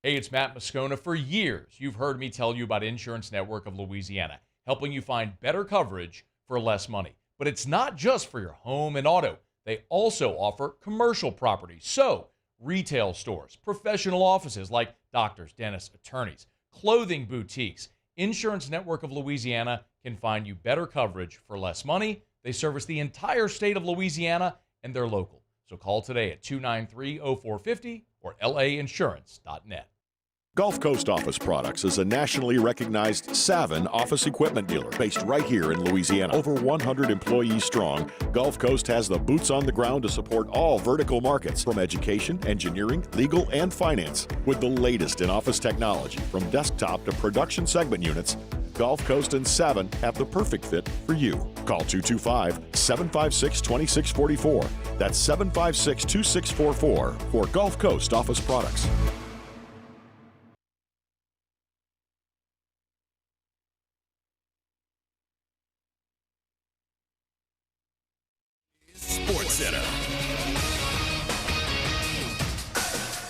Hey, it's Matt Moscona. For years, you've heard me tell you about Insurance Network of Louisiana, helping you find better coverage for less money. But it's not just for your home and auto. They also offer commercial property. So, retail stores, professional offices like doctors, dentists, attorneys, clothing boutiques. Insurance Network of Louisiana can find you better coverage for less money. They service the entire state of Louisiana, and they're local. So call today at 293-0450 or lainsurance.net. Gulf Coast Office Products is a nationally recognized Savin office equipment dealer based right here in Louisiana. Over 100 employees strong, Gulf Coast has the boots on the ground to support all vertical markets, from education, engineering, legal, and finance. With the latest in office technology, from desktop to production segment units, Gulf Coast and Savin have the perfect fit for you. Call 225-756-2644. That's 756-2644 for Gulf Coast Office Products.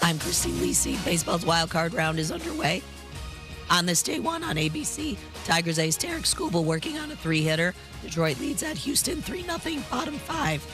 I'm Christine Lisi. Baseball's wild card round is underway. On this day one on ABC, Tigers ace Tarek Skubal working on a three-hitter. Detroit leads at Houston 3-0, bottom five.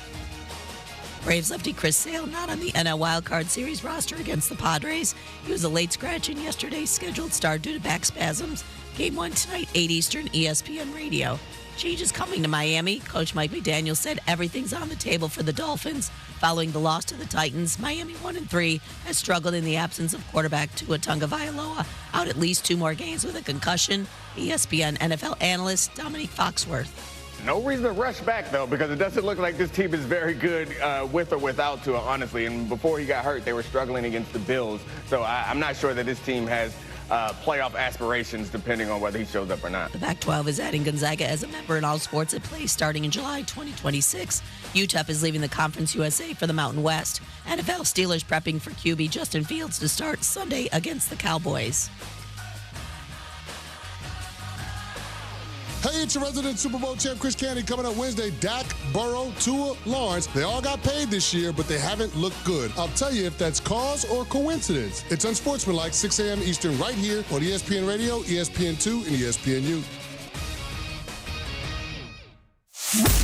Braves lefty Chris Sale not on the NL Wild Card Series roster against the Padres. He was a late scratch in yesterday's scheduled start due to back spasms. Game 1 tonight, 8 Eastern, ESPN Radio. Change is coming to Miami. Coach Mike McDaniel said everything's on the table for the Dolphins. Following the loss to the Titans, Miami 1-3 has struggled in the absence of quarterback Tua Tagovailoa, out at least 2 more games with a concussion. ESPN NFL analyst Dominique Foxworth. No reason to rush back, though, because it doesn't look like this team is very good with or without Tua, honestly. And before he got hurt, they were struggling against the Bills. So I'm not sure that this team has playoff aspirations, depending on whether he shows up or not. The Pac-12 is adding Gonzaga as a member in all sports at play starting in July 2026. UTEP is leaving the Conference USA for the Mountain West. NFL Steelers prepping for QB Justin Fields to start Sunday against the Cowboys. Hey, it's your resident Super Bowl champ, Chris Candy, coming up Wednesday. Dak, Burrow, Tua, Lawrence. They all got paid this year, but they haven't looked good. I'll tell you if that's cause or coincidence. It's unsportsmanlike, 6 a.m. Eastern, right here on ESPN Radio, ESPN2, and ESPNU.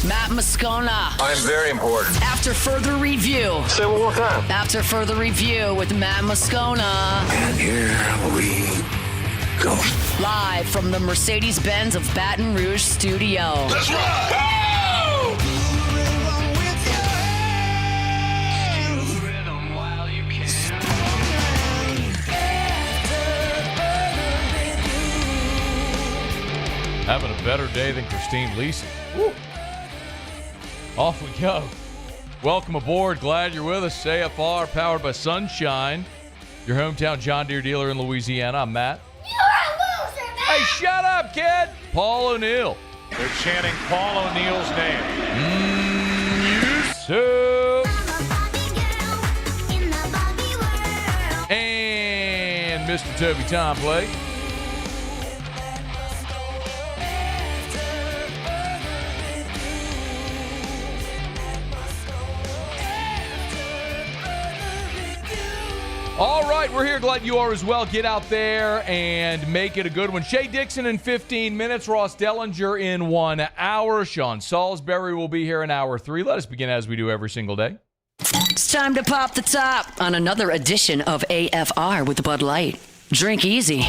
Matt Moscona. I'm very important. After further review. Say it one more time. After further review with Matt Moscona. And here we go. Live from the Mercedes-Benz of Baton Rouge studio. Let's ride! Go! Having a better day than Christine Lisi. Woo. Off we go. Welcome aboard. Glad you're with us. AFR, powered by Sunshine, your hometown John Deere dealer in Louisiana. I'm Matt. You're a loser, man! Hey, shut up, kid! Paul O'Neill. They're chanting Paul O'Neill's name. Soup. And Mr. Toby Tomplay. All right, we're here. Glad you are as well. Get out there and make it a good one. Shea Dixon in 15 minutes. Ross Dellenger in 1 hour. Sean Salisbury will be here in hour 3. Let us begin as we do every single day. It's time to pop the top on another edition of AFR with Bud Light. Drink easy.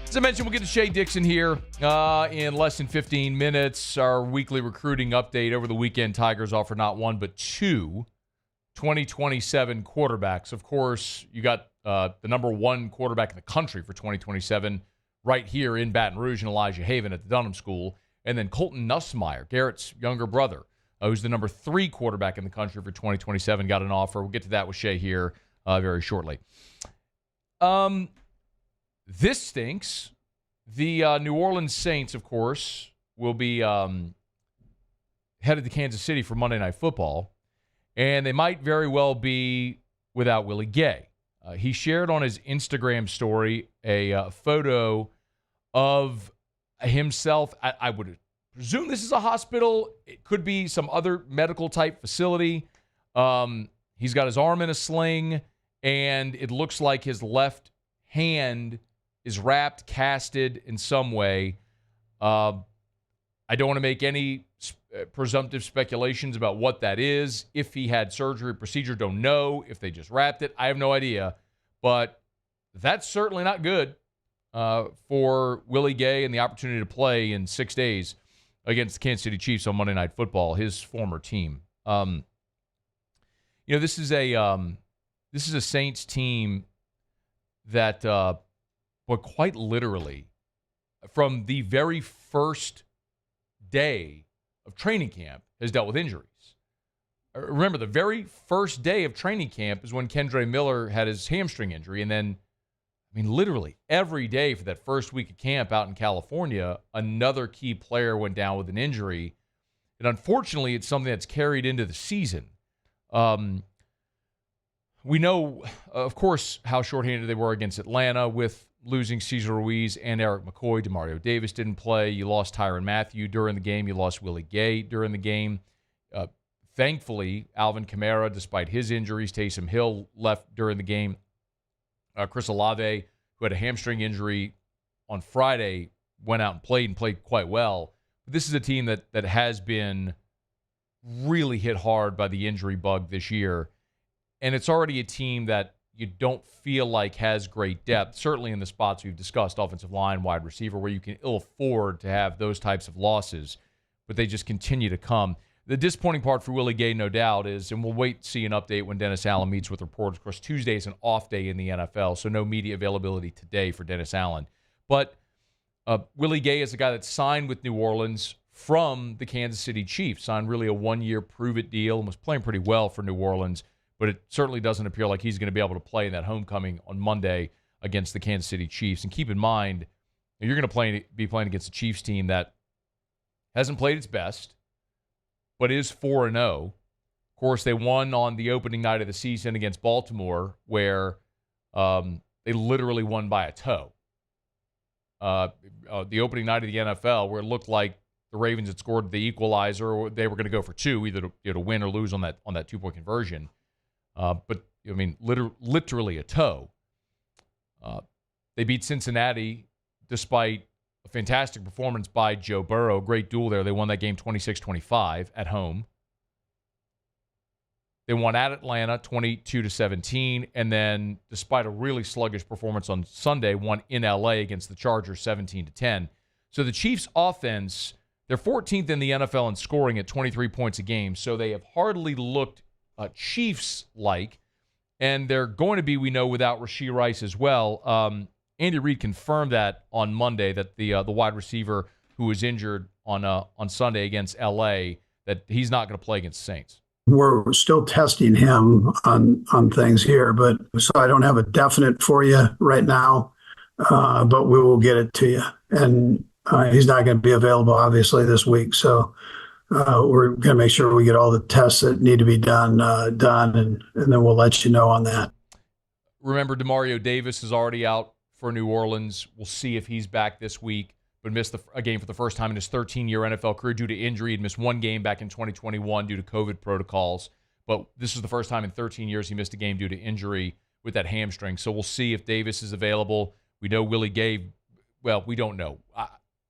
As I mentioned, we'll get to Shea Dixon here in less than 15 minutes. Our weekly recruiting update. Over the weekend, Tigers offer not 1 but 2 2027 quarterbacks. Of course, you got the number 1 quarterback in the country for 2027 right here in Baton Rouge and Elijah Haven at the Dunham School. And then Colton Nussmeier, Garrett's younger brother, who's the number 3 quarterback in the country for 2027, got an offer. We'll get to that with Shea here very shortly. This stinks. The New Orleans Saints, of course, will be headed to Kansas City for Monday Night Football. And they might very well be without Willie Gay. He shared on his Instagram story a photo of himself. I would presume this is a hospital. It could be some other medical type facility. He's got his arm in a sling, and it looks like his left hand is wrapped, casted in some way. I don't want to make any presumptive speculations about what that is. If he had surgery, procedure, don't know. If they just wrapped it, I have no idea. But that's certainly not good for Willie Gay and the opportunity to play in 6 days against the Kansas City Chiefs on Monday Night Football, his former team. This is a Saints team that, quite literally, from the very first day of training camp, has dealt with injuries. Remember, the very first day of training camp is when Kendre Miller had his hamstring injury, and then, literally every day for that first week of camp out in California, another key player went down with an injury. And unfortunately, it's something that's carried into the season. We know, of course, how shorthanded they were against Atlanta with losing Cesar Ruiz and Eric McCoy. Demario Davis didn't play. You lost Tyrann Mathieu during the game. You lost Willie Gay during the game. Thankfully, Alvin Kamara, despite his injuries, Taysom Hill left during the game. Chris Olave, who had a hamstring injury on Friday, went out and played quite well. But this is a team that has been really hit hard by the injury bug this year. And it's already a team that you don't feel like has great depth, certainly in the spots we've discussed, offensive line, wide receiver, where you can ill afford to have those types of losses, but they just continue to come. The disappointing part for Willie Gay, no doubt, is, and we'll wait to see an update when Dennis Allen meets with reporters. Of course, Tuesday is an off day in the NFL, so no media availability today for Dennis Allen. But Willie Gay is a guy that signed with New Orleans from the Kansas City Chiefs, signed really a one-year prove-it deal, and was playing pretty well for New Orleans, but it certainly doesn't appear like he's going to be able to play in that homecoming on Monday against the Kansas City Chiefs. And keep in mind, you're going to be playing against a Chiefs team that hasn't played its best, but is 4-0. Of course, they won on the opening night of the season against Baltimore, where they literally won by a toe. The opening night of the NFL, where it looked like the Ravens had scored the equalizer, or they were going to go for two, either to win or lose on that 2-point conversion. But literally a toe. They beat Cincinnati despite a fantastic performance by Joe Burrow. Great duel there. They won that game 26-25 at home. They won at Atlanta 22-17, and then, despite a really sluggish performance on Sunday, won in LA against the Chargers 17-10. So the Chiefs' offense, they're 14th in the NFL in scoring at 23 points a game. So they have hardly looked Chiefs-like, and they're going to be, we know, without Rashee Rice as well. Andy Reid confirmed that on Monday, that the wide receiver who was injured on Sunday against LA, that he's not going to play against the Saints. We're still testing him on things here, but so I don't have a definite for you right now, but we will get it to you. And he's not going to be available, obviously, this week. So we're going to make sure we get all the tests that need to be done, and then we'll let you know on that. Remember, Demario Davis is already out for New Orleans. We'll see if he's back this week, but missed a game for the first time in his 13-year NFL career due to injury. He'd missed one game back in 2021 due to COVID protocols, but this is the first time in 13 years he missed a game due to injury with that hamstring. So we'll see if Davis is available. We know Willie Gay, well, we don't know.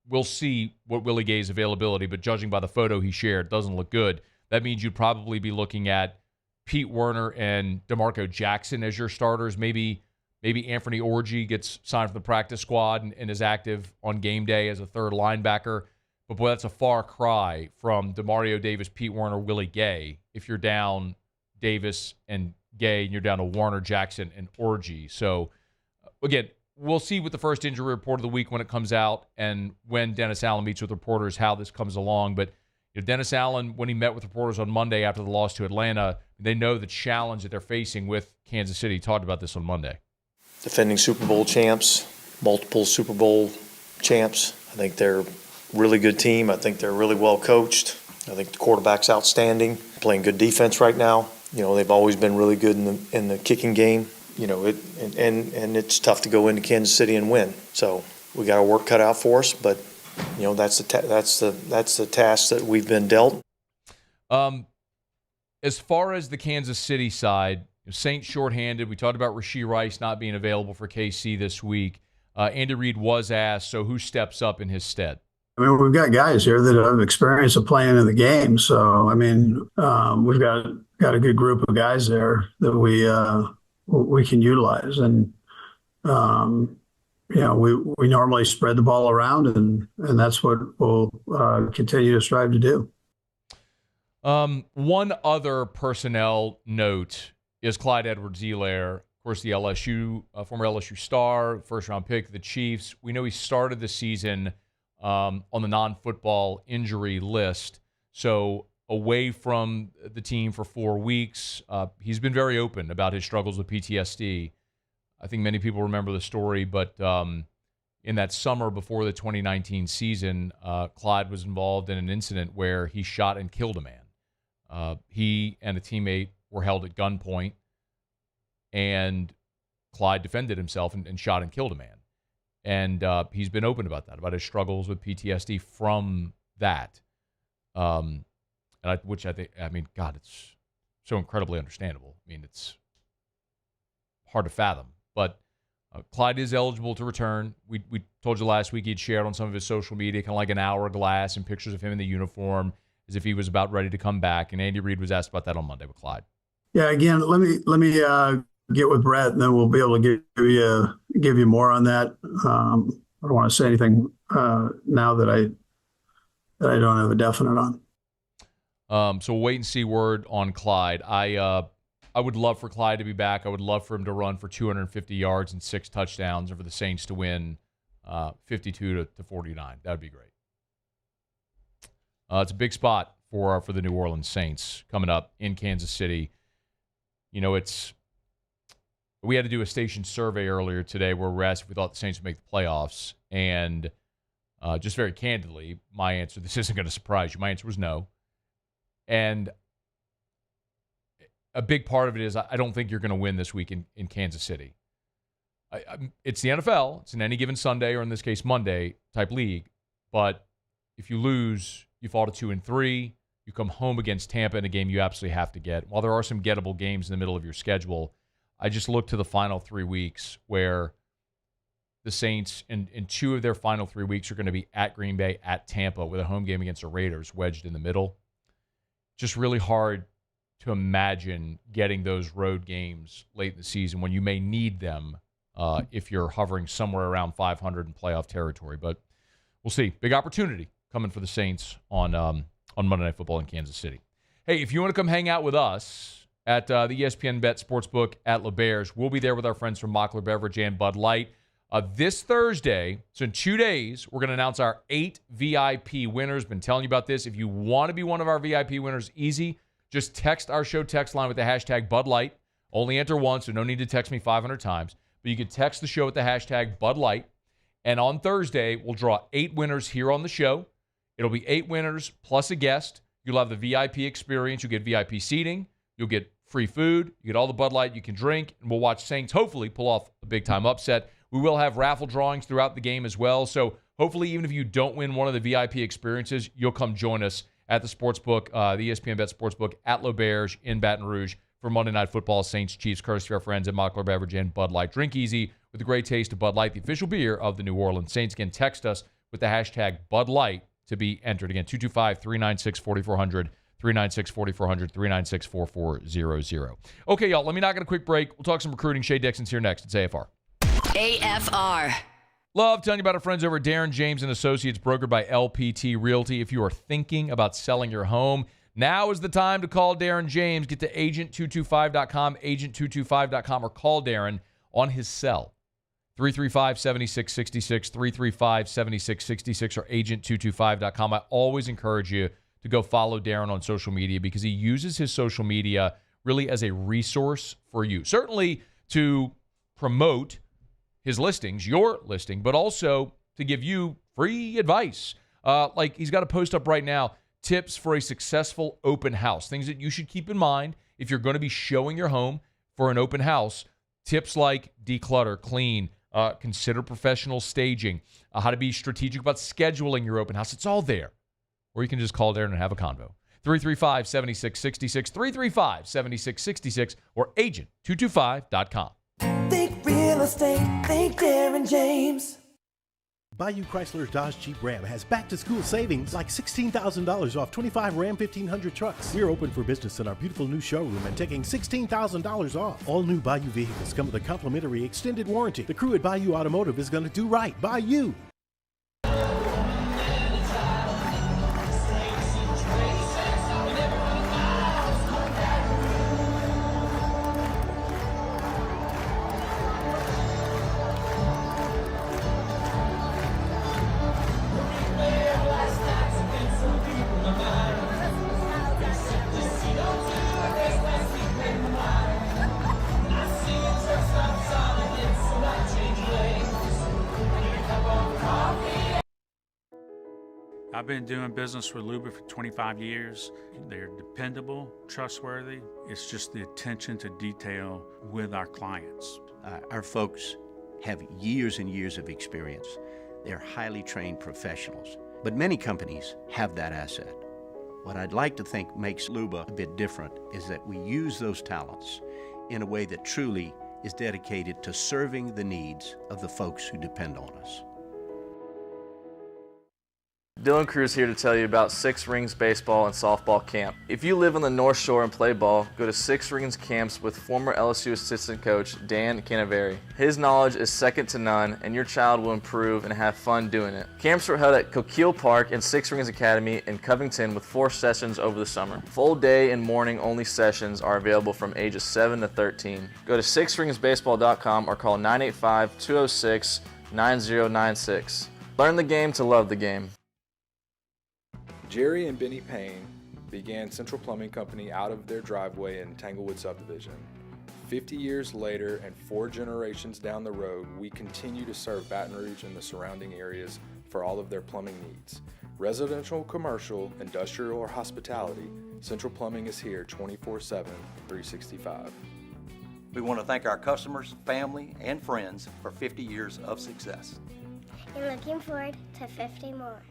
We'll see what Willie Gay's availability, but judging by the photo he shared, doesn't look good. That means you'd probably be looking at Pete Werner and DeMarco Jackson as your starters. Maybe Anthony Orji gets signed for the practice squad and is active on game day as a third linebacker. But, boy, that's a far cry from DeMario Davis, Pete Werner, Willie Gay if you're down Davis and Gay and you're down to Warner, Jackson, and Orji. So, again, we'll see with the first injury report of the week when it comes out and when Dennis Allen meets with reporters how this comes along. But Dennis Allen, when he met with reporters on Monday after the loss to Atlanta, they know the challenge that they're facing with Kansas City. He talked about this on Monday. Defending Super Bowl champs, multiple Super Bowl champs. I think they're a really good team. I think they're really well coached. I think the quarterback's outstanding, playing good defense right now. They've always been really good in the kicking game. And it's tough to go into Kansas City and win. So we got our work cut out for us, but that's the task that we've been dealt. As far as the Kansas City side, Saints shorthanded. We talked about Rashee Rice not being available for KC this week. Andy Reid was asked, so who steps up in his stead? I mean, we've got guys here that have experience of playing in the game. So, I mean, we've got a good group of guys there that we can utilize. And, we normally spread the ball around, and that's what we'll continue to strive to do. One other personnel note is Clyde Edwards-Helaire, of course, the LSU former LSU star, first-round pick of the Chiefs. We know he started the season on the non-football injury list, so away from the team for 4 weeks. He's been very open about his struggles with PTSD. I think many people remember the story, but in that summer before the 2019 season, Clyde was involved in an incident where he shot and killed a man. He and a teammate were held at gunpoint, and Clyde defended himself and shot and killed a man. And he's been open about that, about his struggles with PTSD from that. Which I think, God, it's so incredibly understandable. I mean, it's hard to fathom. But Clyde is eligible to return. We told you last week he'd shared on some of his social media kind of like an hourglass and pictures of him in the uniform as if he was about ready to come back. And Andy Reid was asked about that on Monday with Clyde. Yeah, again, let me get with Brett, and then we'll be able to give you more on that. I don't want to say anything now that I don't have a definite on. So we'll wait and see word on Clyde. I would love for Clyde to be back. I would love for him to run for 250 yards and 6 touchdowns, and for the Saints to win 52 to 49. That would be great. It's a big spot for the New Orleans Saints coming up in Kansas City. We had to do a station survey earlier today where we asked if we thought the Saints would make the playoffs. And just very candidly, my answer, this isn't going to surprise you, my answer was no. And a big part of it is I don't think you're going to win this week in Kansas City. It's the NFL. It's an any given Sunday, or in this case, Monday type league. But if you lose, you fall to 2-3. You come home against Tampa in a game you absolutely have to get. While there are some gettable games in the middle of your schedule, I just look to the final 3 weeks where the Saints, in 2 of their final 3 weeks, are going to be at Green Bay, at Tampa, with a home game against the Raiders wedged in the middle. Just really hard to imagine getting those road games late in the season when you may need them if you're hovering somewhere around 500 in playoff territory. But we'll see. Big opportunity coming for the Saints on Monday Night Football in Kansas City. Hey, if you want to come hang out with us at the ESPN Bet Sportsbook at LeBears, we'll be there with our friends from Mockler Beverage and Bud Light. This Thursday, so in 2 days, we're going to announce our 8 VIP winners. Been telling you about this. If you want to be one of our VIP winners, easy. Just text our show text line with the hashtag Bud Light. Only enter once, so no need to text me 500 times. But you can text the show with the hashtag Bud Light. And on Thursday, we'll draw 8 winners here on the show. It'll be 8 winners plus a guest. You'll have the VIP experience. You'll get VIP seating. You'll get free food. You get all the Bud Light you can drink. And we'll watch Saints hopefully pull off a big-time upset. We will have raffle drawings throughout the game as well. So hopefully, even if you don't win one of the VIP experiences, you'll come join us at the sportsbook, the ESPN Bet Sportsbook at LeBears in Baton Rouge for Monday Night Football, Saints Chiefs, courtesy of our friends at Mockler Beverage and Bud Light. Drink easy with the great taste of Bud Light, the official beer of the New Orleans Saints. Again, text us with the hashtag Bud Light to be entered. Again, 225-396-4400, 396-4400, 396-4400. Okay, y'all, let me knock on a quick break. We'll talk some recruiting. Shea Dixon's here next. It's AFR. AFR. Love telling you about our friends over at Darren James and Associates, brokered by LPT Realty. If you are thinking about selling your home, now is the time to call Darren James. Get to agent225.com, agent225.com, or call Darren on his cell, 335-7666, 335-7666, or agent225.com. I always encourage you to go follow Darren on social media because he uses his social media really as a resource for you. Certainly to promote his listings, your listing, but also to give you free advice. Like he's got a post up right now, tips for a successful open house, things that you should keep in mind if you're going to be showing your home for an open house. Tips like declutter, clean, consider professional staging, how to be strategic about scheduling your open house. It's all there. Or you can just call Darren and have a convo. 335-7666, 335-7666, or agent225.com. Think real estate, think Darren James. Bayou Chrysler Dodge Jeep Ram has back-to-school savings like $16,000 off 25 Ram 1500 trucks. We're open for business in our beautiful new showroom and taking $16,000 off. All new Bayou vehicles come with a complimentary extended warranty. The crew at Bayou Automotive is going to do right by you. I've been doing business with Luba for 25 years. They're dependable, trustworthy. It's just the attention to detail with our clients. Our folks have years and years of experience. They're highly trained professionals. But many companies have that asset. What I'd like to think makes Luba a bit different is that we use those talents in a way that truly is dedicated to serving the needs of the folks who depend on us. Dylan Cruz here to tell you about Six Rings Baseball and Softball Camp. If you live on the North Shore and play ball, go to Six Rings Camps with former LSU assistant coach Dan Canaveri. His knowledge is second to none, and your child will improve and have fun doing it. Camps were held at Coquille Park and Six Rings Academy in Covington with 4 sessions over the summer. Full day and morning only sessions are available from ages 7 to 13. Go to sixringsbaseball.com or call 985-206-9096. Learn the game to love the game. Jerry and Benny Payne began Central Plumbing Company out of their driveway in Tanglewood Subdivision. 50 years later and 4 generations down the road, we continue to serve Baton Rouge and the surrounding areas for all of their plumbing needs. Residential, commercial, industrial, or hospitality, Central Plumbing is here 24/7, 365. We want to thank our customers, family, and friends for 50 years of success. And looking forward to 50 more.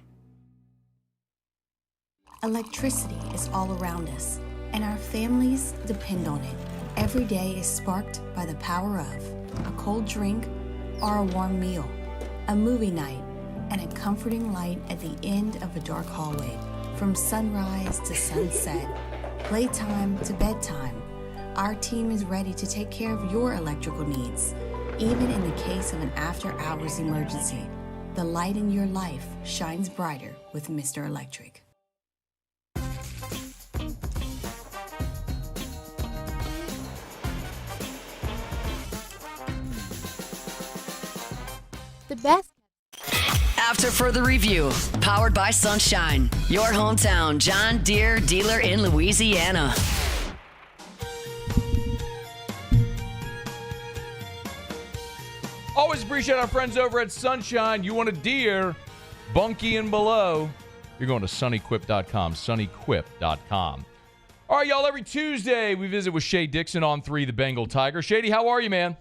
Electricity is all around us, and our families depend on it. Every day is sparked by the power of a cold drink or a warm meal, a movie night, and a comforting light at the end of a dark hallway. From sunrise to sunset, playtime to bedtime, our team is ready to take care of your electrical needs. Even in the case of an after-hours emergency, the light in your life shines brighter with Mr. Electric. The best. After further review, powered by Sunshine, your hometown John Deere dealer in Louisiana. Always appreciate our friends over at Sunshine. You want a Deere, bunky and below, you're going to sunnyquip.com, sunnyquip.com. All right, y'all, every Tuesday we visit with Shea Dixon on 3, the Bengal Tiger. Shady, how are you, man?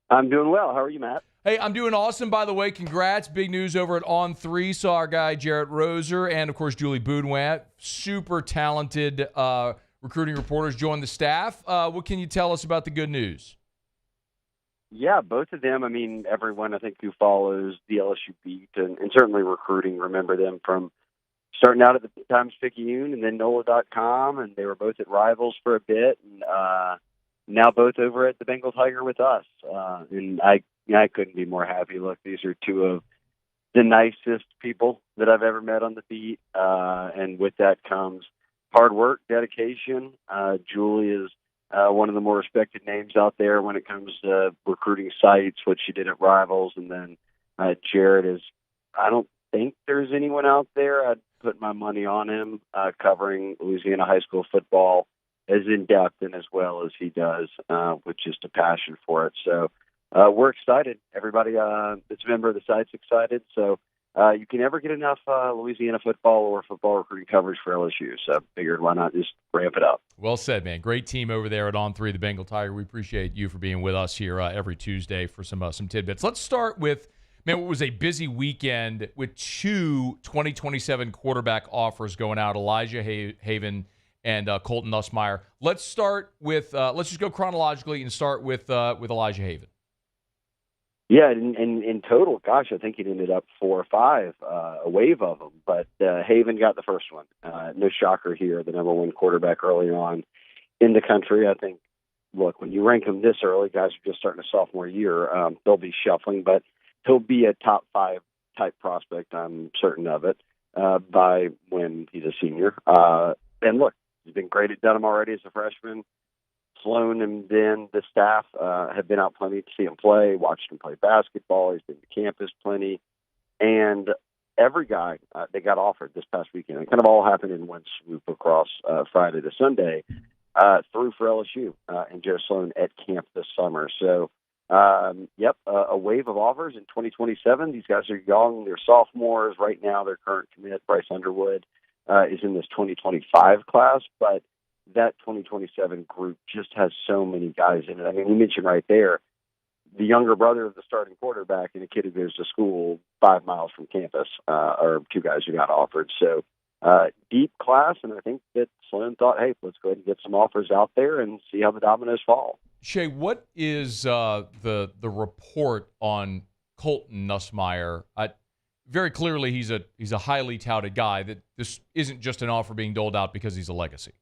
I'm doing well. How are you, Matt? Hey, I'm doing awesome, by the way. Congrats. Big news over at On 3. Saw our guy Jarrett Roser and, of course, Julie Boudouin. Super talented recruiting reporters joined the staff. What can you tell us about the good news? Yeah, both of them. I mean, everyone, I think, who follows the LSU beat and certainly recruiting, remember them from starting out at the Times-Picayune and then NOLA.com, and they were both at Rivals for a bit, and now both over at the Bengal Tiger with us. And I couldn't be more happy. Look, these are two of the nicest people that I've ever met on the beat, and with that comes hard work, dedication. Julie is one of the more respected names out there when it comes to recruiting sites, what she did at Rivals, and then Jared is, I don't think there's anyone out there, I'd put my money on him, covering Louisiana high school football as in-depth and as well as he does, with just a passion for it. So we're excited. Everybody that's a member of the site's excited. So you can never get enough Louisiana football or football recruiting coverage for LSU. So I figured why not just ramp it up. Well said, man. Great team over there at On 3, the Bengal Tiger. We appreciate you for being with us here every Tuesday for some tidbits. Let's start with Man, it was a busy weekend with two 2027 quarterback offers going out, Elijah Haven and Colton Nussmeier. Let's start with let's just go chronologically and start with Elijah Haven. Yeah, in total, gosh, I think it ended up 4 or 5, a wave of them. But Haven got the first one. No shocker here, the number one quarterback early on in the country. I think, look, when you rank him this early, guys are just starting a sophomore year, they'll be shuffling. But he'll be a top 5 type prospect, I'm certain of it, by when he's a senior. And look, he's been great at Dunham already as a freshman. Sloan and then the staff have been out plenty to see him play, watched him play basketball. He's been to campus plenty. And every guy that got offered this past weekend, it kind of all happened in one swoop across Friday to Sunday, threw for LSU and Joe Sloan at camp this summer. So, a wave of offers in 2027. These guys are young. They're sophomores. Right now, their current commit, Bryce Underwood, is in this 2025 class, but that 2027 group just has so many guys in it. I mean, you mentioned right there the younger brother of the starting quarterback and a kid who goes to school 5 miles from campus, are two guys who got offered. So deep class, and I think that Sloan thought, hey, let's go ahead and get some offers out there and see how the dominoes fall. Shea, what is the report on Colton Nussmeier? Very clearly, he's a highly touted guy. That this isn't just an offer being doled out because he's a legacy.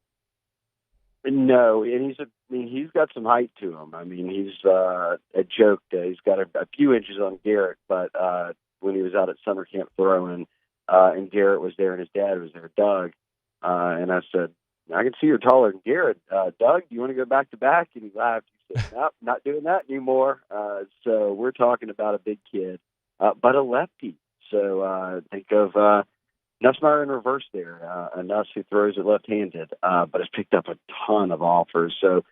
No, and he's got some height to him. I mean, he's a joke. He's got a few inches on Garrett, but when he was out at summer camp throwing, and Garrett was there and his dad was there, Doug, and I said, I can see you're taller than Garrett. Doug, do you want to go back to back? And he laughed. He said, nope, not doing that anymore. So we're talking about a big kid, but a lefty. So think of Nussmeier in reverse there, a Nuss who throws it left-handed, but has picked up a ton of offers. So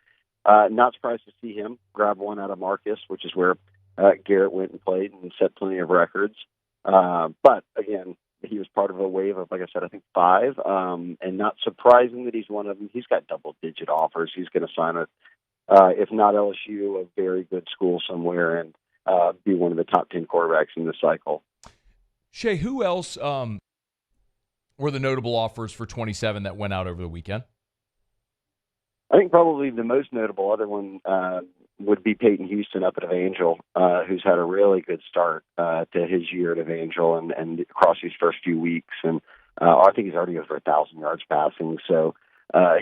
not surprised to see him grab one out of Marcus, which is where Garrett went and played and set plenty of records. But, again, he was part of a wave of, like I said, I think 5, and not surprising that he's one of them. He's got double-digit offers. He's going to sign with, if not LSU, a very good school somewhere and be one of the top 10 quarterbacks in this cycle. Shea, who else were the notable offers for 27 that went out over the weekend? I think probably the most notable other one would be Peyton Houston up at Evangel, who's had a really good start to his year at Evangel and across these first few weeks. And I think he's already over 1,000 yards passing. So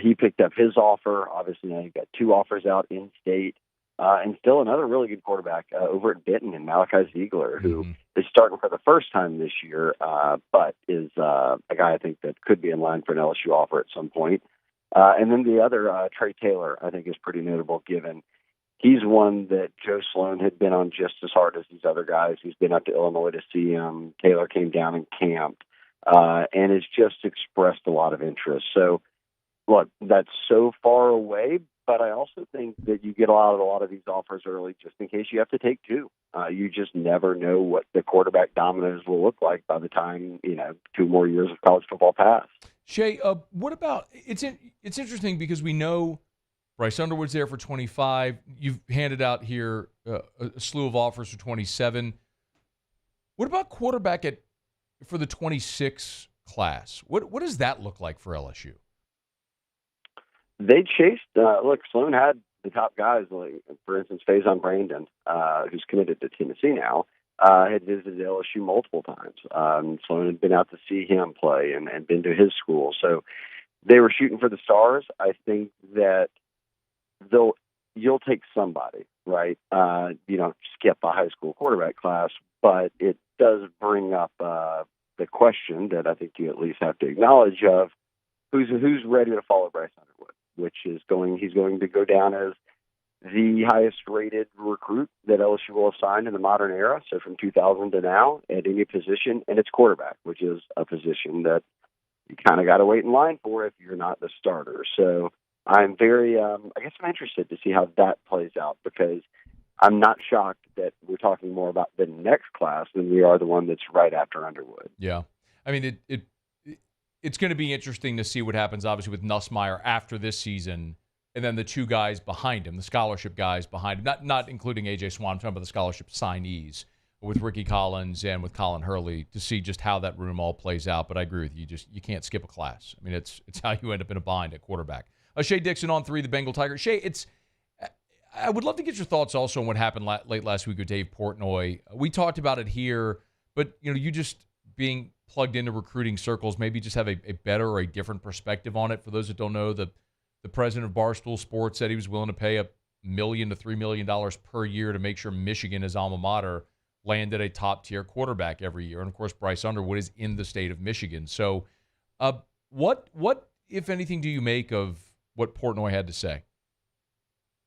he picked up his offer. Obviously, now you've got 2 offers out in state. And still another really good quarterback over at Benton and Malachi Ziegler, who is starting for the first time this year, but is a guy I think that could be in line for an LSU offer at some point. And then the other, Trey Taylor, I think is pretty notable given he's one that Joe Sloan had been on just as hard as these other guys. He's been up to Illinois to see him. Taylor came down and camped and has just expressed a lot of interest. So, look, that's so far away, but I also think that you get a lot of these offers early just in case you have to take 2. You just never know what the quarterback dominoes will look like by the time, 2 more years of college football pass. Shea, what about it's interesting because we know Bryce Underwood's there for 25. You've handed out here a slew of offers for 27. What about quarterback for the 26 class? What does that look like for LSU? They chased, look, Sloan had the top guys, like, for instance, Faison Brandon, who's committed to Tennessee now, had visited LSU multiple times. Sloan had been out to see him play and been to his school. So they were shooting for the stars. I think that you'll take somebody, right? Skip a high school quarterback class, but it does bring up the question that I think you at least have to acknowledge of who's ready to follow Bryce Underwood, which is he's going to go down as the highest rated recruit that LSU will have signed in the modern era. So from 2000 to now at any position, and it's quarterback, which is a position that you kind of got to wait in line for if you're not the starter. So I'm very, I'm interested to see how that plays out because I'm not shocked that we're talking more about the next class than we are the one that's right after Underwood. Yeah. I mean, it's going to be interesting to see what happens, obviously, with Nussmeier after this season, and then the 2 guys behind him, the scholarship guys behind him, not including A.J. Swan, I'm talking about the scholarship signees. with Ricky Collins and with Colin Hurley to see just how that room all plays out. But I agree with you. You can't skip a class. I mean, it's how you end up in a bind at quarterback. Shea Dixon on 3, the Bengal Tiger. Shea, I would love to get your thoughts also on what happened late last week with Dave Portnoy. We talked about it here, but you just being plugged into recruiting circles, maybe just have a better or a different perspective on it. For those that don't know, the president of Barstool Sports said he was willing to pay $1 million to $3 million per year to make sure Michigan, his alma mater, landed a top-tier quarterback every year. And, of course, Bryce Underwood is in the state of Michigan. So what, if anything, do you make of what Portnoy had to say?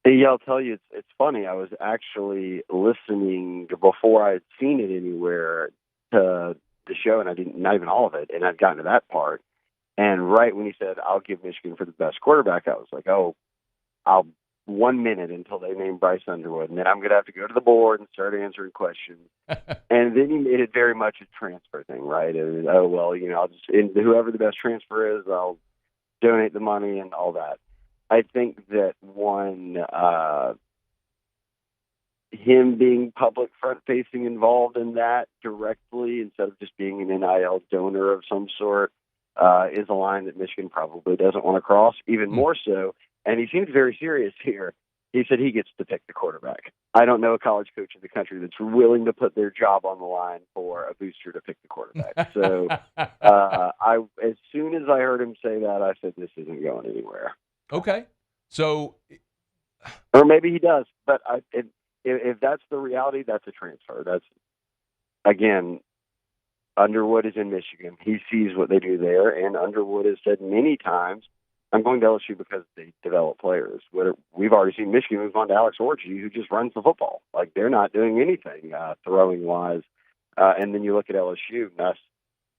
Yeah, I'll tell you, it's funny. I was actually listening before I had seen it anywhere to the show, and I didn't, not even all of it, and I'd gotten to that part. And right when he said, I'll give Michigan for the best quarterback, I was like, I'll 1 minute until they name Bryce Underwood, and then I'm going to have to go to the board and start answering questions. And then he made it very much a transfer thing, right? And, I'll just, whoever the best transfer is, I'll donate the money and all that. I think that him being public front-facing involved in that directly instead of just being an NIL donor of some sort is a line that Michigan probably doesn't want to cross, even more so. And he seems very serious here. He said he gets to pick the quarterback. I don't know a college coach in the country that's willing to put their job on the line for a booster to pick the quarterback. So as soon as I heard him say that, I said, this isn't going anywhere. Okay. So, or maybe he does, but if that's the reality, that's a transfer. That's, again, Underwood is in Michigan. He sees what they do there, and Underwood has said many times, I'm going to LSU because they develop players. We've already seen Michigan move on to Alex Orji, who just runs the football. Like, they're not doing anything throwing-wise. And then you look at LSU, and that's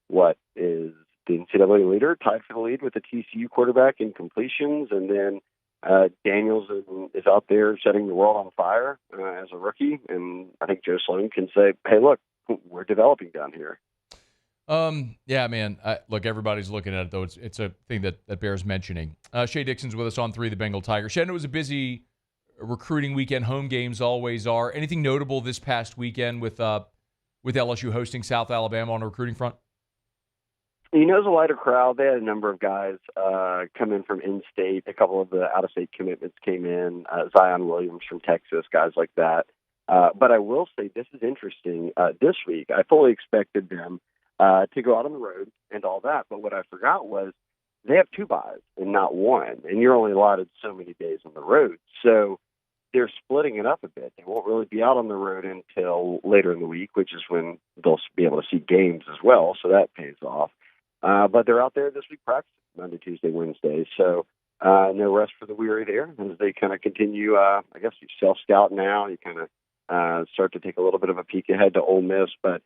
what is the NCAA leader, tied for the lead with the TCU quarterback in completions, and then Daniels is out there setting the world on fire as a rookie, and I think Joe Sloan can say, hey, look, we're developing down here. Yeah, man. Look, everybody's looking at it, though. It's a thing that bears mentioning. Shea Dixon's with us on 3, the Bengal Tiger. Shea, it was a busy recruiting weekend. Home games always are. Anything notable this past weekend with LSU hosting South Alabama on the recruiting front? It was a lighter crowd. They had a number of guys come in from in-state. A couple of the out-of-state commitments came in. Zion Williams from Texas, guys like that. But I will say this is interesting. This week, I fully expected them to go out on the road and all that. But what I forgot was they have 2 buys and not 1. And you're only allotted so many days on the road. So they're splitting it up a bit. They won't really be out on the road until later in the week, which is when they'll be able to see games as well. So that pays off. But they're out there this week practicing Monday, Tuesday, Wednesday. So no rest for the weary there as they kind of continue, I guess you self-scout now. You kind of start to take a little bit of a peek ahead to Ole Miss. But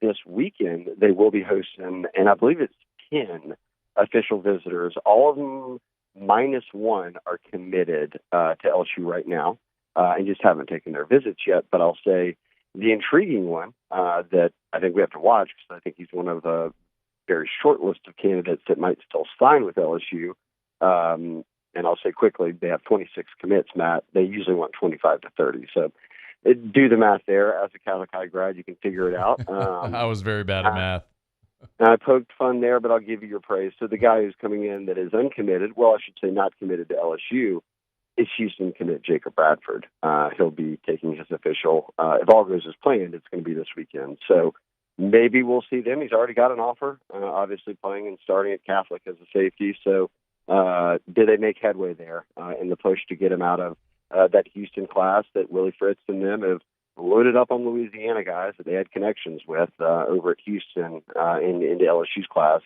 this weekend they will be hosting, and I believe it's 10 official visitors. All of them -1 are committed to LSU right now and just haven't taken their visits yet. But I'll say the intriguing one that I think we have to watch, because I think he's one of the very short list of candidates that might still sign with LSU. And I'll say quickly, they have 26 commits, Matt. They usually want 25 to 30. So do the math there. As a Catholic high grad, you can figure it out. I was very bad at math. I poked fun there, but I'll give you your praise. So the guy who's coming in that is uncommitted, well, I should say not committed to LSU, is Houston commit Jacob Bradford. He'll be taking his official. If all goes as planned, it's going to be this weekend. So maybe we'll see them. He's already got an offer, obviously playing and starting at Catholic as a safety. So did they make headway there in the push to get him out of that Houston class that Willie Fritz and them have loaded up on Louisiana guys that they had connections with over at Houston into LSU's class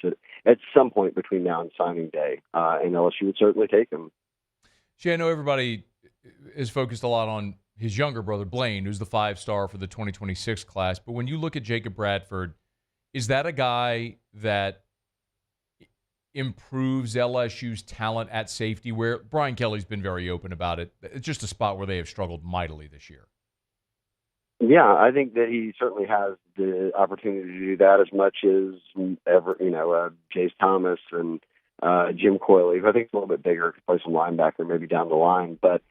at some point between now and signing day. And LSU would certainly take him. Shea, I know everybody is focused a lot on his younger brother, Blaine, who's the 5-star for the 2026 class. But when you look at Jacob Bradford, is that a guy that improves LSU's talent at safety, where Brian Kelly's been very open about it? It's just a spot where they have struggled mightily this year. Yeah, I think that he certainly has the opportunity to do that as much as ever, Jace Thomas and Jim Coyley, who I think is a little bit bigger, could play some linebacker maybe down the line. But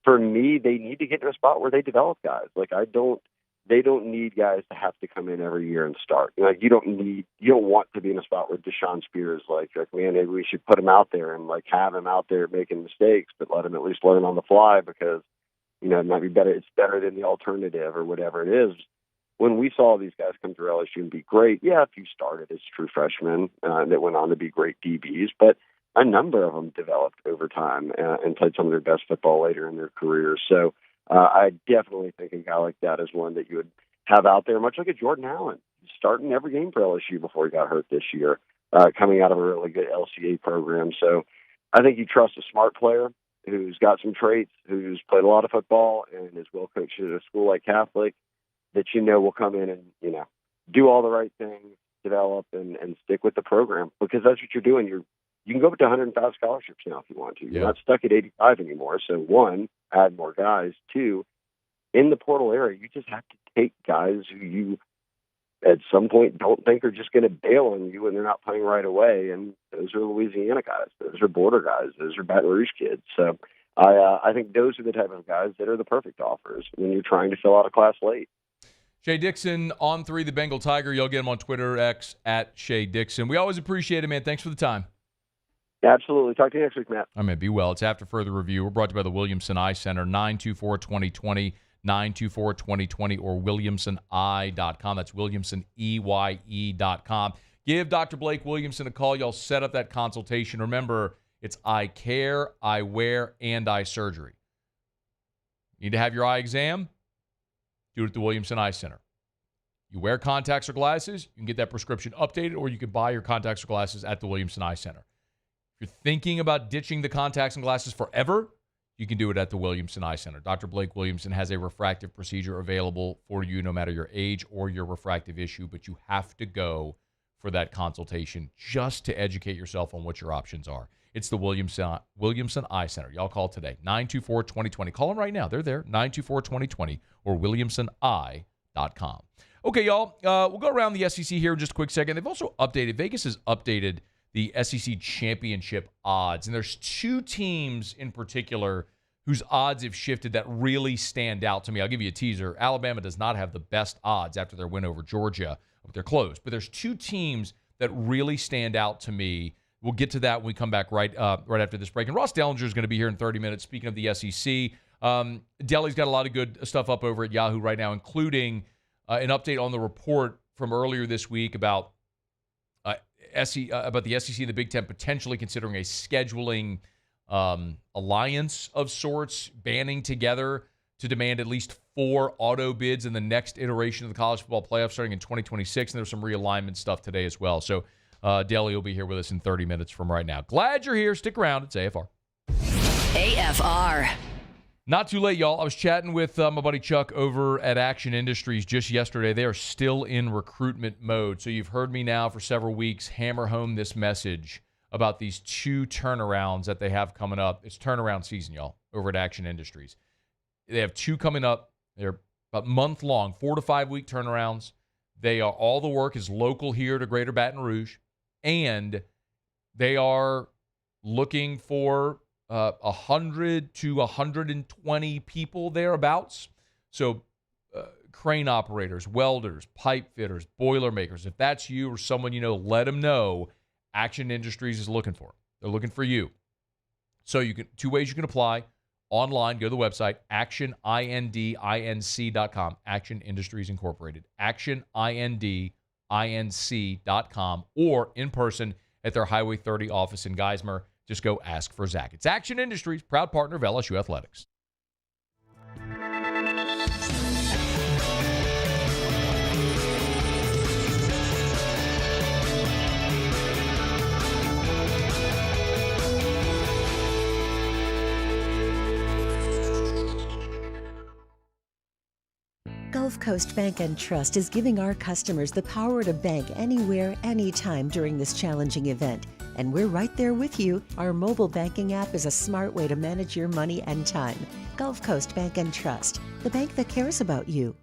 for me, they need to get to a spot where they develop guys. Like, I don't they don't need guys to have to come in every year and start. You don't want to be in a spot where Deshaun Spears, like man, maybe we should put him out there and like have him out there making mistakes, but let him at least learn on the fly because, it might be better. It's better than the alternative or whatever it is. When we saw these guys come through LSU and be great, a few started as true freshmen that went on to be great DBs, but a number of them developed over time and played some of their best football later in their careers. So I definitely think a guy like that is one that you would have out there, much like a Jordan Allen, starting every game for LSU before he got hurt this year, coming out of a really good LCA program. So I think you trust a smart player who's got some traits, who's played a lot of football and is well coached at a school like Catholic, that will come in and, do all the right things, develop and stick with the program, because that's what you're doing. You can go up to 105 scholarships now if you want to. You're not stuck at 85 anymore. So one, add more guys. Two, in the portal area, you just have to take guys who you at some point don't think are just going to bail on you and they're not playing right away. And those are Louisiana guys. Those are border guys. Those are Baton Rouge kids. So I think those are the type of guys that are the perfect offers when you're trying to fill out a class late. Shea Dixon, on 3, the Bengal Tiger. You'll get him on Twitter, X, at Shea Dixon. We always appreciate it, man. Thanks for the time. Absolutely. Talk to you next week, Matt. All right, be well. It's After Further Review. We're brought to you by the Williamson Eye Center, 924-2020, 924-2020, or williamsoneye.com. That's williamsoneye.com. Give Dr. Blake Williamson a call. Y'all set up that consultation. Remember, it's eye care, eyewear, and eye surgery. Need to have your eye exam? Do it at the Williamson Eye Center. You wear contacts or glasses, you can get that prescription updated, or you can buy your contacts or glasses at the Williamson Eye Center. If you're thinking about ditching the contacts and glasses forever, you can do it at the Williamson Eye Center. Dr. Blake Williamson has a refractive procedure available for you no matter your age or your refractive issue, but you have to go for that consultation just to educate yourself on what your options are. It's the Williamson Eye Center. Y'all call today, 924-2020. Call them right now. They're there, 924-2020, or williamsoneye.com. Okay, y'all, we'll go around the SEC here in just a quick second. They've also updated, Vegas has updated the SEC championship odds, and there's 2 teams in particular whose odds have shifted that really stand out to me. I'll give you a teaser. Alabama does not have the best odds after their win over Georgia. They're close, but there's 2 teams that really stand out to me. We'll get to that when we come back right after this break. And Ross Dellenger is going to be here in 30 minutes. Speaking of the SEC, Delly's got a lot of good stuff up over at Yahoo right now, including an update on the report from earlier this week about the SEC and the Big Ten potentially considering a scheduling alliance of sorts, banding together to demand at least 4 auto bids in the next iteration of the college football playoff starting in 2026. And there's some realignment stuff today as well. So Delly will be here with us in 30 minutes from right now. Glad you're here. Stick around. It's AFR. AFR. Not too late, y'all. I was chatting with my buddy Chuck over at Action Industries just yesterday. They are still in recruitment mode. So you've heard me now for several weeks hammer home this message about these 2 turnarounds that they have coming up. It's turnaround season, y'all, over at Action Industries. They have 2 coming up. They're about month-long, 4 to 5 week turnarounds. All the work is local here to Greater Baton Rouge, and they are looking for 100 to 120 people thereabouts. So crane operators, welders, pipe fitters, boiler makers. If that's you or someone you know, let them know Action Industries is looking for. They're looking for you. So you can 2 ways you can apply. Online, go to the website, actionindinc.com, Action Industries Incorporated, actionindinc.com, or in person at their Highway 30 office in Geismar. Just go ask for Zach. It's Action Industries, proud partner of LSU Athletics. Gulf Coast Bank and Trust is giving our customers the power to bank anywhere, anytime during this challenging event. And we're right there with you. Our mobile banking app is a smart way to manage your money and time. Gulf Coast Bank and Trust, the bank that cares about you.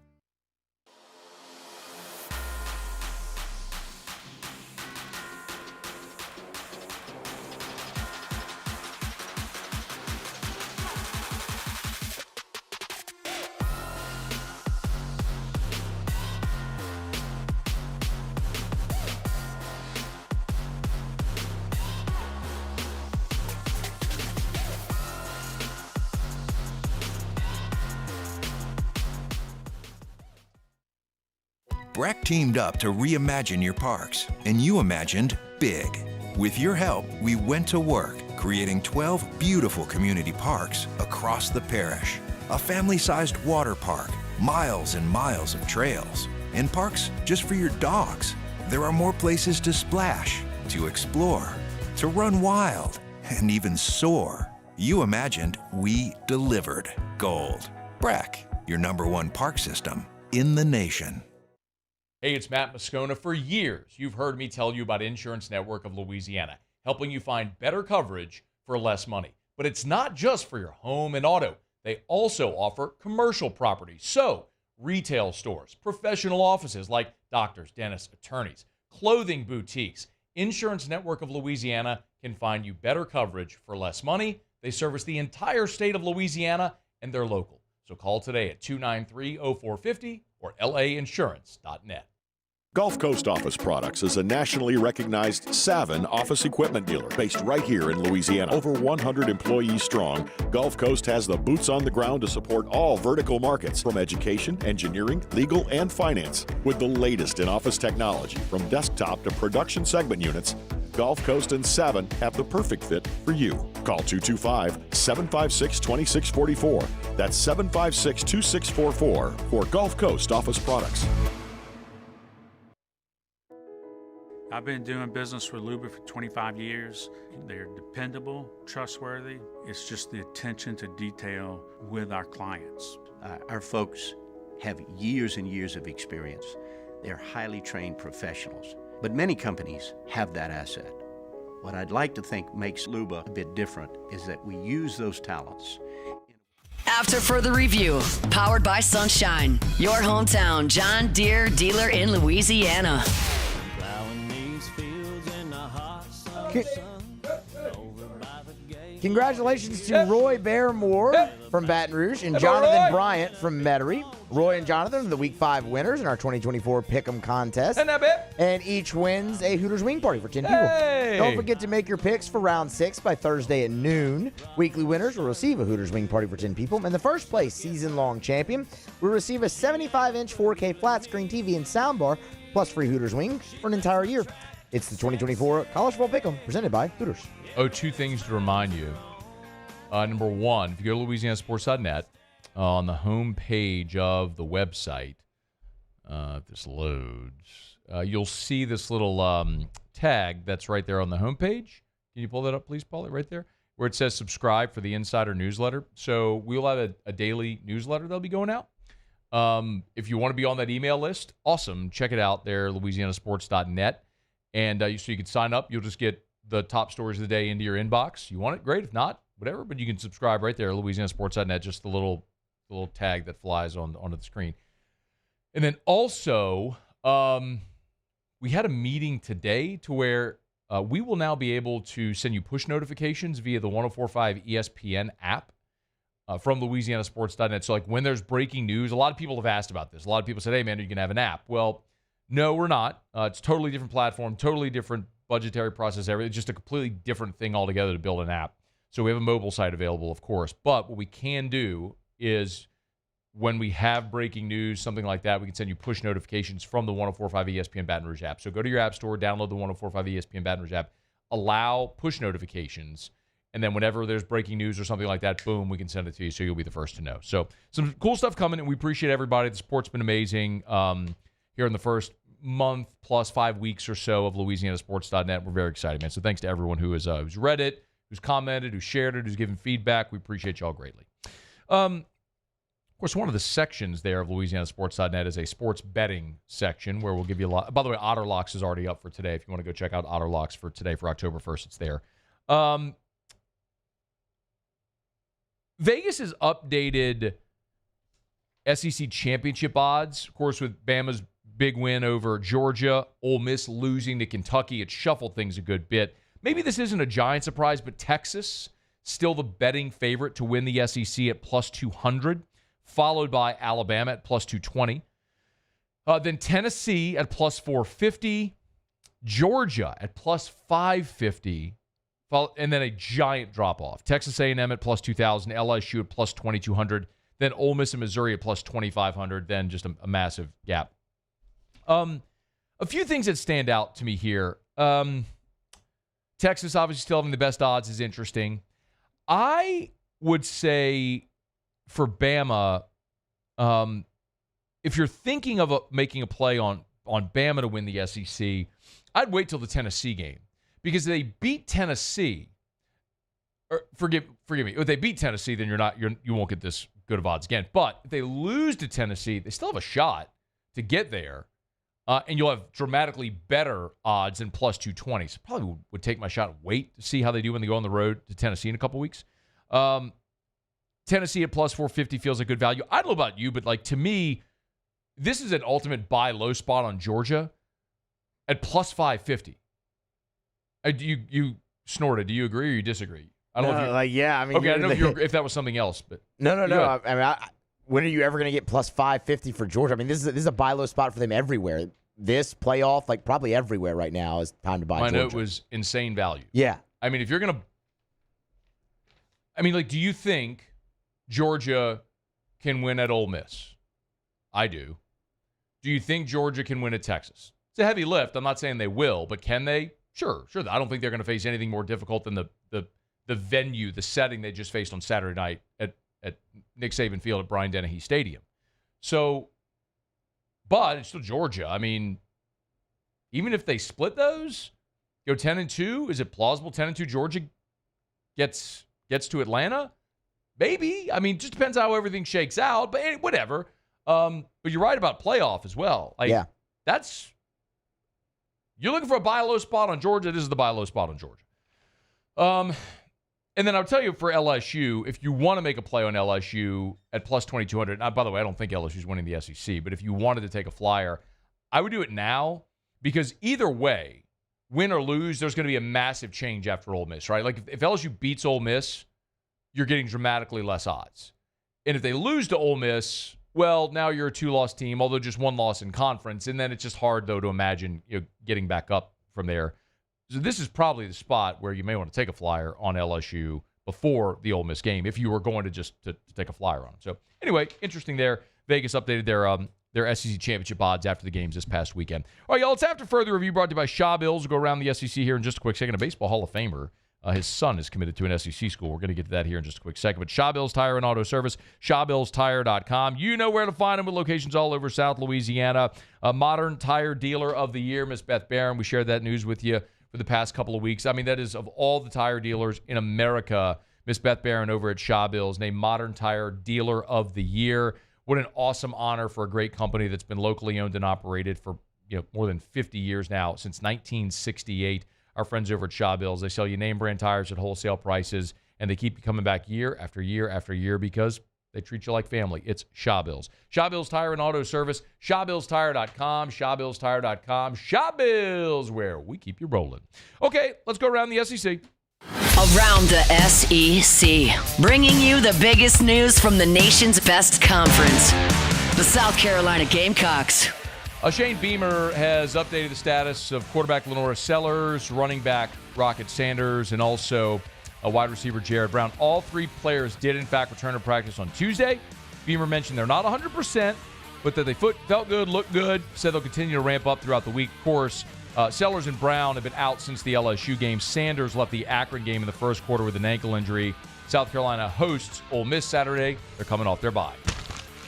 Breck teamed up to reimagine your parks, and you imagined big. With your help, we went to work, creating 12 beautiful community parks across the parish. A family-sized water park, miles and miles of trails, and parks just for your dogs. There are more places to splash, to explore, to run wild, and even soar. You imagined, we delivered. Gold. Breck, your #1 park system in the nation. Hey, it's Matt Moscona. For years, you've heard me tell you about Insurance Network of Louisiana, helping you find better coverage for less money. But it's not just for your home and auto. They also offer commercial properties. So, retail stores, professional offices like doctors, dentists, attorneys, clothing boutiques. Insurance Network of Louisiana can find you better coverage for less money. They service the entire state of Louisiana, and they're local. So call today at 293-0450 or lainsurance.net. Gulf Coast Office Products is a nationally recognized Savin office equipment dealer based right here in Louisiana. Over 100 employees strong, Gulf Coast has the boots on the ground to support all vertical markets from education, engineering, legal, and finance. With the latest in office technology from desktop to production segment units, Gulf Coast and Savin have the perfect fit for you. Call 225-756-2644. That's 756-2644 for Gulf Coast Office Products. I've been doing business with Luba for 25 years. They're dependable, trustworthy. It's just the attention to detail with our clients. Our folks have years and years of experience. They're highly trained professionals. But many companies have that asset. What I'd like to think makes Luba a bit different is that we use those talents. After further review, powered by Sunshine, your hometown John Deere dealer in Louisiana. Congratulations to Roy Barrymore from Baton Rouge and Jonathan Bryant from Metairie. Roy and Jonathan are the Week 5 winners in our 2024 Pick'em contest. And each wins a Hooters wing party for 10 people. Don't forget to make your picks for round 6 by Thursday at noon. Weekly winners will receive a Hooters wing party for 10 people. And the first place season-long champion will receive a 75-inch 4K flat screen TV and soundbar plus free Hooters wings for an entire year. It's the 2024 College Football Pick'em presented by Hooters. Oh, two things to remind you. Number one, if you go to LouisianaSports.net, on the home page of the website, if this loads, you'll see this little tag that's right there on the home page. Can you pull that up, please, Paulie, right there? Where it says subscribe for the Insider newsletter. So we'll have a daily newsletter that'll be going out. If you want to be on that email list, awesome. Check it out there, LouisianaSports.net. And so you can sign up. You'll just get the top stories of the day into your inbox. You want it? Great. If not, whatever. But you can subscribe right there, LouisianaSports.net, just the little tag that flies onto the screen. And then also, we had a meeting today to where we will now be able to send you push notifications via the 104.5 ESPN app from LouisianaSports.net. So, like, when there's breaking news, a lot of people have asked about this. A lot of people said, hey, man, are you going to have an app? Well, no, we're not. It's a totally different platform, totally different budgetary process, everything. It's just a completely different thing altogether to build an app. So we have a mobile site available, of course. But what we can do is when we have breaking news, something like that, we can send you push notifications from the 104.5 ESPN Baton Rouge app. So go to your app store, download the 104.5 ESPN Baton Rouge app, allow push notifications, and then whenever there's breaking news or something like that, boom, we can send it to you so you'll be the first to know. So some cool stuff coming, and we appreciate everybody. The support's been amazing here in the first month plus 5 weeks or so of LouisianaSports.net. We're very excited, man. So thanks to everyone who has who's read it, who's commented, who's shared it, who's given feedback. We appreciate y'all greatly. Of course, one of the sections there of LouisianaSports.net is a sports betting section where we'll give you a lot. By the way, OtterLocks is already up for today. If you want to go check out OtterLocks for today for October 1st, it's there. Vegas has updated SEC championship odds, of course, with Bama's big win over Georgia, Ole Miss losing to Kentucky. It shuffled things a good bit. Maybe this isn't a giant surprise, but Texas, still the betting favorite to win the SEC at plus 200, followed by Alabama at plus 220. Then Tennessee at plus 450, Georgia at plus 550, and then a giant drop-off. Texas A&M at plus 2,000, LSU at plus 2,200, then Ole Miss and Missouri at plus 2,500, then just a massive gap. A few things that stand out to me here. Texas obviously still having the best odds is interesting. I would say for Bama, if you're thinking of making a play on Bama to win the SEC, I'd wait till the Tennessee game because they beat Tennessee. Or forgive me. If they beat Tennessee, then you won't get this good of odds again. But if they lose to Tennessee, they still have a shot to get there. And you'll have dramatically better odds than plus 220. So probably would take my shot and wait to see how they do when they go on the road to Tennessee in a couple weeks. Tennessee at plus 450 feels like good value. I don't know about you, but like to me, this is an ultimate buy low spot on Georgia at plus 550. You snorted. Do you agree or you disagree? I don't know. Yeah, I mean, okay. I don't know if that was something else, but no. I mean, when are you ever going to get plus 550 for Georgia? I mean, this is a buy low spot for them everywhere. This playoff, like probably everywhere right now, is time to buy Georgia. I know it was insane value. Yeah. I mean, if you're going to... I mean, like, do you think Georgia can win at Ole Miss? I do. Do you think Georgia can win at Texas? It's a heavy lift. I'm not saying they will, but can they? Sure. I don't think they're going to face anything more difficult than the venue, the setting they just faced on Saturday night at Nick Saban Field at Bryant Dennehy Stadium. So, but it's still Georgia. I mean, even if they split those, go 10-2, is it plausible 10-2 Georgia gets to Atlanta? Maybe. I mean, just depends how everything shakes out, but whatever. But you're right about playoff as well. Like, yeah. You're looking for a buy low spot on Georgia. This is the buy low spot on Georgia. And then I'll tell you for LSU, if you want to make a play on LSU at plus 2,200, by the way, I don't think LSU's winning the SEC, but if you wanted to take a flyer, I would do it now because either way, win or lose, there's going to be a massive change after Ole Miss, right? Like if LSU beats Ole Miss, you're getting dramatically less odds. And if they lose to Ole Miss, well, now you're a 2-loss team, although just 1 loss in conference. And then it's just hard, though, to imagine getting back up from there. So this is probably the spot where you may want to take a flyer on LSU before the Ole Miss game if you were going to just to take a flyer on them. So anyway, interesting there. Vegas updated their SEC championship odds after the games this past weekend. All right, y'all, it's After Further Review brought to you by Shaw Bills. We'll go around the SEC here in just a quick second. A baseball Hall of Famer. His son is committed to an SEC school. We're going to get to that here in just a quick second. But Shaw Bills Tire and Auto Service, ShawBillsTire.com. You know where to find them with locations all over South Louisiana. A modern tire dealer of the year, Miss Beth Barron. We shared that news with you for the past couple of weeks. I mean, that is of all the tire dealers in America, Miss Beth Barron over at Shaw Bills, named Modern Tire Dealer of the Year. What an awesome honor for a great company that's been locally owned and operated for more than 50 years now, since 1968. Our friends over at Shaw Bills, they sell you name brand tires at wholesale prices, and they keep you coming back year after year after year because they treat you like family. It's Shaw Bills. Shaw Bills Tire and Auto Service, ShawBillsTire.com, ShawBillsTire.com. Shaw Bills, where we keep you rolling. Okay, let's go around the SEC. Around the SEC, bringing you the biggest news from the nation's best conference, the South Carolina Gamecocks. Shane Beamer has updated the status of quarterback Lenora Sellers, running back Rocket Sanders, and also wide receiver Jared Brown. All 3 players did, in fact, return to practice on Tuesday. Beamer mentioned they're not 100%, but that they felt good, looked good, said they'll continue to ramp up throughout the week. Of course, Sellers and Brown have been out since the LSU game. Sanders left the Akron game in the first quarter with an ankle injury. South Carolina hosts Ole Miss Saturday. They're coming off their bye.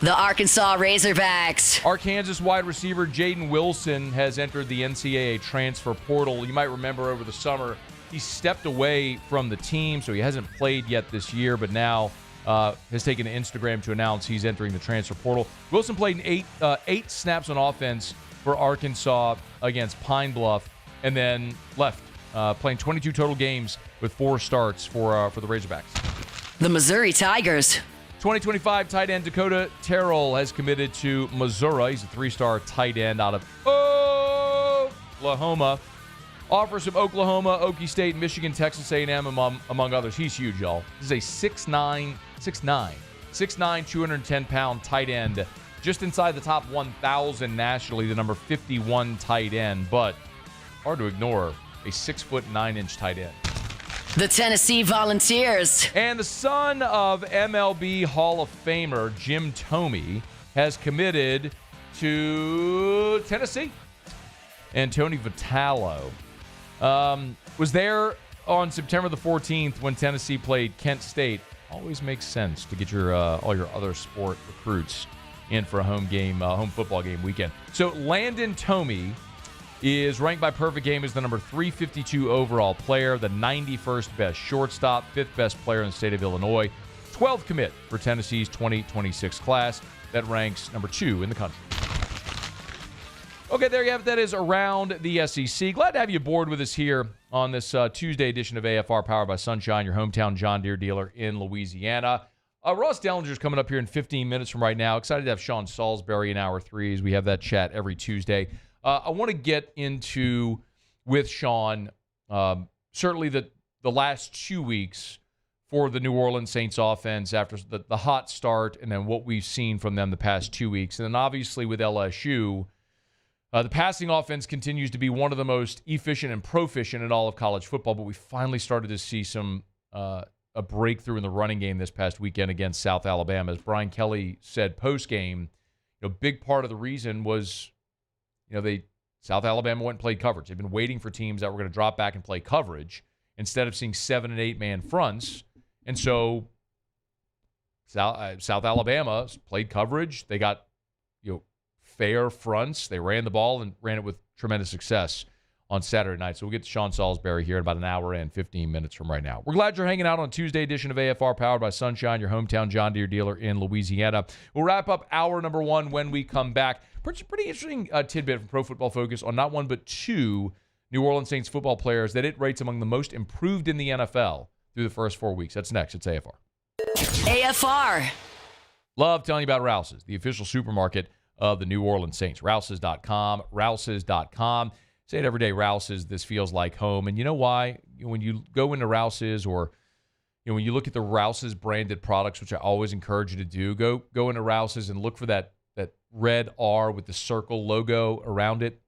The Arkansas Razorbacks. Arkansas wide receiver Jaden Wilson has entered the NCAA transfer portal. You might remember over the summer, he stepped away from the team, so he hasn't played yet this year, but now has taken to Instagram to announce he's entering the transfer portal. Wilson played in eight snaps on offense for Arkansas against Pine Bluff and then left, playing 22 total games with 4 starts for the Razorbacks. The Missouri Tigers. 2025 tight end Dakota Terrell has committed to Missouri. He's a 3-star tight end out of Oklahoma. Offers from Oklahoma, Okie State, Michigan, Texas A&M, among others. He's huge, y'all. This is a 6'9", 210-pound tight end, just inside the top 1,000 nationally, the number 51 tight end, but hard to ignore a 6'9" tight end. The Tennessee Volunteers. And the son of MLB Hall of Famer Jim Thome has committed to Tennessee. And Tony Vitello was there on September the 14th when Tennessee played Kent State. Always makes sense to get your all your other sport recruits in for a home football game weekend. So Landon Tomey is ranked by Perfect Game as the number 352 overall player, the 91st best shortstop, 5th best player in the state of Illinois, 12th commit for Tennessee's 2026 class that ranks number 2 in the country. Okay, there you have it. That is Around the SEC. Glad to have you aboard with us here on this Tuesday edition of AFR, powered by Sunshine, your hometown John Deere dealer in Louisiana. Ross Dellenger is coming up here in 15 minutes from right now. Excited to have Sean Salisbury in Hour 3 as we have that chat every Tuesday. I want to get into, with Sean, certainly the last 2 weeks for the New Orleans Saints offense after the hot start and then what we've seen from them the past 2 weeks. And then obviously with LSU, the passing offense continues to be one of the most efficient and proficient in all of college football, but we finally started to see some a breakthrough in the running game this past weekend against South Alabama. As Brian Kelly said post-game, big part of the reason was, South Alabama went and played coverage. They've been waiting for teams that were going to drop back and play coverage instead of seeing 7 and 8 man fronts. And so South Alabama played coverage. They got, fair fronts. They ran the ball and ran it with tremendous success on Saturday night. So we'll get to Sean Salisbury here in about an hour and 15 minutes from right now. We're glad you're hanging out on Tuesday edition of AFR, powered by Sunshine, your hometown John Deere dealer in Louisiana. We'll wrap up hour number 1 when we come back. Pretty interesting tidbit from Pro Football Focus on not one but 2 New Orleans Saints football players that it rates among the most improved in the NFL through the first 4 weeks. That's next. It's AFR. AFR. Love telling you about Rouse's, the official supermarket of the New Orleans Saints. Rouse's.com. Rouse's.com. Say it every day, Rouse's, this feels like home. And you know why? When you go into Rouse's or when you look at the Rouse's branded products, which I always encourage you to do, go into Rouse's and look for that red R with the circle logo around it.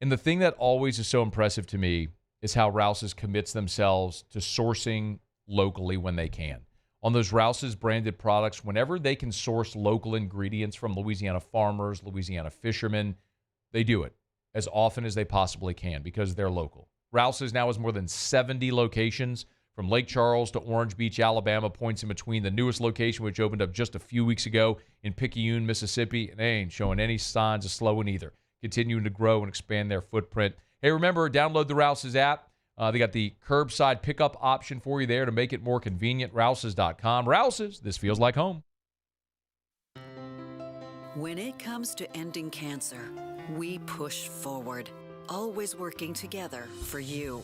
And the thing that always is so impressive to me is how Rouse's commits themselves to sourcing locally when they can. On those Rouse's branded products, whenever they can source local ingredients from Louisiana farmers, Louisiana fishermen, they do it as often as they possibly can because they're local. Rouse's now has more than 70 locations from Lake Charles to Orange Beach, Alabama, points in between. The newest location, which opened up just a few weeks ago in Picayune, Mississippi, and they ain't showing any signs of slowing either. Continuing to grow and expand their footprint. Hey, remember, download the Rouse's app. They got the curbside pickup option for you there to make it more convenient. Rouse's.com. Rouse's, this feels like home. When it comes to ending cancer, we push forward, always working together for you.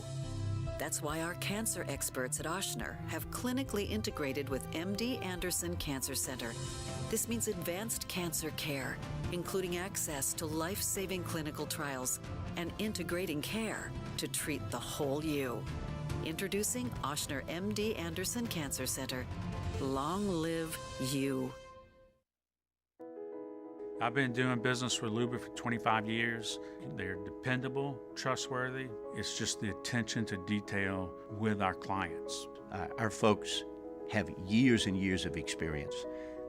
That's why our cancer experts at Ochsner have clinically integrated with MD Anderson Cancer Center. This means advanced cancer care, including access to life-saving clinical trials and integrating care to treat the whole you. Introducing Ochsner MD Anderson Cancer Center. Long live you. I've been doing business with Luba for 25 years. They're dependable, trustworthy. It's just the attention to detail with our clients. Our folks have years and years of experience.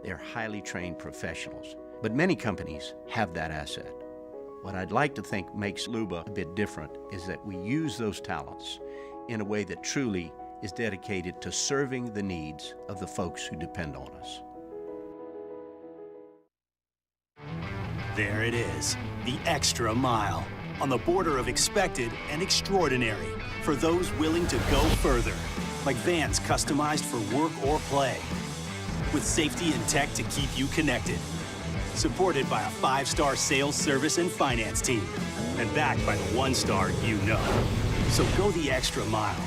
They're highly trained professionals, but many companies have that asset. What I'd like to think makes Luba a bit different is that we use those talents in a way that truly is dedicated to serving the needs of the folks who depend on us. There it is, the extra mile, on the border of expected and extraordinary for those willing to go further, like vans customized for work or play, with safety and tech to keep you connected, supported by a 5-star sales, service, and finance team, and backed by the 1-star you know. So go the extra mile.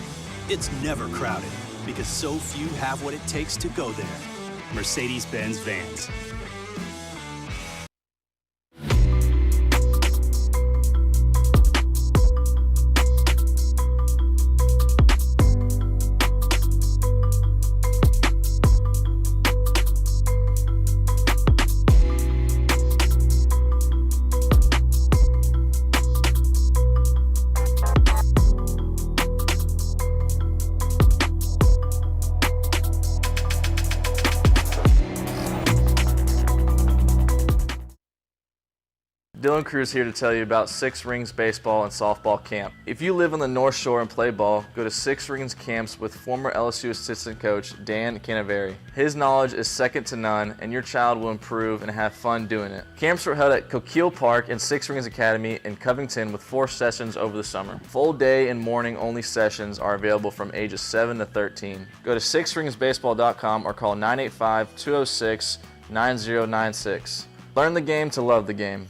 It's never crowded, because so few have what it takes to go there. Mercedes-Benz Vans. Dylan Cruz here to tell you about Six Rings Baseball and Softball Camp. If you live on the North Shore and play ball, go to Six Rings Camps with former LSU assistant coach Dan Canaveri. His knowledge is second to none, and your child will improve and have fun doing it. Camps were held at Coquille Park and Six Rings Academy in Covington with 4 sessions over the summer. Full day and morning only sessions are available from ages 7 to 13. Go to sixringsbaseball.com or call 985-206-9096. Learn the game to love the game.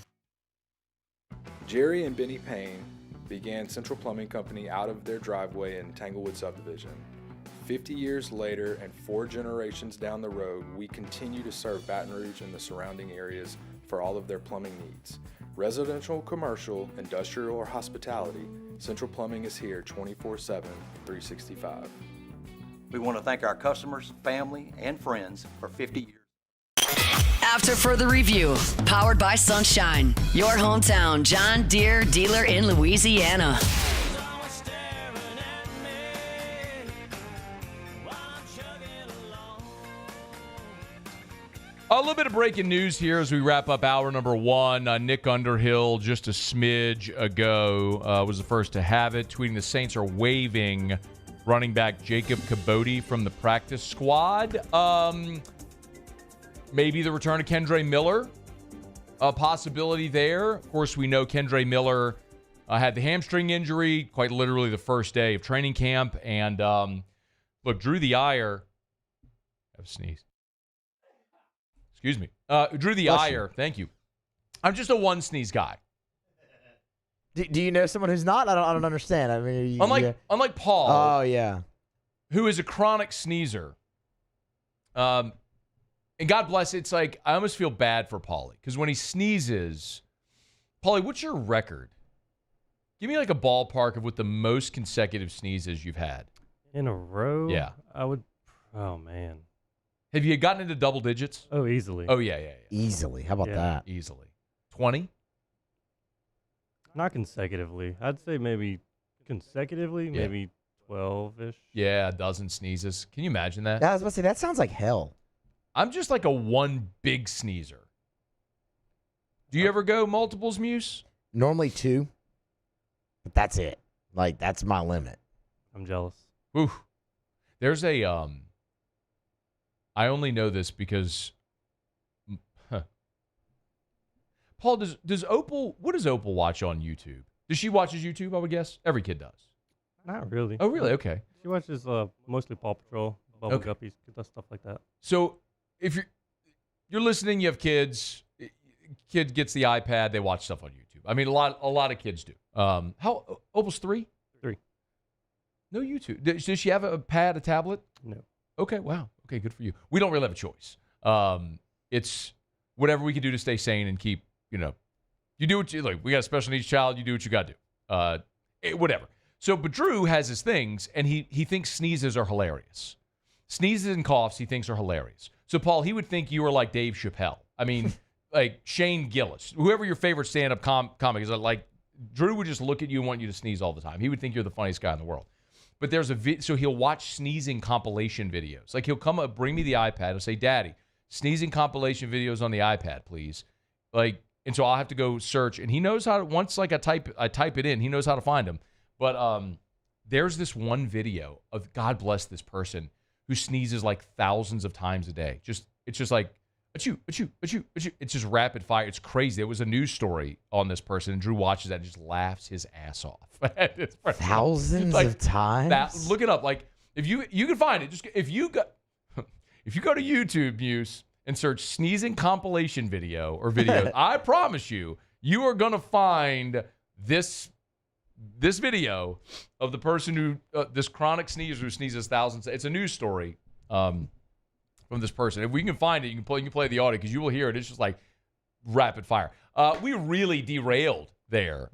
Jerry and Benny Payne began Central Plumbing Company out of their driveway in Tanglewood subdivision. 50 years later and 4 generations down the road, we continue to serve Baton Rouge and the surrounding areas for all of their plumbing needs. Residential, commercial, industrial, or hospitality, Central Plumbing is here 24/7, 365. We want to thank our customers, family, and friends for 50 years. After further review, powered by Sunshine, your hometown John Deere dealer in Louisiana. A little bit of breaking news here as we wrap up hour number 1. Nick Underhill, just a smidge ago, was the first to have it, tweeting the Saints are waiving running back Jacob Cabote from the practice squad. Maybe the return of Kendre Miller, a possibility there. Of course, we know Kendre Miller had the hamstring injury quite literally the first day of training camp. And look, Drew the Ire. I have a sneeze. Excuse me. Drew the Ire. Thank you. I'm just a one sneeze guy. Do you know someone who's not? I don't understand. I mean, unlike Paul. Oh yeah. Who is a chronic sneezer. And God bless, it's like, I almost feel bad for Paulie. Because when he sneezes, Paulie, what's your record? Give me like a ballpark of what the most consecutive sneezes you've had. In a row? Yeah. Oh, man. Have you gotten into double digits? Oh, easily. Oh, yeah. Easily. How about that? Easily. 20? Not consecutively. I'd say maybe consecutively, maybe 12-ish. Yeah, a dozen sneezes. Can you imagine that? Yeah, I was about to say, that sounds like hell. I'm just like a one big sneezer. Do you ever go multiples, Muse? Normally 2, but that's it. Like, that's my limit. I'm jealous. Ooh. There's a, I only know this because, Paul, does Opal, what does Opal watch on YouTube? Does she watch YouTube, I would guess? Every kid does. Not really. Oh, really? Okay. She watches mostly Paw Patrol, Bubble Guppies, stuff like that. So, if you're listening, you have kids. Kid gets the iPad, they watch stuff on YouTube. I mean, a lot of kids do. How Opal's 3? 3. No YouTube. Does she have a pad, a tablet? No. Okay. Wow. Okay. Good for you. We don't really have a choice. It's whatever we can do to stay sane and keep. You do what you like. We got a special needs child. You do what you got to do. Whatever. So, but Drew has his things, and he thinks sneezes are hilarious. Sneezes and coughs he thinks are hilarious. So, Paul, he would think you were like Dave Chappelle. I mean, like Shane Gillis. Whoever your favorite stand-up comic is, like, Drew would just look at you and want you to sneeze all the time. He would think you're the funniest guy in the world. But there's so he'll watch sneezing compilation videos. Like, he'll come up, bring me the iPad, and say, Daddy, sneezing compilation videos on the iPad, please. Like, and so I'll have to go search. And he knows how to, once like I type it in, he knows how to find them. But there's this one video of, God bless this person, who sneezes like thousands of times a day. It's just like, achoo, achoo, achoo, achoo. It's just rapid fire. It's crazy. There was a news story on this person, and Drew watches that and just laughs his ass off. Thousands of times? Look it up. Like, if you can find it, just if you go to YouTube, Muse, and search sneezing compilation video or videos, I promise you are going to find this video of the person who, this chronic sneezer who sneezes thousands. It's a news story from this person. If we can find it, you can play the audio because you will hear it. It's just like rapid fire. We really derailed there.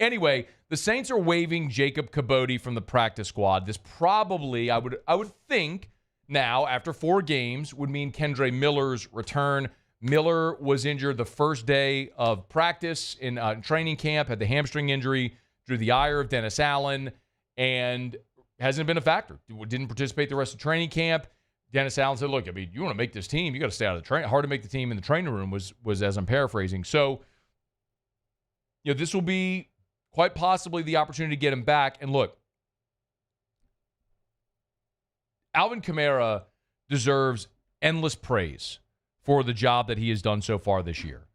Anyway, the Saints are waiving Jacob Cabote from the practice squad. This probably, I would think now, after 4 games, would mean Kendre Miller's return. Miller was injured the first day of practice in training camp, had the hamstring injury, drew the ire of Dennis Allen, and hasn't been a factor. Didn't participate the rest of training camp. Dennis Allen said, look, I mean, you want to make this team, you got to stay out of the train. Hard to make the team in the training room was as I'm paraphrasing. So this will be quite possibly the opportunity to get him back. And look, Alvin Kamara deserves endless praise for the job that he has done so far this year.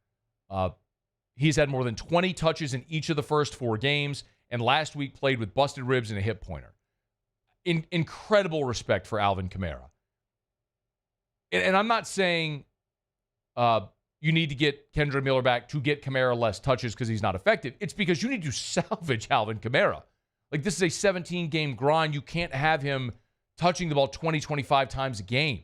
He's had more than 20 touches in each of the first 4 games, and last week played with busted ribs and a hip pointer. Incredible respect for Alvin Kamara. And I'm not saying you need to get Kendre Miller back to get Kamara less touches because he's not effective. It's because you need to salvage Alvin Kamara. Like, this is a 17-game grind. You can't have him touching the ball 20, 25 times a game.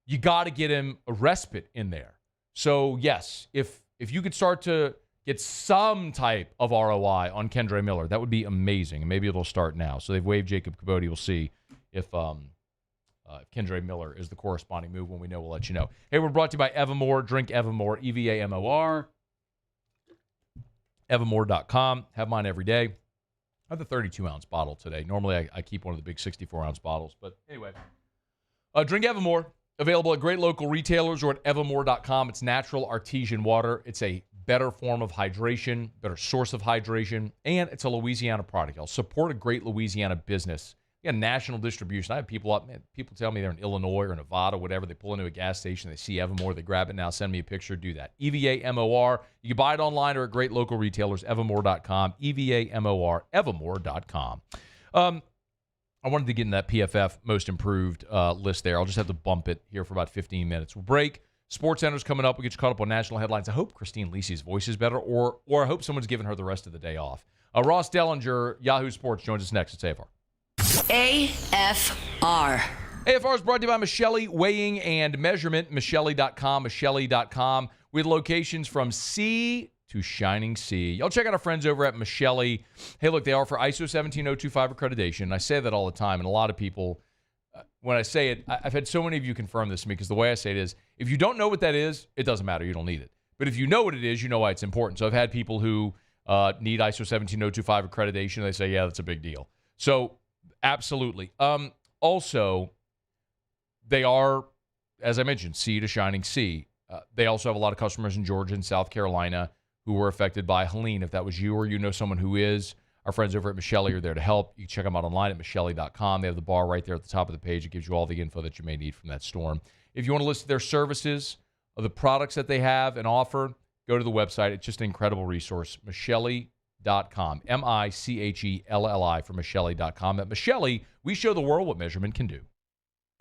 You got to get him a respite in there. So, yes, if you could start to get some type of ROI on Kendre Miller, that would be amazing. And maybe it'll start now. So they've waived Jacob Kibodi. We'll see if Kendre Miller is the corresponding move. When we know, we'll let you know. Hey, we're brought to you by Evamore. Drink Evamore, EVAMOR. Evamore.com. Have mine every day. I have the 32-ounce bottle today. Normally, I keep one of the big 64-ounce bottles. But anyway, drink Evamore. Available at great local retailers or at evamore.com. It's natural artesian water. It's a better form of hydration, better source of hydration, and it's a Louisiana product. I'll support a great Louisiana business. You got national distribution. I have people people tell me they're in Illinois or Nevada, whatever. They pull into a gas station, they see Evamore, they grab it now, send me a picture, do that. EVAMOR. You can buy it online or at great local retailers, evamore.com, EVAMOR, evamore.com. I wanted to get in that PFF most improved list there. I'll just have to bump it here for about 15 minutes. We'll break. SportsCenter's coming up. We'll get you caught up on national headlines. I hope Christine Lisi's voice is better, or I hope someone's giving her the rest of the day off. Ross Dellenger, Yahoo Sports, joins us next at AFR. AFR. AFR is brought to you by Michelli Weighing and Measurement, Michelli.com, with locations from sea to shining sea. Y'all check out our friends over at Michelli. Hey, look, they offer ISO 17025 accreditation. I say that all the time, and a lot of people, when I say it, I've had so many of you confirm this to me, because the way I say it is, if you don't know what that is, it doesn't matter. You don't need it. But if you know what it is, you know why it's important. So I've had people who need ISO 17025 accreditation. They say, yeah, that's a big deal. So absolutely. Also, they are, as I mentioned, sea to shining sea. They also have a lot of customers in Georgia and South Carolina who were affected by Helene. If that was you or you know someone who is, our friends over at Michelli are there to help. You can check them out online at Michelli.com. They have the bar right there at the top of the page. It gives you all the info that you may need from that storm. If you want to list their services, or the products that they have and offer, go to the website. It's just an incredible resource. Michelli.com. Michelli for Michelli.com. At Michelli, we show the world what measurement can do.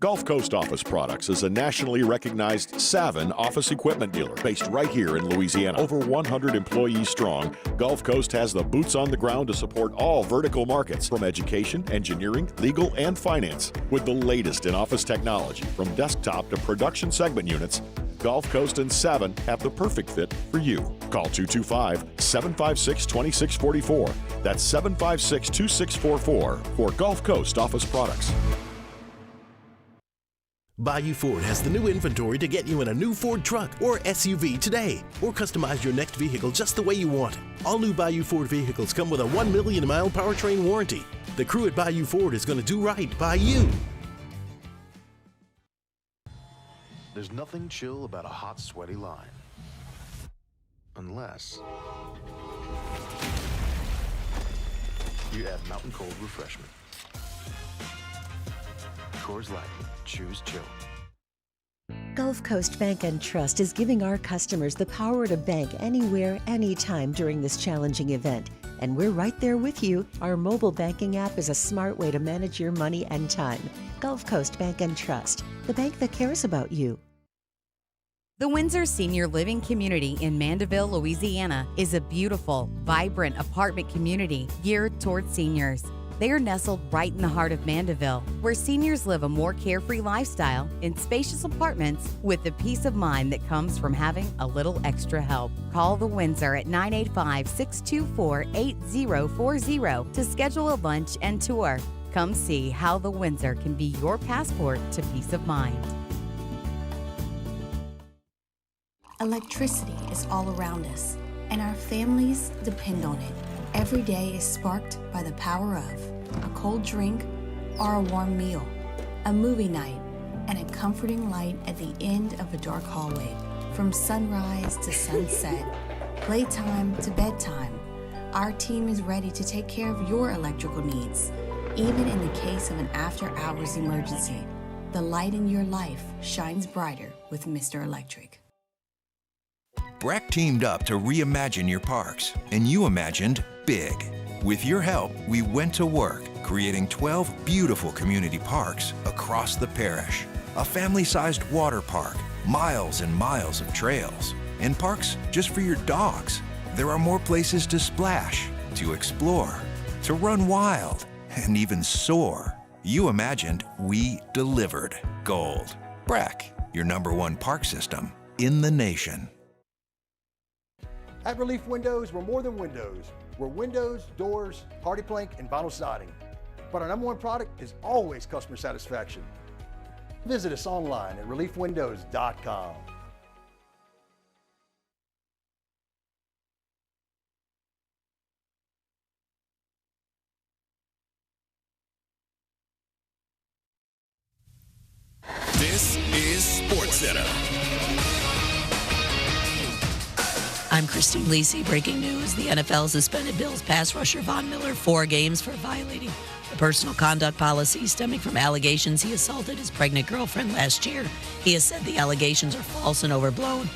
Gulf Coast Office Products is a nationally recognized Savin office equipment dealer based right here in Louisiana. Over 100 employees strong, Gulf Coast has the boots on the ground to support all vertical markets, from education, engineering, legal, and finance. With the latest in office technology, from desktop to production segment units, Gulf Coast and Savin have the perfect fit for you. Call 225-756-2644. That's 756-2644 for Gulf Coast Office Products. Bayou Ford has the new inventory to get you in a new Ford truck or SUV today, or customize your next vehicle just the way you want it. All new Bayou Ford vehicles come with a 1 million mile powertrain warranty. The crew at Bayou Ford is going to do right by you. There's nothing chill about a hot, sweaty line. Unless you add Mountain Cold Refreshment. Coors Light. Choose chill. Gulf Coast Bank and Trust is giving our customers the power to bank anywhere, anytime during this challenging event. And we're right there with you. Our mobile banking app is a smart way to manage your money and time. Gulf Coast Bank and Trust, the bank that cares about you. The Windsor Senior Living Community in Mandeville, Louisiana is a beautiful, vibrant apartment community geared toward seniors. They are nestled right in the heart of Mandeville, where seniors live a more carefree lifestyle in spacious apartments with the peace of mind that comes from having a little extra help. Call the Windsor at 985-624-8040 to schedule a lunch and tour. Come see how the Windsor can be your passport to peace of mind. Electricity is all around us, and our families depend on it. Every day is sparked by the power of a cold drink or a warm meal, a movie night, and a comforting light at the end of a dark hallway. From sunrise to sunset, playtime to bedtime, our team is ready to take care of your electrical needs. Even in the case of an after-hours emergency, the light in your life shines brighter with Mr. Electric. Breck teamed up to reimagine your parks, and you imagined big. With your help, we went to work, creating 12 beautiful community parks across the parish. A family-sized water park, miles and miles of trails, and parks just for your dogs. There are more places to splash, to explore, to run wild, and even soar. You imagined, we delivered gold. Breck, your #1 park system in the nation. At Relief Windows, we're more than windows. We're windows, doors, hardy plank, and vinyl siding. But our #1 product is always customer satisfaction. Visit us online at reliefwindows.com. This is SportsCenter. I'm Christine Lisi. Breaking news. The NFL suspended Bills pass rusher Von Miller 4 games for violating the personal conduct policy stemming from allegations he assaulted his pregnant girlfriend last year. He has said the allegations are false and overblown.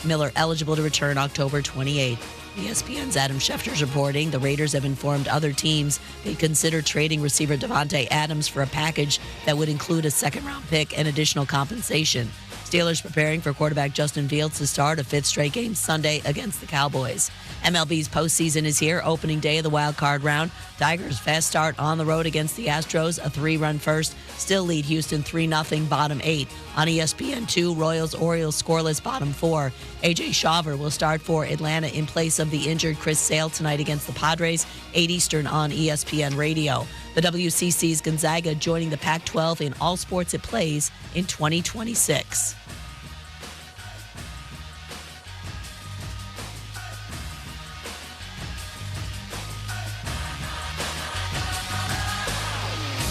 Miller eligible to return October 28. ESPN's Adam Schefter is reporting the Raiders have informed other teams they consider trading receiver Devontae Adams for a package that would include a second-round pick and additional compensation. Steelers preparing for quarterback Justin Fields to start a 5th straight game Sunday against the Cowboys. MLB's postseason is here, opening day of the wild card round. Tigers' fast start on the road against the Astros, a 3-run first, still lead Houston 3-0, bottom 8. On ESPN2, Royals-Orioles scoreless, bottom 4. A.J. Shawver will start for Atlanta in place of the injured Chris Sale tonight against the Padres, 8 Eastern on ESPN Radio. The WCC's Gonzaga joining the Pac-12 in all sports it plays in 2026.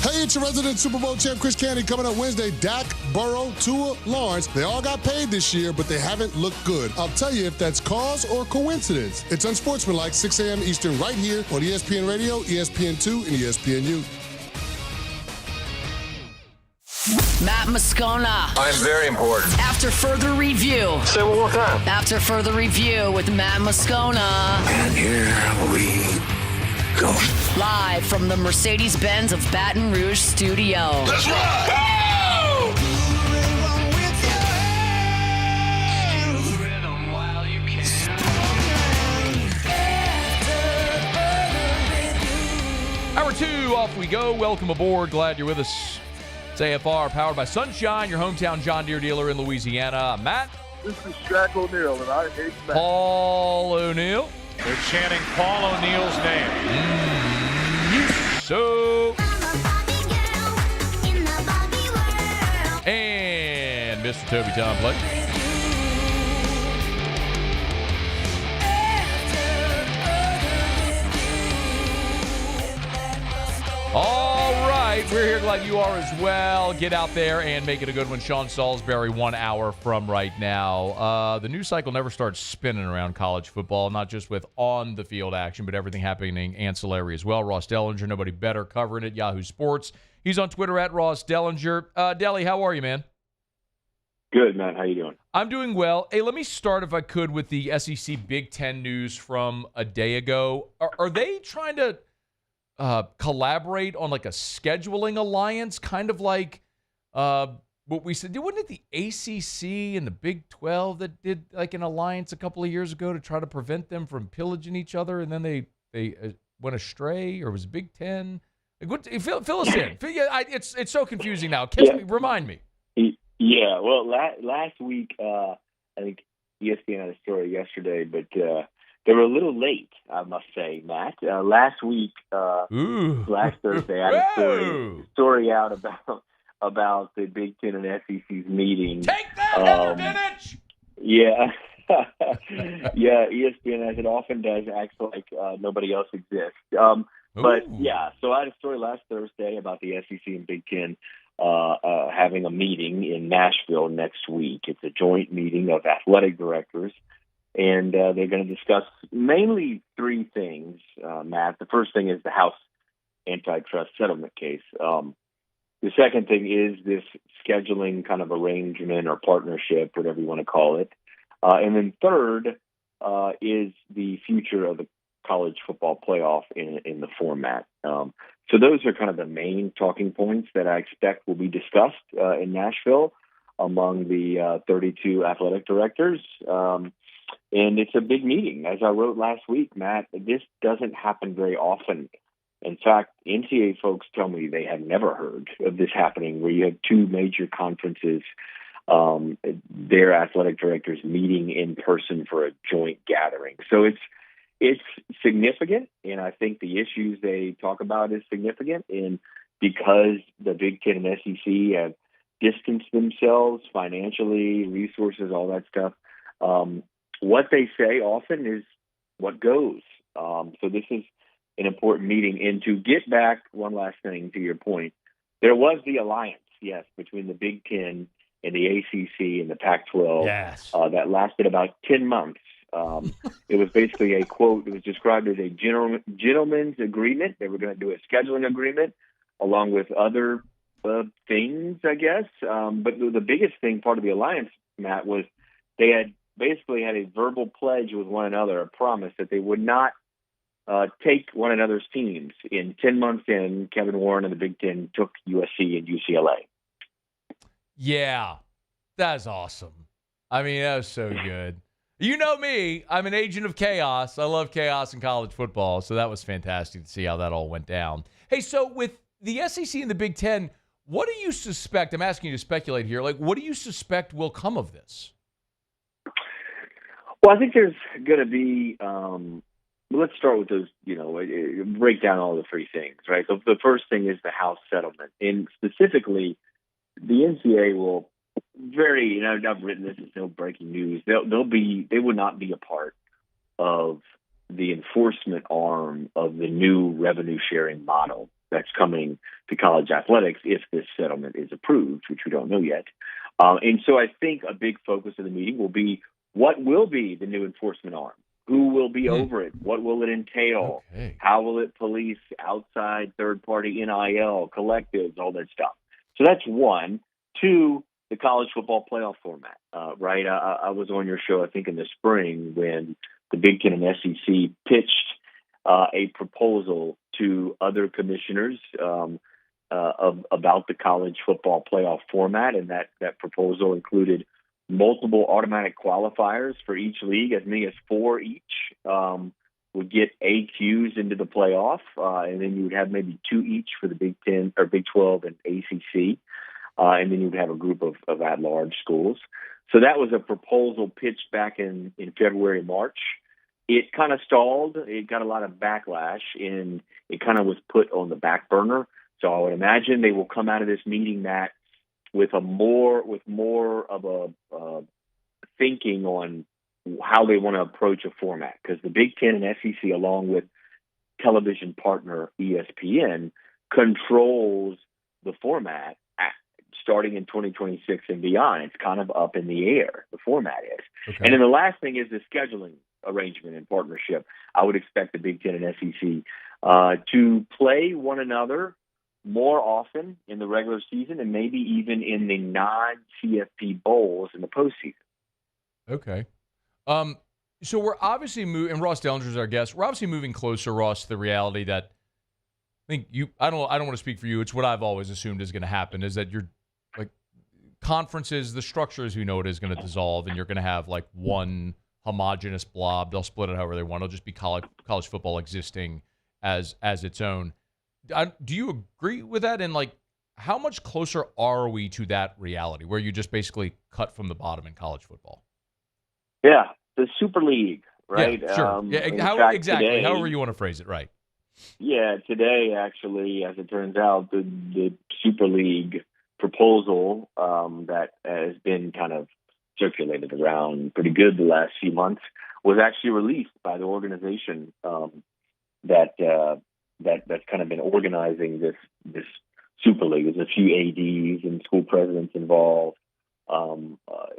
Hey, it's your resident Super Bowl champ, Chris Candy, coming up Wednesday. Dak, Burrow, Tua, Lawrence. They all got paid this year, but they haven't looked good. I'll tell you if that's cause or coincidence. It's unsportsmanlike, 6 a.m. Eastern, right here on ESPN Radio, ESPN2, and ESPNU. Matt Moscona. I'm very important. After further review. Say it one more time. After further review with Matt Moscona. And here we go. Live from the Mercedes-Benz of Baton Rouge studio. Let's rock! Hour 2, off we go. Welcome aboard. Glad you're with us. It's AFR, powered by Sunshine, your hometown John Deere dealer in Louisiana. Matt. This is Shaq O'Neal, and I hate Matt. Paul O'Neal. They're chanting Paul O'Neal's name. So. And Mr. Toby Tom Blake. All right, we're here. Glad you are as well. Get out there and make it a good one. Sean Salisbury, 1 hour from right now. The news cycle never starts spinning around college football, not just with on-the-field action, but everything happening ancillary as well. Ross Dellenger, nobody better covering it. Yahoo Sports. He's on Twitter at Ross Dellenger. Delly, how are you, man? Good, man. How you doing? I'm doing well. Hey, let me start, if I could, with the SEC Big Ten news from a day ago. Are they trying to collaborate on like a scheduling alliance, kind of like what we said? Wasn't it the ACC and the Big 12 that did like an alliance a couple of years ago to try to prevent them from pillaging each other, and then they went astray? Or was it Big 10? Fill us in. It's so confusing now. Remind me. Yeah, well, last week, I think ESPN had a story yesterday, but they were a little late, I must say, Matt. Last week, last Thursday, I had a story out about the Big Ten and SEC's meeting. Take that, Heather Dinich! Yeah. Yeah, ESPN, as it often does, acts like nobody else exists. But, yeah, so I had a story last Thursday about the SEC and Big Ten having a meeting in Nashville next week. It's a joint meeting of athletic directors and they're going to discuss mainly three things, Matt. The first thing is the House antitrust settlement case. The second thing is this scheduling kind of arrangement or partnership, whatever you want to call it. And then third is the future of the college football playoff in the format. So those are kind of the main talking points that I expect will be discussed in Nashville among the 32 athletic directors. And it's a big meeting. As I wrote last week, Matt, this doesn't happen very often. In fact, NCAA folks tell me they had never heard of this happening, where you have two major conferences, their athletic directors meeting in person for a joint gathering. So it's significant, and I think the issues they talk about is significant. And because the Big Ten and SEC have distanced themselves financially, resources, all that stuff, what they say often is what goes. So this is an important meeting. And to get back, one last thing to your point, there was the alliance, yes, between the Big Ten and the ACC and the Pac-12 that lasted about 10 months. It was basically a quote. It was described as a gentleman's agreement. They were going to do a scheduling agreement along with other things, I guess. But the biggest thing, part of the alliance, Matt, was they had basically had a verbal pledge with one another, a promise that they would not take one another's teams. In 10 months in, Kevin Warren and the Big Ten took USC and UCLA. Yeah, that's awesome. I mean, that was so good. You know me, I'm an agent of chaos. I love chaos in college football, so that was fantastic to see how that all went down. Hey, so with the SEC and the Big Ten, what do you suspect? I'm asking you to speculate here. Like, what do you suspect will come of this? Well, I think there's going to be, let's start with those, break down all the three things, right? The first thing is the House settlement. And specifically, the NCAA will I've written this, it's no breaking news. They would not be a part of the enforcement arm of the new revenue sharing model that's coming to college athletics if this settlement is approved, which we don't know yet. And so I think a big focus of the meeting will be what will be the new enforcement arm? Who will be over it? What will it entail? Okay. How will it police outside third-party NIL, collectives, all that stuff? So that's one. Two, the college football playoff format, right? I was on your show, I think, in the spring when the Big Ten and SEC pitched a proposal to other commissioners about the college football playoff format, and that proposal included multiple automatic qualifiers for each league, as many as 4 each would get AQs into the playoff, and then you would have maybe 2 each for the Big Ten or Big 12 and ACC, and then you would have a group of at-large schools. So that was a proposal pitched back in February, March. It kind of stalled. It got a lot of backlash, and it kind of was put on the back burner. So I would imagine they will come out of this meeting, Matt, with more of a thinking on how they want to approach a format, because the Big Ten and SEC, along with television partner ESPN, controls the format starting in 2026 and beyond. It's kind of up in the air, the format is. Okay. And then the last thing is the scheduling arrangement and partnership. I would expect the Big Ten and SEC to play one another more often in the regular season and maybe even in the non-CFP bowls in the postseason. Okay. So we're obviously moving, and Ross Dellenger is our guest. We're obviously moving closer, Ross, to the reality that I think I don't want to speak for you. It's what I've always assumed is going to happen, is that you're like conferences, the structure as we know it is going to dissolve, and you're going to have like one homogenous blob. They'll split it however they want. It'll just be college football existing as its own. Do you agree with that? And like, how much closer are we to that reality where you just basically cut from the bottom in college football? Yeah, the Super League, right? Yeah, sure. Exactly. Today, however you want to phrase it, right? Yeah, today actually, as it turns out, the Super League proposal that has been kind of circulated around pretty good the last few months was actually released by the organization that's kind of been organizing this Super League. There's a few ADs and school presidents involved.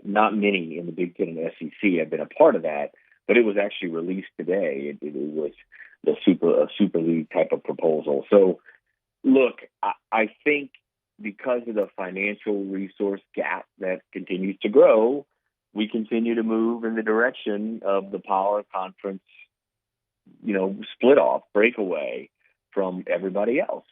Not many in the Big Ten and SEC have been a part of that, but it was actually released today. It was the Super League type of proposal. So, look, I think because of the financial resource gap that continues to grow, we continue to move in the direction of the Power Conference, split off, breakaway from everybody else.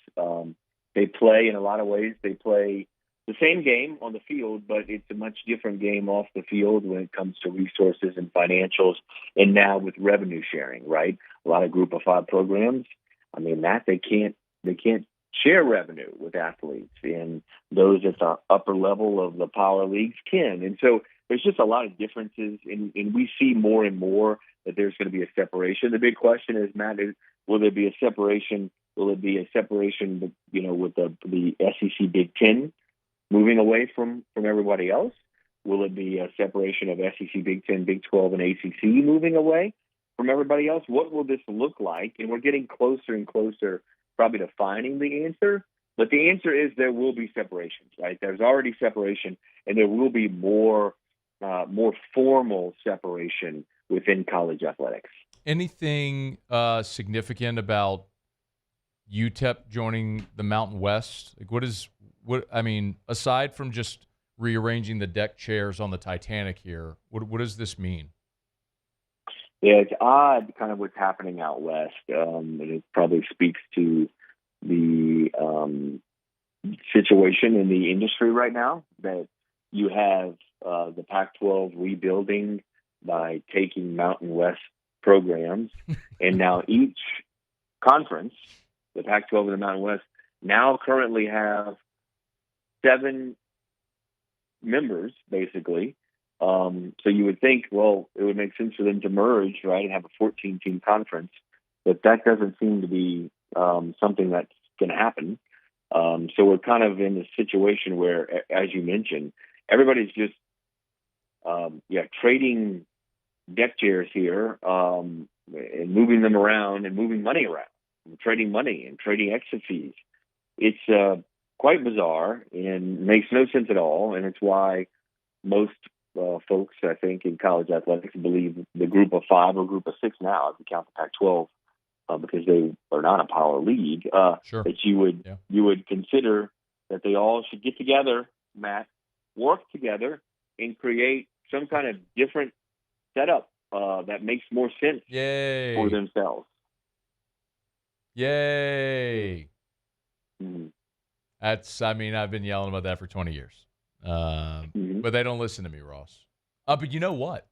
They play, in a lot of ways, they play the same game on the field, but it's a much different game off the field when it comes to resources and financials, and now with revenue sharing, right? A lot of Group of 5 programs, they can't share revenue with athletes, and those at the upper level of the power leagues can. And so there's just a lot of differences, and we see more and more that there's going to be a separation. The big question is, Matt, will there be a separation? Will it be a separation, with the SEC Big Ten moving away from everybody else? Will it be a separation of SEC, Big Ten, Big 12, and ACC moving away from everybody else? What will this look like? And we're getting closer and closer probably to finding the answer. But the answer is there will be separations, right? There's already separation, and there will be more formal separation within college athletics. Anything significant about UTEP joining the Mountain West? Aside from just rearranging the deck chairs on the Titanic here, what does this mean? Yeah, it's odd kind of what's happening out west. And it probably speaks to the situation in the industry right now, that you have the Pac-12 rebuilding by taking Mountain West programs, and now each conference, the Pac-12 and the Mountain West, now currently have 7 members, basically. So you would think, well, it would make sense for them to merge, right, and have a 14-team conference, but that doesn't seem to be something that's going to happen. So we're kind of in a situation where, as you mentioned, everybody's just trading deck chairs here and moving them around and moving money around, and trading money and trading exit fees. It's quite bizarre and makes no sense at all, and it's why most folks, I think, in college athletics believe the Group of 5 or Group of 6 now, if you count the Pac-12, because they are not a power league, sure. that you would consider that they all should get together, Matt, work together, and create some kind of different setup that makes more sense for themselves. Yay! Mm-hmm. I've been yelling about that for 20 years. But they don't listen to me, Ross. But you know what?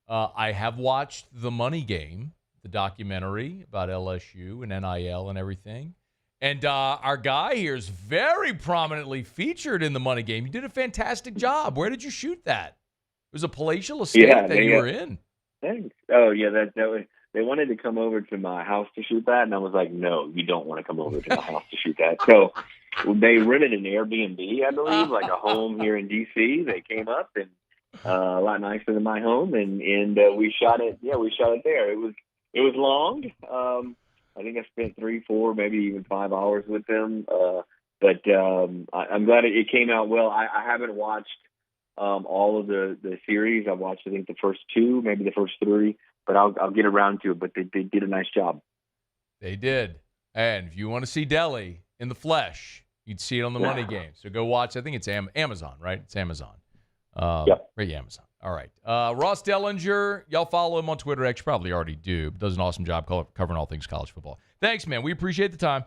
I have watched The Money Game, the documentary about LSU and NIL and everything. And our guy here is very prominently featured in The Money Game. You did a fantastic job. Where did you shoot that? It was a palatial estate that you were in. Thanks. Oh, yeah, that was, they wanted to come over to my house to shoot that, and I was like, no, you don't want to come over to my house to shoot that. So they rented an Airbnb, I believe, like a home here in D.C. They came up, and a lot nicer than my home, and we shot it. Yeah, we shot it there. It was long. I think I spent 3, 4, maybe even 5 hours with them. But I'm glad it came out well. I haven't watched all of the series. I've watched, I think, the first 2, maybe the first 3, but I'll get around to it. But they did a nice job. They did. And if you want to see Delly in the flesh, you'd see it on The Money Game. So go watch. I think it's Amazon, right? It's Amazon. Yep. Right, Amazon. All right. Ross Dellenger, y'all follow him on Twitter. X, probably already do. But does an awesome job covering all things college football. Thanks, man. We appreciate the time.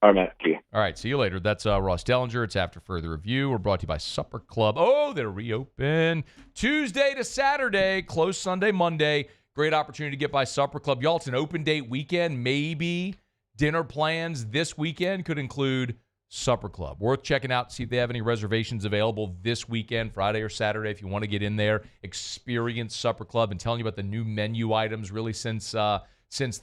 All right, Matt. See you. All right. See you later. That's Ross Dellenger. It's After Further Review. We're brought to you by Supper Club. Oh, they're reopened Tuesday to Saturday. Closed Sunday, Monday. Great opportunity to get by Supper Club. Y'all, it's an open date weekend. Maybe dinner plans this weekend could include Supper Club. Worth checking out to see if they have any reservations available this weekend, Friday or Saturday, if you want to get in there, experience Supper Club. And telling you about the new menu items really since the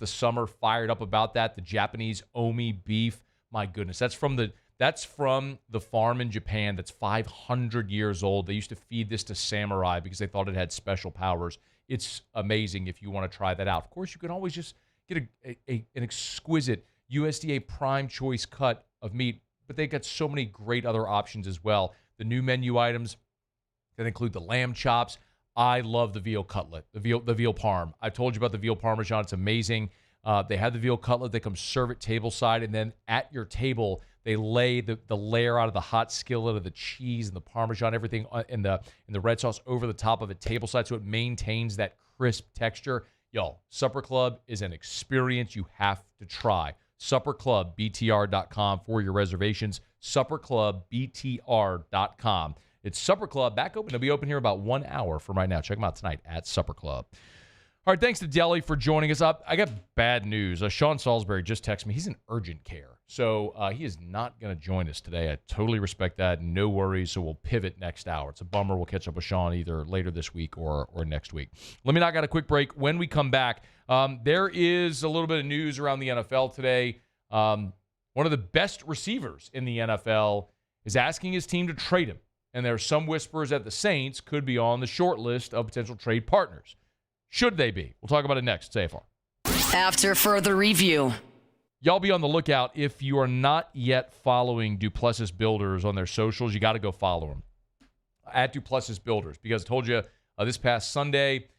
summer, fired up about that. The Japanese omi beef. My goodness, that's from the farm in Japan that's 500 years old. They used to feed this to samurai because they thought it had special powers. It's amazing if you want to try that out. Of course, you can always just get an exquisite USDA prime choice cut of meat, but they've got so many great other options as well. The new menu items that include the lamb chops. I love the veal cutlet, the veal parm. I told you about the veal parmesan. It's amazing. They have the veal cutlet. They come serve it tableside, and then at your table, they lay the layer out of the hot skillet of the cheese and the parmesan, everything in the red sauce over the top of it tableside, so it maintains that crisp texture. Y'all, Supper Club is an experience you have to try. SupperClubBTR.com for your reservations. SupperClubBTR.com. It's Supper Club back open. It'll be open here about 1 hour from right now. Check them out tonight at Supper Club. All right, thanks to Deli for joining us up. I got bad news. Sean Salisbury just texted me. He's in urgent care, so he is not going to join us today. I totally respect that. No worries, so we'll pivot next hour. It's a bummer. We'll catch up with Sean either later this week or next week. Let me knock out a quick break. When we come back, there is a little bit of news around the NFL today. One of the best receivers in the NFL is asking his team to trade him, and there are some whispers that the Saints could be on the short list of potential trade partners. Should they be? We'll talk about it next. AFR. After further review. Y'all be on the lookout. If you are not yet following Duplessis Builders on their socials, you got to go follow them at Duplessis Builders, because I told you this past Sunday,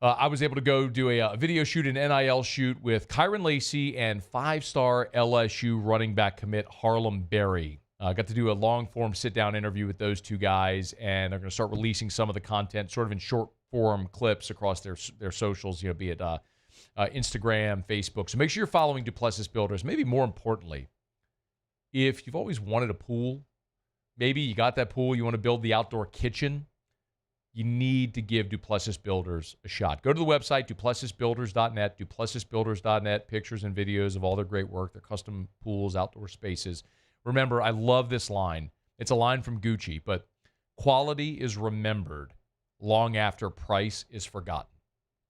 I was able to go do a video shoot, an NIL shoot with Kyron Lacey and 5-star LSU running back commit Harlem Berry. I got to do a long-form sit-down interview with those two guys, and they're going to start releasing some of the content sort of in short-form clips across their socials, be it Instagram, Facebook. So make sure you're following Duplessis Builders. Maybe more importantly, if you've always wanted a pool, maybe you got that pool, you want to build the outdoor kitchen, you need to give Duplessis Builders a shot. Go to the website, duplessisbuilders.net, duplessisbuilders.net, pictures and videos of all their great work, their custom pools, outdoor spaces. Remember, I love this line. It's a line from Gucci, but quality is remembered long after price is forgotten.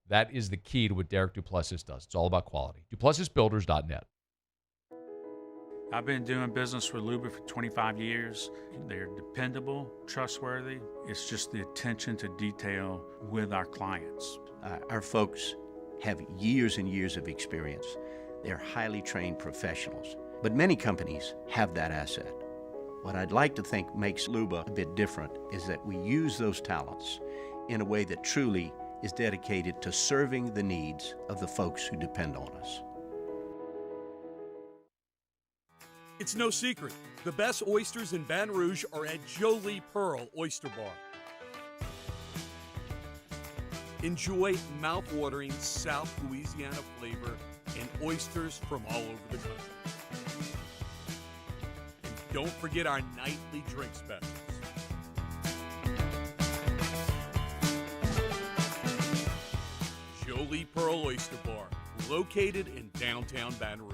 That is the key to what Derek Duplessis does. It's all about quality. duplessisbuilders.net. I've been doing business with Luba for 25 years. They're dependable, trustworthy. It's just the attention to detail with our clients. Our folks have years and years of experience. They're highly trained professionals. But many companies have that asset. What I'd like to think makes Luba a bit different is that we use those talents in a way that truly is dedicated to serving the needs of the folks who depend on us. It's no secret. The best oysters in Baton Rouge are at Jolie Pearl Oyster Bar. Enjoy mouth-watering South Louisiana flavor and oysters from all over the country. And don't forget our nightly drink specials. Jolie Pearl Oyster Bar, located in downtown Baton Rouge.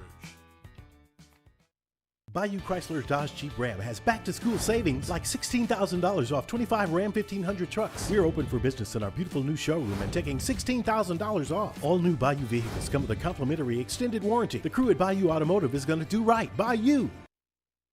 Bayou Chrysler Dodge Jeep Ram has back-to-school savings like $16,000 off 25 Ram 1500 trucks. We're open for business in our beautiful new showroom and taking $16,000 off. All new Bayou vehicles come with a complimentary extended warranty. The crew at Bayou Automotive is going to do right by you.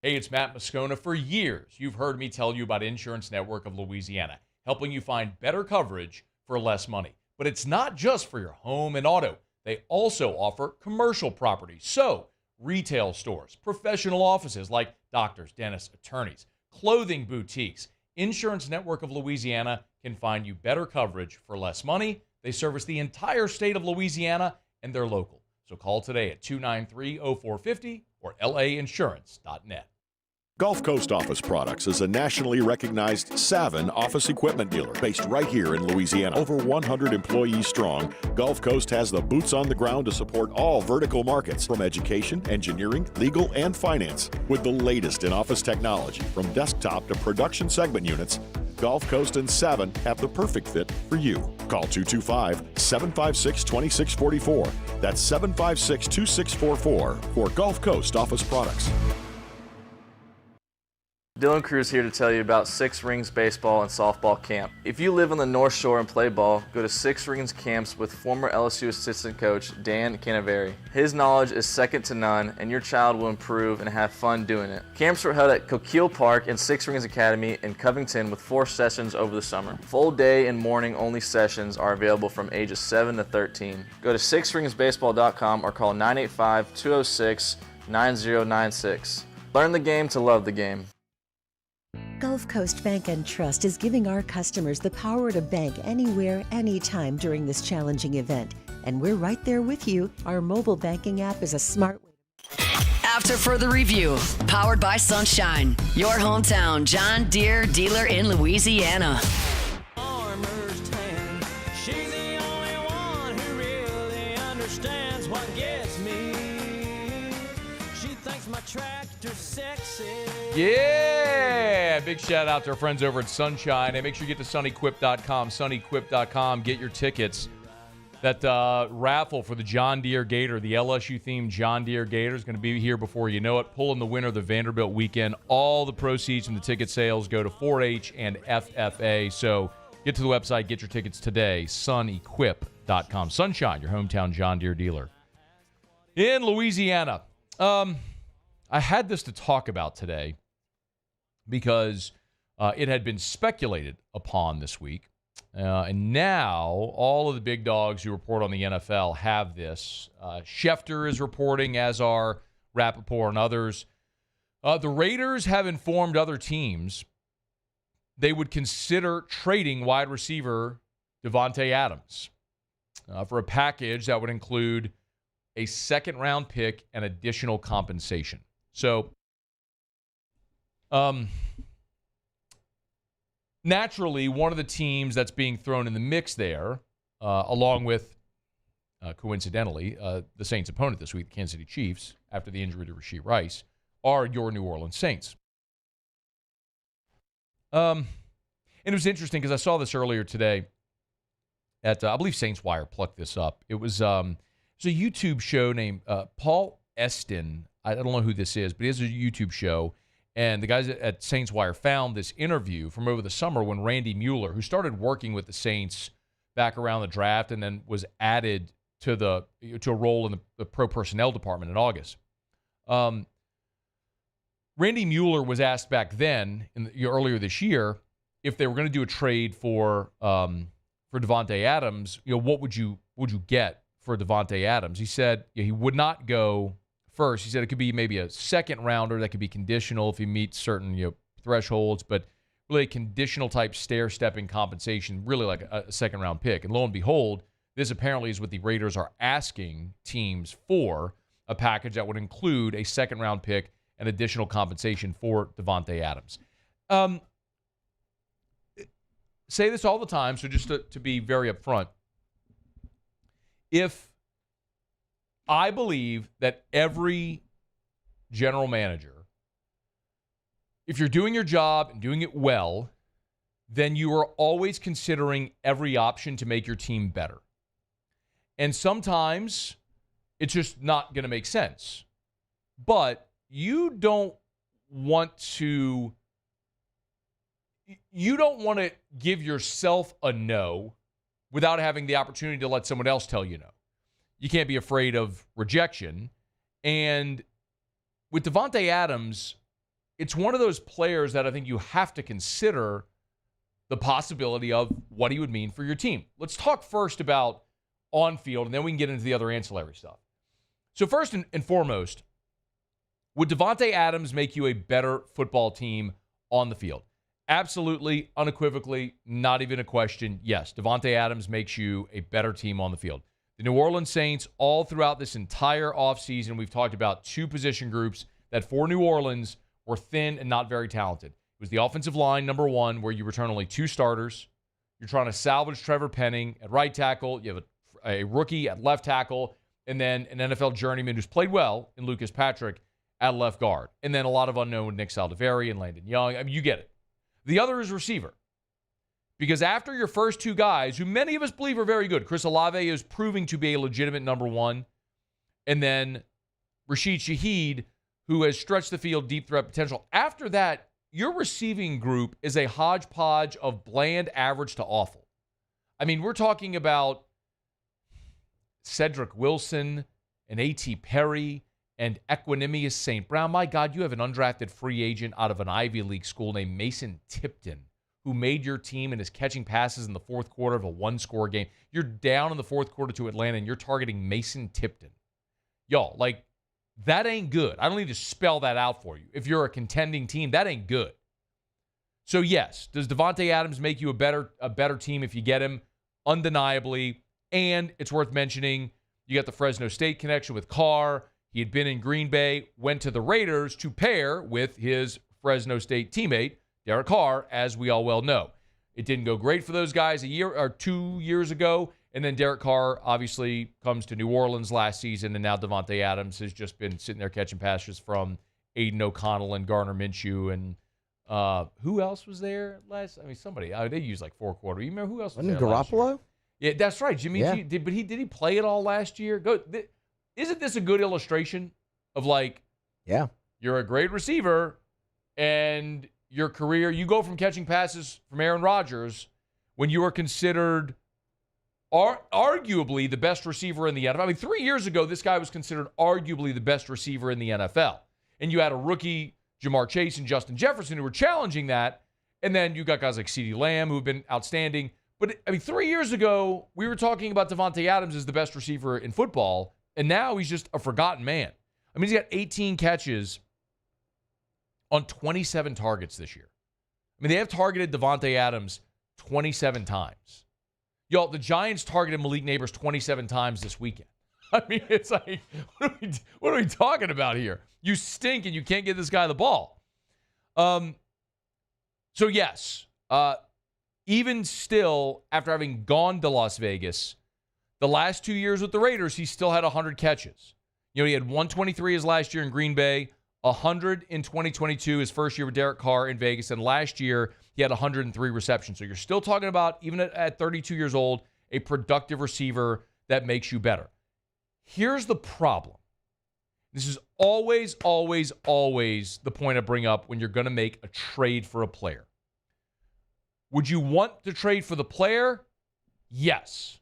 Hey, it's Matt Moscona. For years, you've heard me tell you about Insurance Network of Louisiana, helping you find better coverage for less money. But it's not just for your home and auto. They also offer commercial property. So, retail stores, professional offices like doctors, dentists, attorneys, clothing boutiques. Insurance Network of Louisiana can find you better coverage for less money. They service the entire state of Louisiana, and they're local. So call today at 293-0450 or lainsurance.net. Gulf Coast Office Products is a nationally recognized Savin office equipment dealer based right here in Louisiana. Over 100 employees strong, Gulf Coast has the boots on the ground to support all vertical markets, from education, engineering, legal, and finance. With the latest in office technology, from desktop to production segment units, Gulf Coast and Savin have the perfect fit for you. Call 225-756-2644. That's 756-2644 for Gulf Coast Office Products. Dylan Cruz here to tell you about Six Rings Baseball and Softball Camp. If you live on the North Shore and play ball, go to Six Rings Camps with former LSU assistant coach Dan Canaveri. His knowledge is second to none, and your child will improve and have fun doing it. Camps were held at Coquille Park and Six Rings Academy in Covington with 4 sessions over the summer. Full day and morning only sessions are available from ages 7 to 13. Go to sixringsbaseball.com or call 985-206-9096. Learn the game to love the game. Gulf Gulf Coast Bank and Trust is giving our customers the power to bank anywhere, anytime during this challenging event. And we're right there with you. Our mobile banking app is a smart way. After further review, powered by Sunshine, your hometown John Deere dealer in Louisiana. Yeah! Big shout out to our friends over at Sunshine. And make sure you get to sunequip.com. Sunequip.com. Get your tickets. That raffle for the John Deere Gator, the LSU-themed John Deere Gator, is going to be here before you know it. Pulling the winner of the Vanderbilt weekend. All the proceeds from the ticket sales go to 4-H and FFA. So get to the website. Get your tickets today. Sunequip.com. Sunshine, your hometown John Deere dealer. In Louisiana. I had this to talk about today because it had been speculated upon this week. And now all of the big dogs who report on the NFL have this. Schefter is reporting, as are Rappaport and others. The Raiders have informed other teams they would consider trading wide receiver Davante Adams for a package that would include a second-round pick and additional compensation. So, naturally, one of the teams that's being thrown in the mix there, along with, coincidentally, the Saints' opponent this week, the Kansas City Chiefs, after the injury to Rashee Rice, are your New Orleans Saints. And it was interesting because I saw this earlier today at, I believe Saints Wire plucked this up. It was a YouTube show named Paul Eston. I don't know who this is, but he has a YouTube show. And the guys at Saints Wire found this interview from over the summer when Randy Mueller, who started working with the Saints back around the draft and then was added to a role in the pro personnel department in August. Randy Mueller was asked back then, earlier this year, if they were going to do a trade for Davante Adams. What would you get for Davante Adams? He said he would not go first. He said it could be maybe a second rounder that could be conditional if he meets certain thresholds, but really a conditional type stair-stepping compensation, really like a second round pick. And lo and behold, this apparently is what the Raiders are asking teams for, a package that would include a second round pick and additional compensation for Davante Adams. Say this all the time, so just to be very upfront, if I believe that every general manager, if you're doing your job and doing it well, then you are always considering every option to make your team better. And sometimes it's just not going to make sense. But you don't want to give yourself a no without having the opportunity to let someone else tell you no. You can't be afraid of rejection. And with Davante Adams, it's one of those players that I think you have to consider the possibility of what he would mean for your team. Let's talk first about on-field, and then we can get into the other ancillary stuff. So first and foremost, would Davante Adams make you a better football team on the field? Absolutely, unequivocally, not even a question. Yes, Davante Adams makes you a better team on the field. The New Orleans Saints, all throughout this entire offseason, we've talked about two position groups that for New Orleans were thin and not very talented. It was the offensive line, number one, where you return only two starters. You're trying to salvage Trevor Penning at right tackle. You have a rookie at left tackle, and then an NFL journeyman who's played well in Lucas Patrick at left guard. And then a lot of unknown with Nick Saldiveri and Landon Young. I mean, you get it. The other is receiver. Because after your first two guys, who many of us believe are very good, Chris Olave is proving to be a legitimate number one, and then Rashid Shaheed, who has stretched the field deep threat potential. After that, your receiving group is a hodgepodge of bland, average to awful. I mean, we're talking about Cedric Wilson and A.T. Perry and Equanimous St. Brown. My God, you have an undrafted free agent out of an Ivy League school named Mason Tipton, who made your team and is catching passes in the fourth quarter of a one-score game. You're down in the fourth quarter to Atlanta, and you're targeting Mason Tipton. Y'all, like, that ain't good. I don't need to spell that out for you. If you're a contending team, that ain't good. So, yes, does Davante Adams make you a better team if you get him? Undeniably. And it's worth mentioning, you got the Fresno State connection with Carr. He had been in Green Bay, went to the Raiders to pair with his Fresno State teammate, Derek Carr, as we all well know. It didn't go great for those guys a year or 2 years ago. And then Derek Carr obviously comes to New Orleans last season, and now Davante Adams has just been sitting there catching passes from Aiden O'Connell and Gardner Minshew. And who else was there last? I mean, somebody. They used like 4 quarters. You remember who else was there last year? Garoppolo? Yeah, that's right. Jimmy G. Did he play it all last year? Isn't this a good illustration of like, you're a great receiver, and your career, you go from catching passes from Aaron Rodgers when you are considered arguably the best receiver in the NFL. I mean, 3 years ago, this guy was considered arguably the best receiver in the NFL. And you had a rookie, Jamar Chase and Justin Jefferson, who were challenging that. And then you got guys like CeeDee Lamb, who have been outstanding. But, I mean, 3 years ago, we were talking about Davante Adams as the best receiver in football, and now he's just a forgotten man. I mean, he's got 18 catches on 27 targets this year. I mean, they have targeted Davante Adams 27 times. Y'all, the Giants targeted Malik Neighbors 27 times this weekend. I mean, it's like, what are we talking about here? You stink and you can't get this guy the ball. So, yes, even still, after having gone to Las Vegas, the last 2 years with the Raiders, he still had 100 catches. You know, he had 123 his last year in Green Bay, 100 in 2022, his first year with Derek Carr in Vegas, and last year he had 103 receptions. So you're still talking about, even at 32 years old, a productive receiver that makes you better. Here's the problem. This is always, always, always the point I bring up when you're going to make a trade for a player. Would you want to trade for the player? Yes.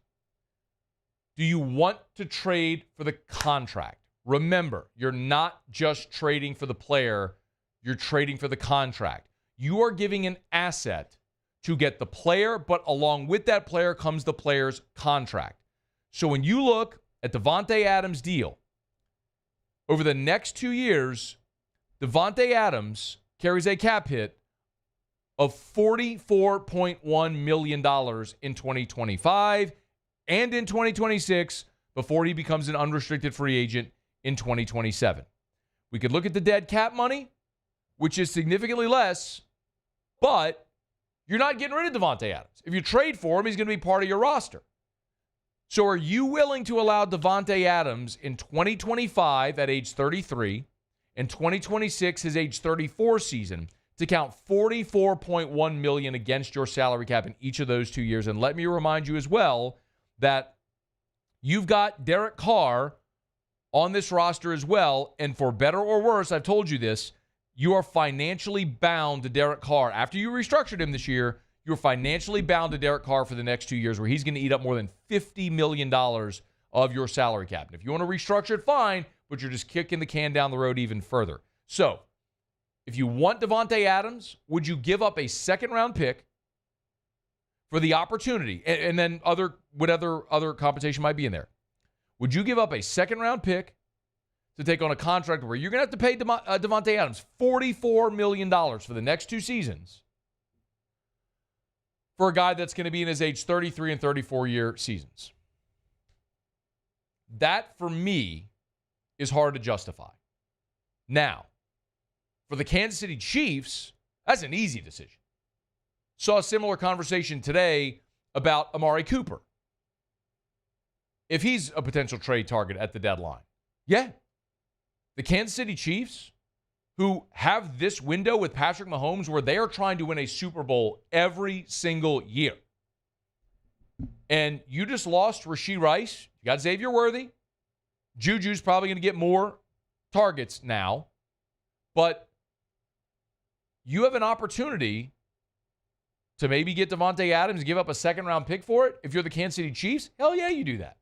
Do you want to trade for the contract? Remember, you're not just trading for the player, you're trading for the contract. You are giving an asset to get the player, but along with that player comes the player's contract. So when you look at Davante Adams' deal, over the next 2 years, Davante Adams carries a cap hit of $44.1 million in 2025 and in 2026 before he becomes an unrestricted free agent in 2027. We could look at the dead cap money, which is significantly less, but you're not getting rid of Davante Adams. If you trade for him, he's going to be part of your roster. So are you willing to allow Davante Adams in 2025 at age 33 and 2026 his age 34 season to count $44.1 million against your salary cap in each of those 2 years? And let me remind you as well that you've got Derek Carr on this roster as well, and for better or worse, I've told you this, you are financially bound to Derek Carr. After you restructured him this year, you're financially bound to Derek Carr for the next 2 years, where he's going to eat up more than $50 million of your salary cap. And if you want to restructure it, fine, but you're just kicking the can down the road even further. So, if you want Davante Adams, would you give up a second-round pick for the opportunity, and then other compensation might be in there? Would you give up a second-round pick to take on a contract where you're going to have to pay Davante Adams $44 million for the next 2 seasons for a guy that's going to be in his age 33 and 34-year seasons? That, for me, is hard to justify. Now, for the Kansas City Chiefs, that's an easy decision. Saw a similar conversation today about Amari Cooper. If he's a potential trade target at the deadline. Yeah. The Kansas City Chiefs, who have this window with Patrick Mahomes where they are trying to win a Super Bowl every single year. And you just lost Rashee Rice. You got Xavier Worthy. Juju's probably going to get more targets now. But you have an opportunity to maybe get Davante Adams and give up a second-round pick for it. If you're the Kansas City Chiefs, hell yeah, you do that.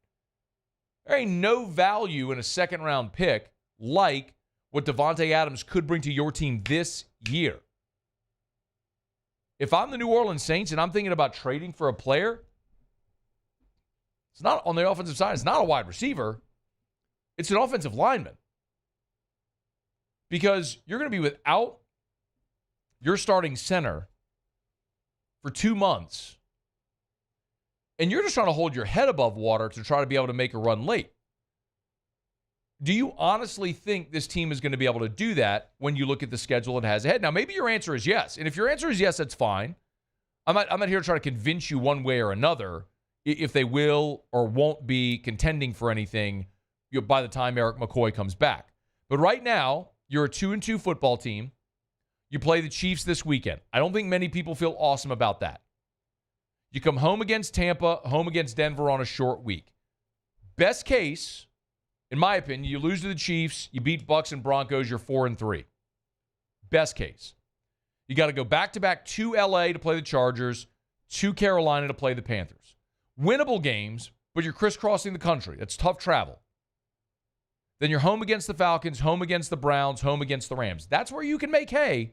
There ain't no value in a second-round pick like what Davante Adams could bring to your team this year. If I'm the New Orleans Saints and I'm thinking about trading for a player, it's not on the offensive side. It's not a wide receiver. It's an offensive lineman. Because you're going to be without your starting center for 2 months, and you're just trying to hold your head above water to try to be able to make a run late. Do you honestly think this team is going to be able to do that when you look at the schedule it has ahead? Now, maybe your answer is yes. And if your answer is yes, that's fine. I'm not here to try to convince you one way or another if they will or won't be contending for anything by the time Eric McCoy comes back. But right now, you're a 2-2 football team. You play the Chiefs this weekend. I don't think many people feel awesome about that. You come home against Tampa, home against Denver on a short week. Best case, in my opinion, you lose to the Chiefs, you beat Bucs and Broncos, you're 4-3. Best case. You got to go back-to-back to L.A. to play the Chargers, to Carolina to play the Panthers. Winnable games, but you're crisscrossing the country. That's tough travel. Then you're home against the Falcons, home against the Browns, home against the Rams. That's where you can make hay,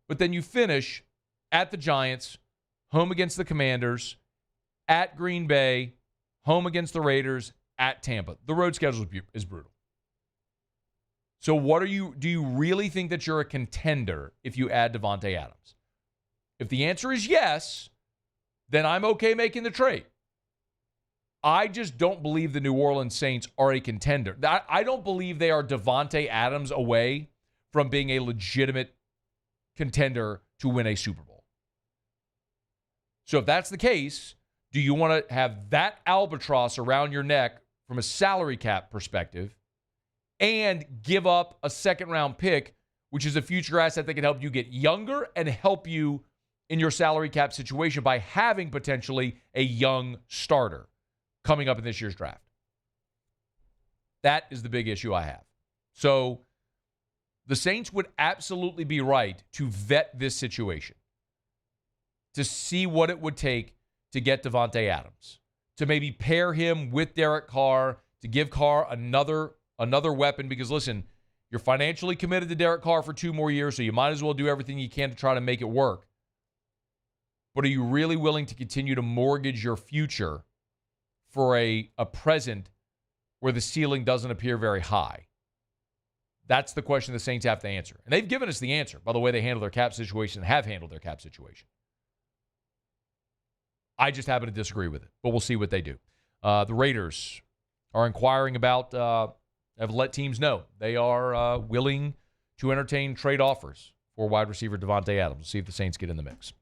but then you finish at the Giants, home against the Commanders, at Green Bay, home against the Raiders, at Tampa. The road schedule is brutal. So do you really think that you're a contender if you add Davante Adams? If the answer is yes, then I'm okay making the trade. I just don't believe the New Orleans Saints are a contender. I don't believe they are Davante Adams away from being a legitimate contender to win a Super Bowl. So if that's the case, do you want to have that albatross around your neck from a salary cap perspective and give up a second-round pick, which is a future asset that can help you get younger and help you in your salary cap situation by having potentially a young starter coming up in this year's draft? That is the big issue I have. So the Saints would absolutely be right to vet this situation, to see what it would take to get Davante Adams, to maybe pair him with Derek Carr, to give Carr another weapon, because listen, you're financially committed to Derek Carr for 2 more years, so you might as well do everything you can to try to make it work. But are you really willing to continue to mortgage your future for a present where the ceiling doesn't appear very high? That's the question the Saints have to answer. And they've given us the answer by the way they handle their cap situation and have handled their cap situation. I just happen to disagree with it, but we'll see what they do. The Raiders are inquiring about, have let teams know they are willing to entertain trade offers for wide receiver Davante Adams. We'll see if the Saints get in the mix.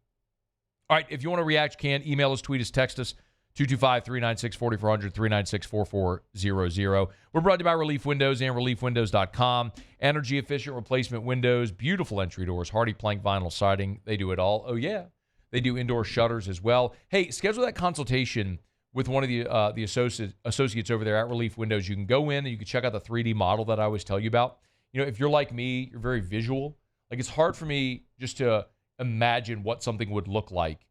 All right, if you want to react, you can. Email us, tweet us, text us, 225-396-4400, 396-4400. We're brought to you by Relief Windows and ReliefWindows.com. Energy-efficient replacement windows, beautiful entry doors, hardy plank vinyl siding. They do it all. Oh, yeah. They do indoor shutters as well. Hey, schedule that consultation with one of the associates over there at Relief Windows. You can go in and you can check out the 3D model that I always tell you about. You know, if you're like me, you're very visual. Like, it's hard for me just to imagine what something would look like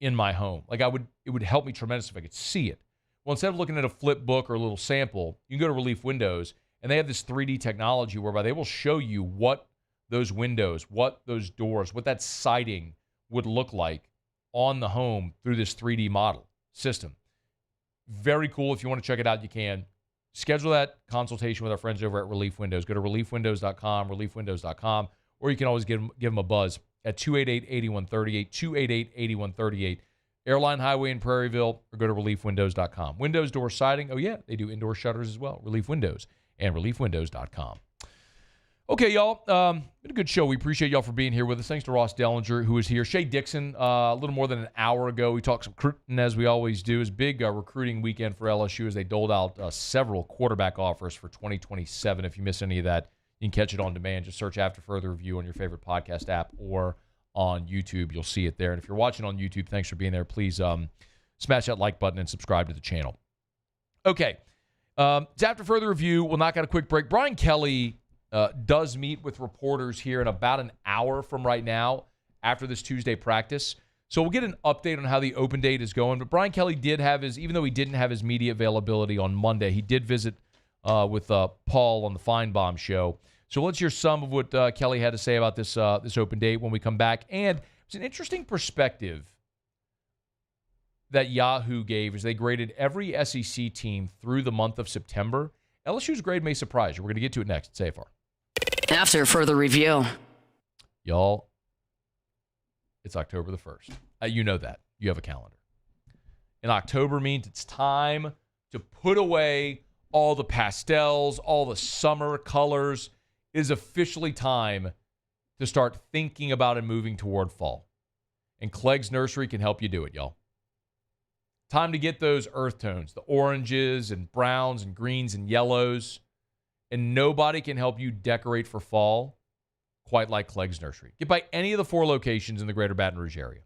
in my home. Like, it would help me tremendously if I could see it. Well, instead of looking at a flip book or a little sample, you can go to Relief Windows, and they have this 3D technology whereby they will show you what those windows, what those doors, what that siding would look like on the home through this 3D model system. Very cool. If you want to check it out, you can. Schedule that consultation with our friends over at Relief Windows. Go to reliefwindows.com, reliefwindows.com, or you can always give them a buzz at 288-8138, 288-8138. Airline Highway in Prairieville, or go to reliefwindows.com. Windows, door siding. Oh, yeah, they do indoor shutters as well. Relief Windows and reliefwindows.com. Okay, y'all, been a good show. We appreciate y'all for being here with us. Thanks to Ross Dellenger, who was here. Shea Dixon, a little more than an hour ago. We talked some recruiting, as we always do. It's a big recruiting weekend for LSU as they doled out several quarterback offers for 2027. If you miss any of that, you can catch it on demand. Just search After Further Review on your favorite podcast app or on YouTube. You'll see it there. And if you're watching on YouTube, thanks for being there. Please smash that like button and subscribe to the channel. Okay, it's After Further Review. We'll knock out a quick break. Brian Kelly does meet with reporters here in about an hour from right now after this Tuesday practice. So we'll get an update on how the open date is going. But Brian Kelly did have even though he didn't have his media availability on Monday, he did visit with Paul on the Feinbaum show. So let's hear some of what Kelly had to say about this open date when we come back. And it's an interesting perspective that Yahoo gave as they graded every SEC team through the month of September. LSU's grade may surprise you. We're going to get to it next at SAFR. After Further Review. Y'all, it's October the 1st. You know that. You have a calendar. And October means it's time to put away all the pastels, all the summer colors. It is officially time to start thinking about and moving toward fall. And Clegg's Nursery can help you do it, y'all. Time to get those earth tones, the oranges and browns and greens and yellows. And nobody can help you decorate for fall quite like Clegg's Nursery. Get by any of the 4 locations in the greater Baton Rouge area.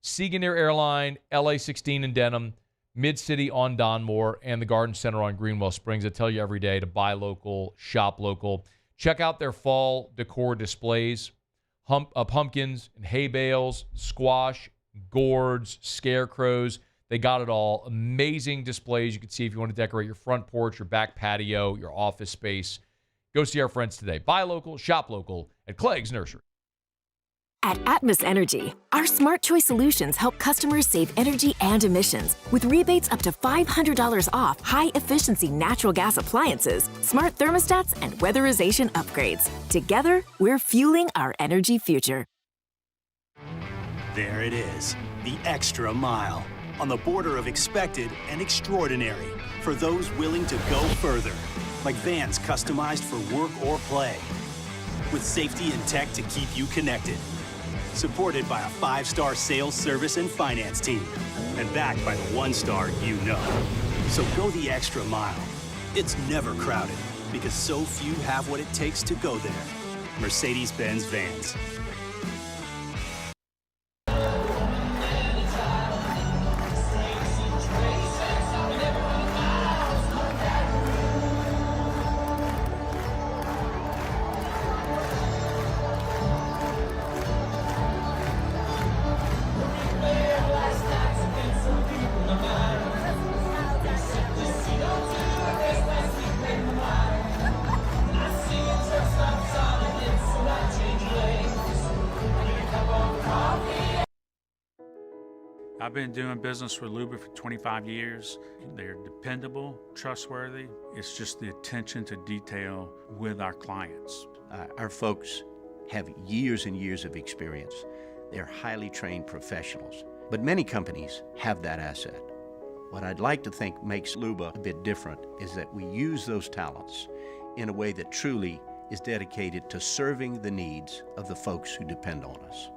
Seaganeer Airline, LA 16 in Denham, Mid-City on Donmore, and the Garden Center on Greenwell Springs. I tell you every day to buy local, shop local. Check out their fall decor displays. Pumpkins and hay bales, squash, gourds, scarecrows. They got it all. Amazing displays you can see if you want to decorate your front porch, your back patio, your office space. Go see our friends today. Buy local, shop local at Clegg's Nursery. At Atmos Energy, our smart choice solutions help customers save energy and emissions with rebates up to $500 off high-efficiency natural gas appliances, smart thermostats, and weatherization upgrades. Together, we're fueling our energy future. There it is, the extra mile, on the border of expected and extraordinary for those willing to go further, like vans customized for work or play, with safety and tech to keep you connected. Supported by a 5-star sales, service, and finance team. And backed by the 1-star you know. So go the extra mile. It's never crowded because so few have what it takes to go there. Mercedes-Benz Vans. I've been doing business with Luba for 25 years. They're dependable, trustworthy. It's just the attention to detail with our clients. Our folks have years and years of experience. They're highly trained professionals. But many companies have that asset. What I'd like to think makes Luba a bit different is that we use those talents in a way that truly is dedicated to serving the needs of the folks who depend on us.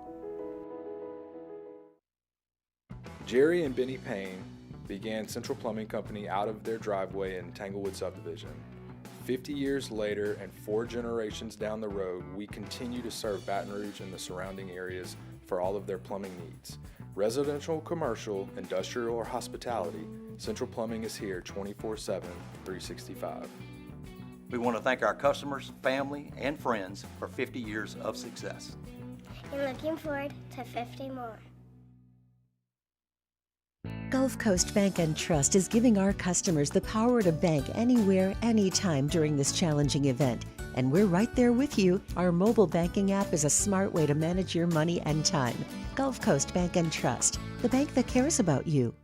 Jerry and Benny Payne began Central Plumbing Company out of their driveway in Tanglewood Subdivision. 50 years later and 4 generations down the road, we continue to serve Baton Rouge and the surrounding areas for all of their plumbing needs. Residential, commercial, industrial, or hospitality, Central Plumbing is here 24/7, 365. We want to thank our customers, family, and friends for 50 years of success. And looking forward to 50 more. Gulf Coast Bank and Trust is giving our customers the power to bank anywhere, anytime during this challenging event. And we're right there with you. Our mobile banking app is a smart way to manage your money and time. Gulf Coast Bank and Trust, the bank that cares about you.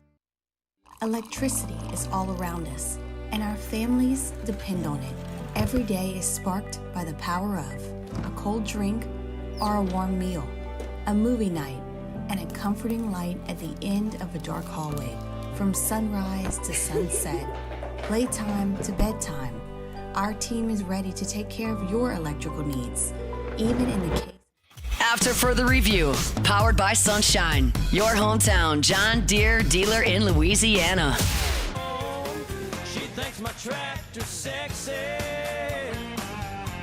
Electricity is all around us, and our families depend on it. Every day is sparked by the power of a cold drink or a warm meal, a movie night, and a comforting light at the end of a dark hallway. From sunrise to sunset, playtime to bedtime, our team is ready to take care of your electrical needs, even in the case. After further review, powered by Sunshine, your hometown John Deere dealer in Louisiana. She thinks my tractor's sexy.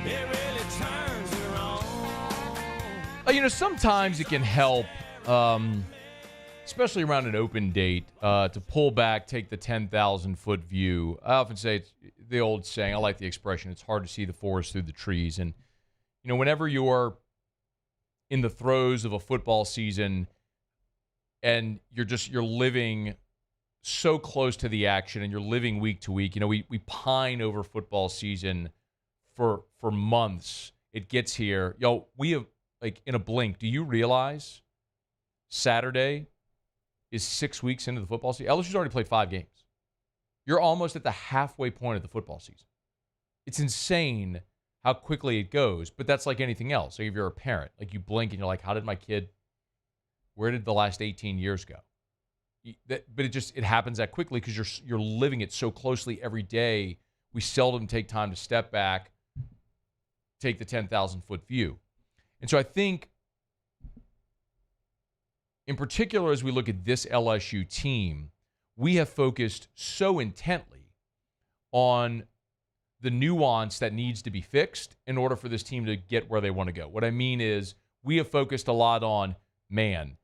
It really turns her on. Sometimes it can help, especially around an open date, to pull back, take the 10,000-foot view. I often say it's the old saying, I like the expression, it's hard to see the forest through the trees. And, whenever you're in the throes of a football season and you're living so close to the action and you're living week to week, we pine over football season for months. It gets here. We have, in a blink, do you realize Saturday is 6 weeks into the football season? LSU's already played 5 games. You're almost at the halfway point of the football season. It's insane how quickly it goes, but that's like anything else. Like if you're a parent, you blink and you're like, how did my kid Where did the last 18 years go? But it happens that quickly because you're living it so closely every day. We seldom take time to step back, take the 10,000-foot view. And so I think, in particular, as we look at this LSU team, we have focused so intently on the nuance that needs to be fixed in order for this team to get where they want to go. What I mean is we have focused a lot on, man,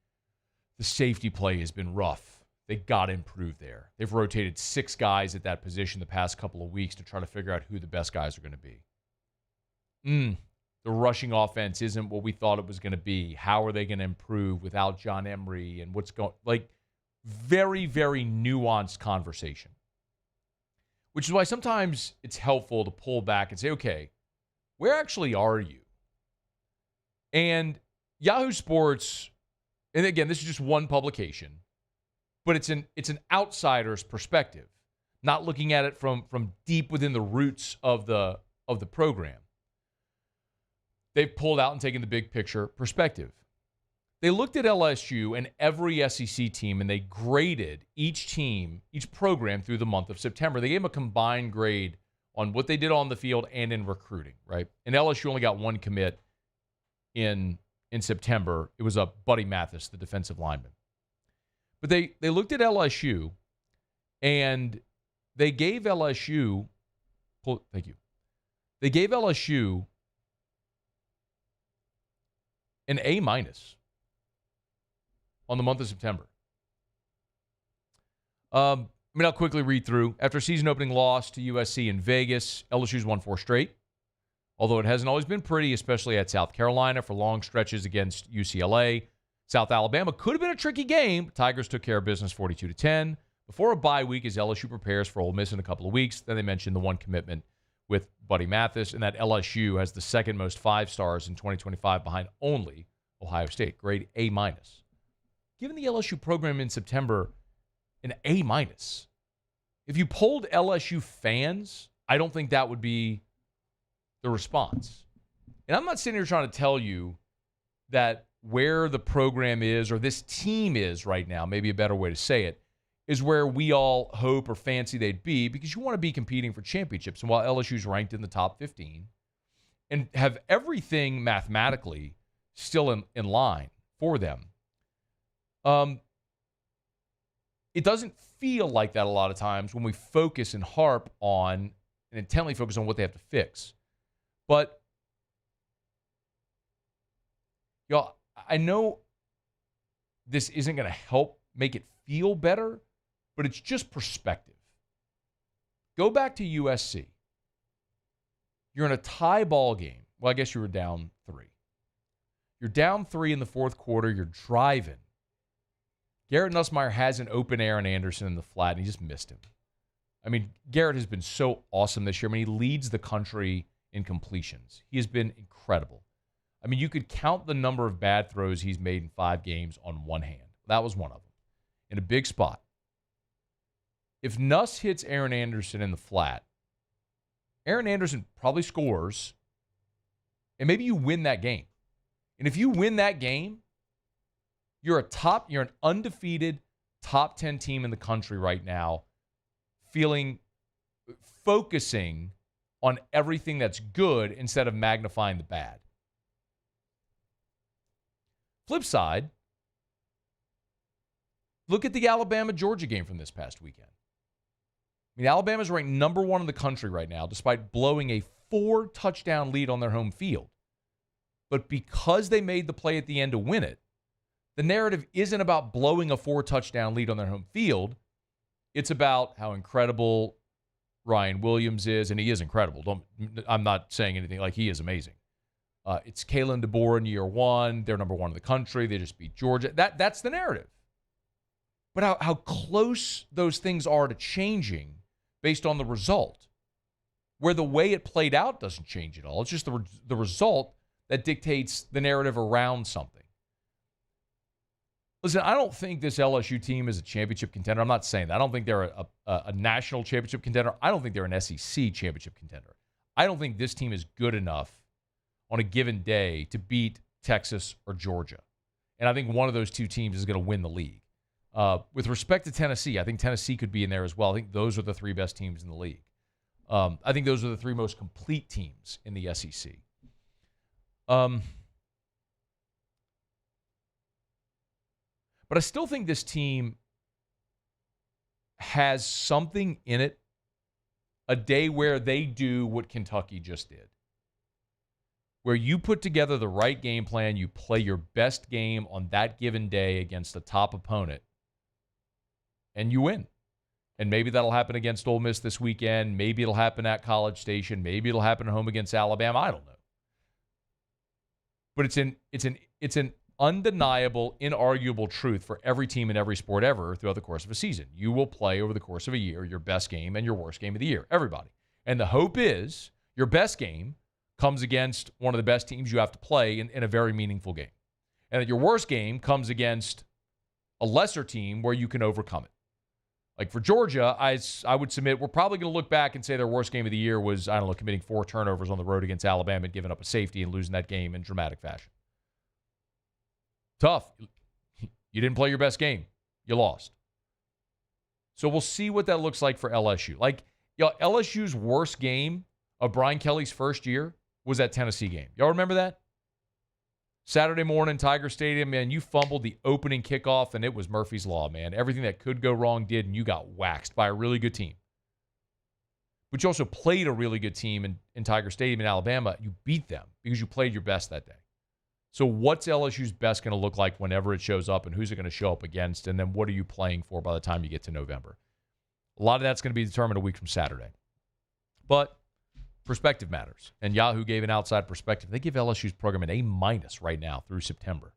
the safety play has been rough. They got to improve there. They've rotated 6 guys at that position the past couple of weeks to try to figure out who the best guys are going to be. The rushing offense isn't what we thought it was going to be. How are they going to improve without John Emery and what's going, like, very, very nuanced conversation. Which is why sometimes it's helpful to pull back and say, okay, where actually are you? And Yahoo Sports, and again, this is just one publication, but it's an outsider's perspective, not looking at it from deep within the roots of the program. They've pulled out and taken the big picture perspective. They looked at LSU and every SEC team, and they graded each team, each program through the month of September. They gave them a combined grade on what they did on the field and in recruiting, right? And LSU only got one commit in September. It was Buddy Mathis, the defensive lineman. But they looked at LSU, and they gave LSU, thank you. They gave LSU an A- on the month of September. I'll quickly read through. After season opening loss to USC in Vegas, LSU's won 4 straight. Although it hasn't always been pretty, especially at South Carolina for long stretches against UCLA. South Alabama could have been a tricky game. Tigers took care of business 42-10. Before a bye week as LSU prepares for Ole Miss in a couple of weeks. Then they mentioned the one commitment with Buddy Mathis, and that LSU has the second most 5-stars in 2025 behind only Ohio State, grade A-. Given the LSU program in September an A-. If you polled LSU fans, I don't think that would be the response. And I'm not sitting here trying to tell you that where the program is or this team is right now, maybe a better way to say it, is where we all hope or fancy they'd be, because you want to be competing for championships. And while LSU's ranked in the top 15 and have everything mathematically still in line for them, it doesn't feel like that a lot of times when we focus and harp on and intently focus on what they have to fix. But, y'all, I know this isn't going to help make it feel better, but it's just perspective. Go back to USC. You're in a tie ball game. Well, I guess you were down 3. You're down 3 in the fourth quarter. You're driving. Garrett Nussmeier has an open Aaron Anderson in the flat, and he just missed him. I mean, Garrett has been so awesome this year. I mean, he leads the country in completions. He has been incredible. I mean, you could count the number of bad throws he's made in 5 games on one hand. That was one of them. In a big spot. If Nuss hits Aaron Anderson in the flat, Aaron Anderson probably scores, and maybe you win that game. And if you win that game, you're an undefeated top 10 team in the country right now, focusing on everything that's good instead of magnifying the bad. Flip side, look at the Alabama-Georgia game from this past weekend. I mean, Alabama's ranked number 1 in the country right now, despite blowing a 4-touchdown lead on their home field. But because they made the play at the end to win it, the narrative isn't about blowing a 4-touchdown lead on their home field. It's about how incredible Ryan Williams is, and he is incredible. I'm not saying anything like he is amazing. It's Kalen DeBoer in year 1. They're number 1 in the country. They just beat Georgia. That's the narrative. But how close those things are to changing based on the result, where the way it played out doesn't change at all. It's just the result that dictates the narrative around something. Listen, I don't think this LSU team is a championship contender. I'm not saying that. I don't think they're a national championship contender. I don't think they're an SEC championship contender. I don't think this team is good enough on a given day to beat Texas or Georgia. And I think one of those two teams is going to win the league. With respect to Tennessee, I think Tennessee could be in there as well. I think those are the three best teams in the league. I think those are the three most complete teams in the SEC. But I still think this team has something in it, a day where they do what Kentucky just did. Where you put together the right game plan, you play your best game on that given day against a top opponent, and you win. And maybe that'll happen against Ole Miss this weekend. Maybe it'll happen at College Station. Maybe it'll happen at home against Alabama. I don't know. But it's an undeniable, inarguable truth for every team in every sport ever throughout the course of a season. You will play over the course of a year your best game and your worst game of the year. Everybody. And the hope is your best game comes against one of the best teams you have to play in a very meaningful game. And that your worst game comes against a lesser team where you can overcome it. Like for Georgia, I would submit we're probably going to look back and say their worst game of the year was, I don't know, committing 4 turnovers on the road against Alabama and giving up a safety and losing that game in dramatic fashion. Tough. You didn't play your best game. You lost. So we'll see what that looks like for LSU. Like, LSU's worst game of Brian Kelly's first year was that Tennessee game. Y'all remember that? Saturday morning, Tiger Stadium, man, you fumbled the opening kickoff, and it was Murphy's Law, man. Everything that could go wrong did, and you got waxed by a really good team. But you also played a really good team in Tiger Stadium in Alabama. You beat them because you played your best that day. So what's LSU's best going to look like whenever it shows up, and who's it going to show up against, and then what are you playing for by the time you get to November? A lot of that's going to be determined a week from Saturday. But perspective matters, and Yahoo gave an outside perspective. They give LSU's program an A- right now through September.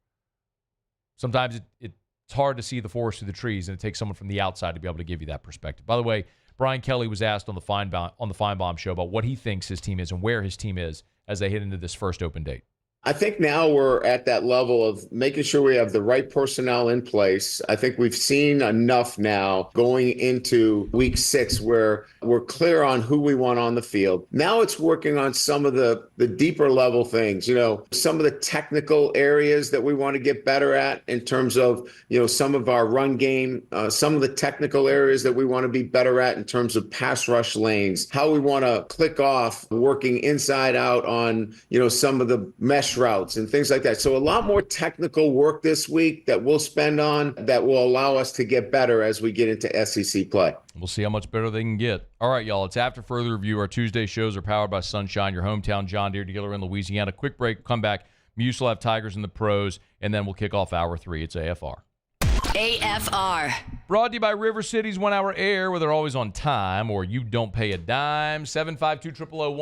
Sometimes it's hard to see the forest through the trees, and it takes someone from the outside to be able to give you that perspective. By the way, Brian Kelly was asked on the Feinbaum show about what he thinks his team is and where his team is as they head into this first open date. I think now we're at that level of making sure we have the right personnel in place. I think we've seen enough now going into week 6 where we're clear on who we want on the field. Now it's working on some of the deeper level things, some of the technical areas that we want to get better at in terms of, some of our run game, some of the technical areas that we want to be better at in terms of pass rush lanes, how we want to click off working inside out on, some of the mesh routes and things like that. So a lot more technical work this week that we'll spend on that will allow us to get better as we get into SEC play. We'll see how much better they can get. All right, y'all, it's After Further Review. Our Tuesday shows are powered by Sunshine, your hometown John Deere dealer in Louisiana. Quick break, come back. Muse will have Tigers in the pros, and then we'll kick off Hour 3. It's AFR. AFR. Brought to you by River City's 1 Hour Air, where they're always on time or you don't pay a dime. 752-0001,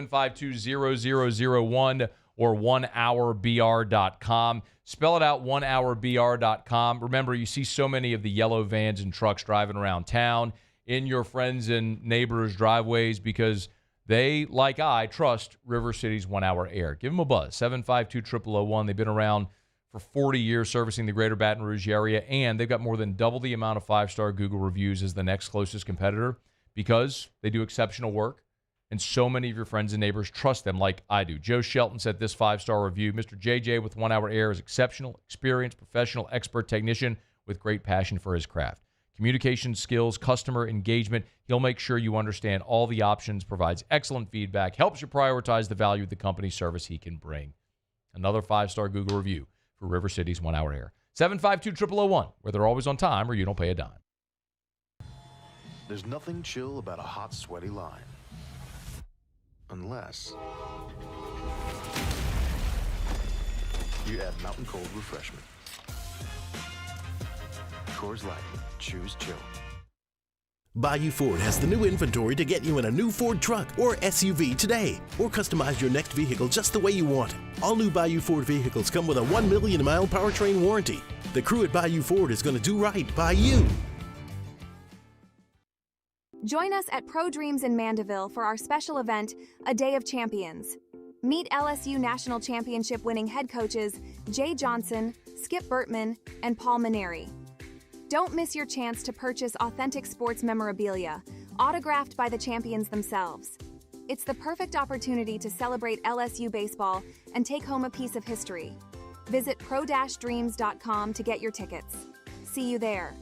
752-0001. Or 1hourbr.com. Spell it out, 1hourbr.com. Remember, you see so many of the yellow vans and trucks driving around town in your friends' and neighbors' driveways because they, like I, trust River City's 1 Hour Air. Give them a buzz, 752-0001. They've been around for 40 years servicing the greater Baton Rouge area, and they've got more than double the amount of 5-star Google reviews as the next closest competitor because they do exceptional work. And so many of your friends and neighbors trust them like I do. Joe Shelton said this 5-star review. Mr. JJ with 1 Hour Air is exceptional, experienced, professional, expert technician with great passion for his craft. Communication skills, customer engagement. He'll make sure you understand all the options, provides excellent feedback, helps you prioritize the value of the company service he can bring. Another 5-star Google review for River City's 1 Hour Air. 752-0001, where they're always on time or you don't pay a dime. There's nothing chill about a hot, sweaty line. Unless you add Mountain Cold Refreshment. Coors Light. Choose chill. Bayou Ford has the new inventory to get you in a new Ford truck or SUV today. Or customize your next vehicle just the way you want it. All new Bayou Ford vehicles come with a 1 million mile powertrain warranty. The crew at Bayou Ford is going to do right by you. Join us at Pro Dreams in Mandeville for our special event, A Day of Champions. Meet LSU National Championship winning head coaches Jay Johnson, Skip Bertman, and Paul Maneri. Don't miss your chance to purchase authentic sports memorabilia, autographed by the champions themselves. It's the perfect opportunity to celebrate LSU baseball and take home a piece of history. Visit pro-dreams.com to get your tickets. See you there.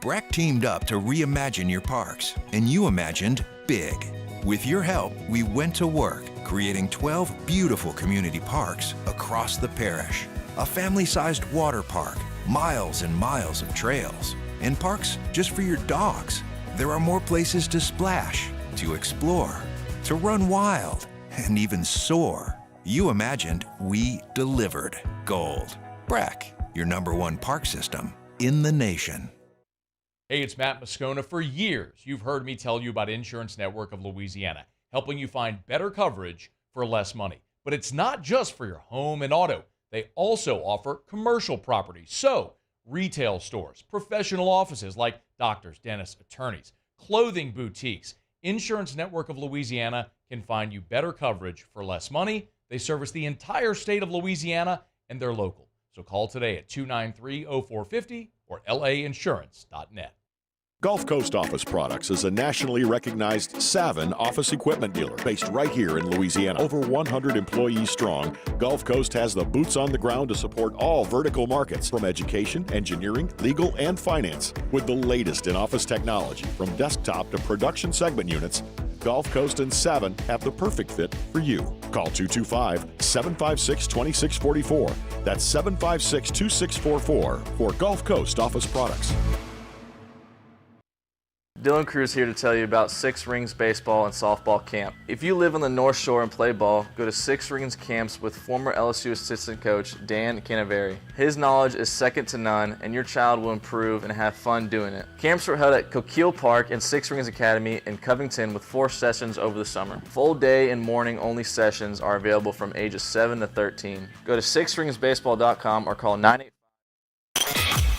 Breck teamed up to reimagine your parks, and you imagined big. With your help, we went to work, creating 12 beautiful community parks across the parish. A family-sized water park, miles and miles of trails, and parks just for your dogs. There are more places to splash, to explore, to run wild, and even soar. You imagined, we delivered. Gold. Breck, your #1 park system in the nation. Hey, it's Matt Moscona. For years, you've heard me tell you about Insurance Network of Louisiana, helping you find better coverage for less money. But it's not just for your home and auto. They also offer commercial property. So, retail stores, professional offices like doctors, dentists, attorneys, clothing boutiques. Insurance Network of Louisiana can find you better coverage for less money. They service the entire state of Louisiana, and they're local. So call today at 293-0450 or lainsurance.net. Gulf Coast Office Products is a nationally recognized Savin office equipment dealer based right here in Louisiana. Over 100 employees strong, Gulf Coast has the boots on the ground to support all vertical markets, from education, engineering, legal, and finance. With the latest in office technology, from desktop to production segment units, Gulf Coast and Savin have the perfect fit for you. Call 225-756-2644. That's 756-2644 for Gulf Coast Office Products. Dylan Cruz here to tell you about Six Rings Baseball and Softball Camp. If you live on the North Shore and play ball, go to Six Rings Camps with former LSU assistant coach Dan Canaveri. His knowledge is second to none, and your child will improve and have fun doing it. Camps were held at Coquille Park and Six Rings Academy in Covington with 4 sessions over the summer. Full day and morning only sessions are available from ages 7 to 13. Go to sixringsbaseball.com or call 985.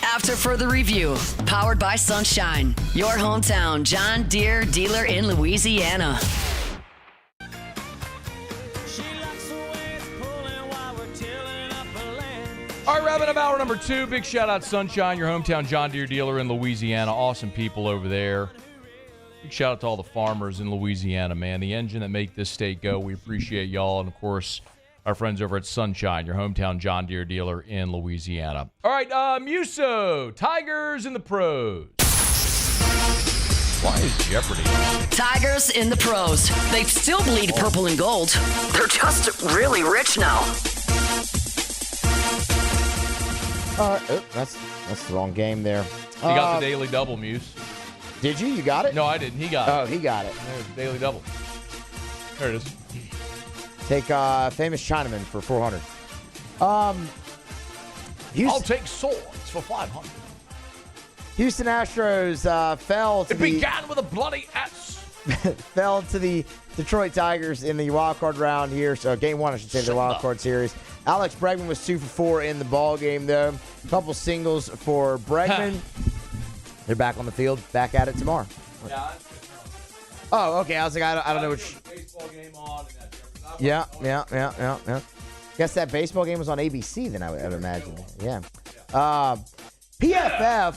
After further review, powered by Sunshine, your hometown John Deere dealer in Louisiana. All right, wrapping up hour number 2. Big shout out Sunshine, your hometown John Deere dealer in Louisiana. Awesome people over there. Big shout out to all the farmers in Louisiana, man. The engine that make this state go. We appreciate y'all. And, of course, our friends over at Sunshine, your hometown John Deere dealer in Louisiana. All right, Muso, Tigers in the pros. Why is Jeopardy on? Tigers in the pros. They still bleed purple and gold. They're just really rich now. That's the wrong game there. He got the daily double, Muse. Did you? You got it? No, I didn't. He got it. Oh, he got it. There's the daily double. There it is. Take Famous Chinaman for 400. I'll take swords for 500. Houston Astros fell to began with a bloody ass. fell to the Detroit Tigers in the wild card round here. So game 1, I should say, the wild card series. Alex Bregman was 2 for 4 in the ball game, though. A couple singles for Bregman. They're back on the field, back at it tomorrow. Yeah. Oh, okay. I was like, I don't know which. Baseball game on. Yeah. Guess that baseball game was on ABC then, I would imagine. Yeah. PFF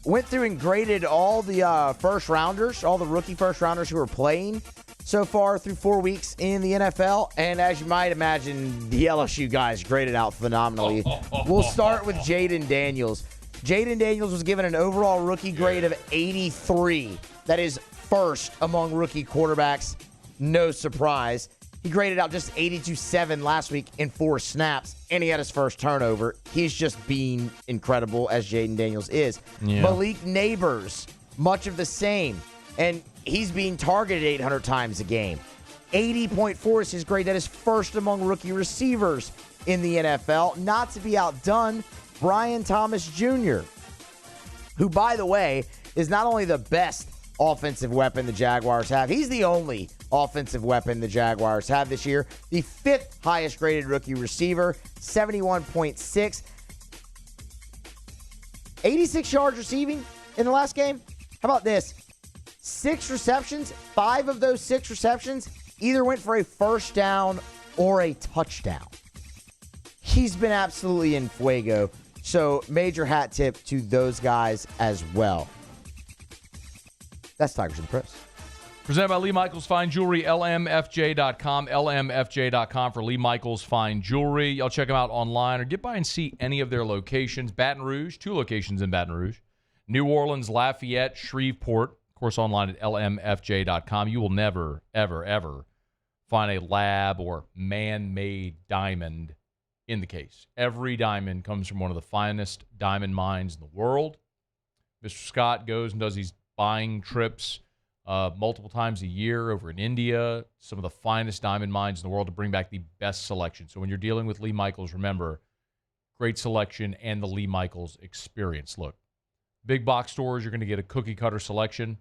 went through and graded all the first rounders, all the rookie first rounders who are playing so far through 4 weeks in the NFL. And as you might imagine, the LSU guys graded out phenomenally. We'll start with Jaden Daniels. Jaden Daniels was given an overall rookie grade of 83. That is first among rookie quarterbacks. No surprise. He graded out just 82.7 last week in 4 snaps, and he had his first turnover. He's just being incredible, as Jaden Daniels is. Yeah. Malik Neighbors, much of the same, and he's being targeted 800 times a game. 80.4 is his grade. That is first among rookie receivers in the NFL. Not to be outdone, Brian Thomas Jr., who, by the way, is not only the best offensive weapon the Jaguars have, he's the only offensive weapon the Jaguars have this year. The 5th highest graded rookie receiver, 71.6. 86 yards receiving in the last game. How about this? 6 receptions, 5 of those 6 receptions either went for a first down or a touchdown. He's been absolutely in fuego. So major hat tip to those guys as well. That's Tigers in the Pros. Presented by Lee Michaels Fine Jewelry, lmfj.com, lmfj.com for Lee Michaels Fine Jewelry. Y'all check them out online or get by and see any of their locations. Baton Rouge, 2 locations in Baton Rouge. New Orleans, Lafayette, Shreveport. Of course, online at lmfj.com. You will never, ever, ever find a lab or man-made diamond in the case. Every diamond comes from one of the finest diamond mines in the world. Mr. Scott goes and does these buying trips multiple times a year over in India, some of the finest diamond mines in the world to bring back the best selection. So when you're dealing with Lee Michaels, remember, great selection and the Lee Michaels experience. Look, big box stores, you're going to get a cookie cutter selection,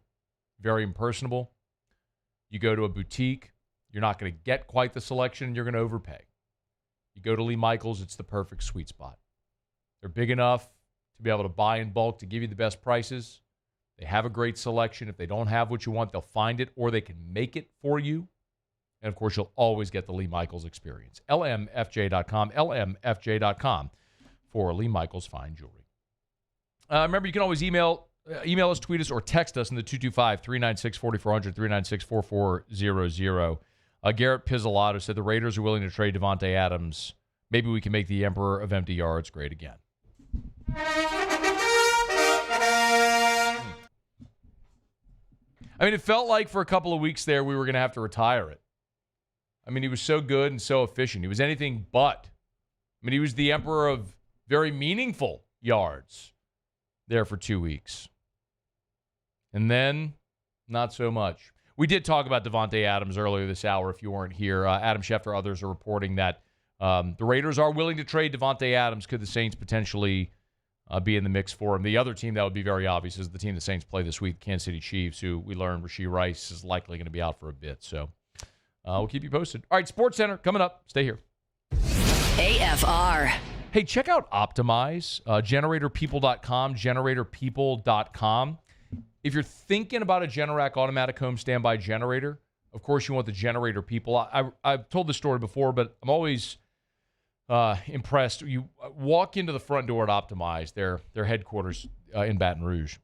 very impersonable. You go to a boutique, you're not going to get quite the selection, you're going to overpay. You go to Lee Michaels, it's the perfect sweet spot. They're big enough to be able to buy in bulk to give you the best prices. They have a great selection. If they don't have what you want, they'll find it or they can make it for you. And, of course, you'll always get the Lee Michaels experience. lmfj.com, lmfj.com for Lee Michaels Fine Jewelry. Remember, you can always email us, tweet us, or text us in the 225-396-4400, 396-4400. Garrett Pizzolato said the Raiders are willing to trade Devontae Adams. Maybe we can make the Emperor of Empty Yards great again. I mean, it felt like for a couple of weeks there we were going to have to retire it. I mean, he was so good and so efficient. He was anything but. I mean, he was the Emperor of very meaningful yards there for 2 weeks. And then, not so much. We did talk about Devontae Adams earlier this hour if you weren't here. Adam Schefter, others are reporting that the Raiders are willing to trade Devontae Adams. Could the Saints potentially be in the mix for him? The other team that would be very obvious is the team the Saints play this week, Kansas City Chiefs, who we learned Rashee Rice is likely going to be out for a bit. So we'll keep you posted. All right, Sports Center coming up. Stay here. AFR. Hey, check out Optimize, generatorpeople.com, generatorpeople.com. If you're thinking about a Generac automatic home standby generator, of course you want the Generator People. I've told this story before, but I'm always impressed. You walk into the front door at Optimize, their headquarters in Baton Rouge,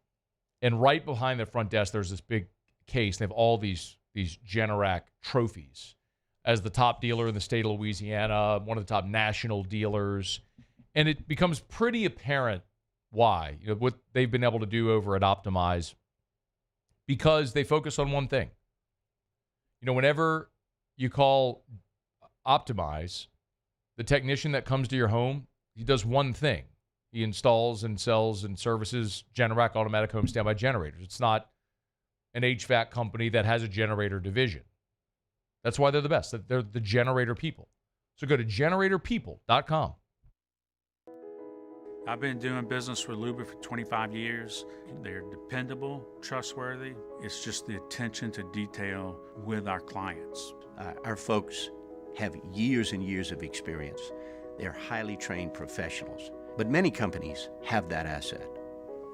and right behind the front desk, there's this big case. They have all these Generac trophies as the top dealer in the state of Louisiana, one of the top national dealers, and it becomes pretty apparent why, what they've been able to do over at Optimize, because they focus on one thing. Whenever you call Optimize, the technician that comes to your home, he does one thing. He installs and sells and services Generac automatic home standby generators. It's not an HVAC company that has a generator division. That's why they're the best. They're the Generator People. So go to generatorpeople.com. I've been doing business with Luba for 25 years. They're dependable, trustworthy. It's just the attention to detail with our clients. Our folks have years and years of experience. They're highly trained professionals. But many companies have that asset.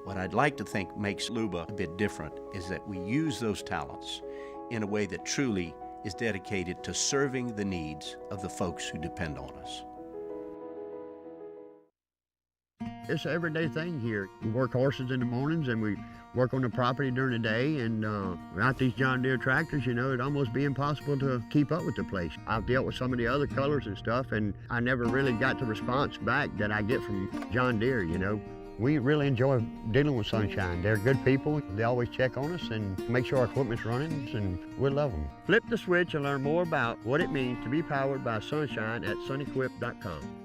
What I'd like to think makes Luba a bit different is that we use those talents in a way that truly is dedicated to serving the needs of the folks who depend on us. It's an everyday thing here. We work horses in the mornings and we work on the property during the day, and without these John Deere tractors, it'd almost be impossible to keep up with the place. I've dealt with some of the other colors and stuff, and I never really got the response back that I get from John Deere, We really enjoy dealing with Sunshine. They're good people. They always check on us and make sure our equipment's running, and we love them. Flip the switch and learn more about what it means to be powered by Sunshine at sunequip.com.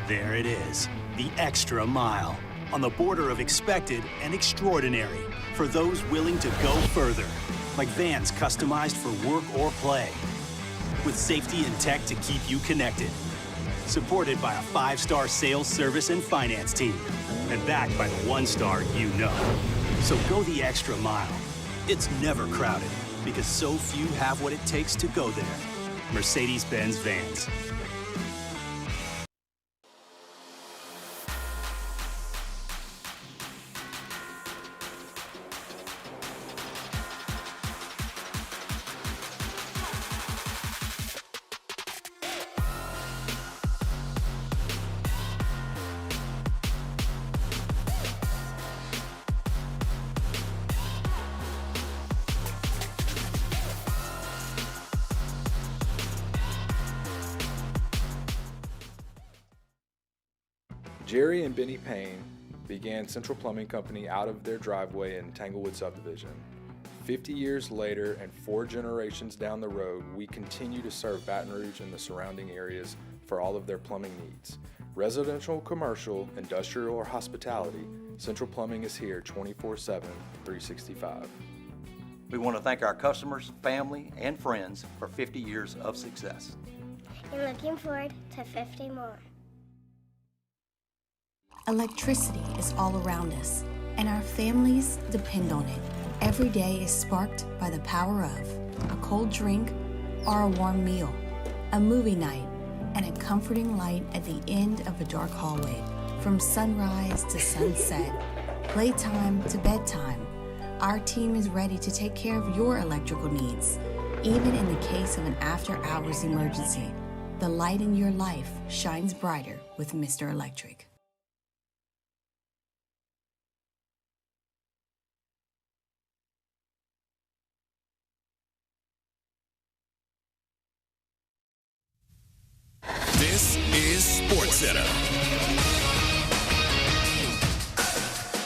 There it is, the extra mile, on the border of expected and extraordinary, for those willing to go further, like vans customized for work or play, with safety and tech to keep you connected, supported by a 5-star sales, service, and finance team, and backed by the 1-star you know. So go the extra mile. It's never crowded, because so few have what it takes to go there. Mercedes-Benz Vans. Jerry and Benny Payne began Central Plumbing Company out of their driveway in Tanglewood subdivision. 50 years later and 4 generations down the road, we continue to serve Baton Rouge and the surrounding areas for all of their plumbing needs. Residential, commercial, industrial, or hospitality, Central Plumbing is here 24/7, 365. We want to thank our customers, family, and friends for 50 years of success. And looking forward to 50 more. Electricity is all around us, and our families depend on it. Every day is sparked by the power of a cold drink or a warm meal, a movie night, and a comforting light at the end of a dark hallway. From sunrise to sunset, playtime to bedtime, our team is ready to take care of your electrical needs. Even in the case of an after-hours emergency, the light in your life shines brighter with Mr. Electric. This is SportsCenter.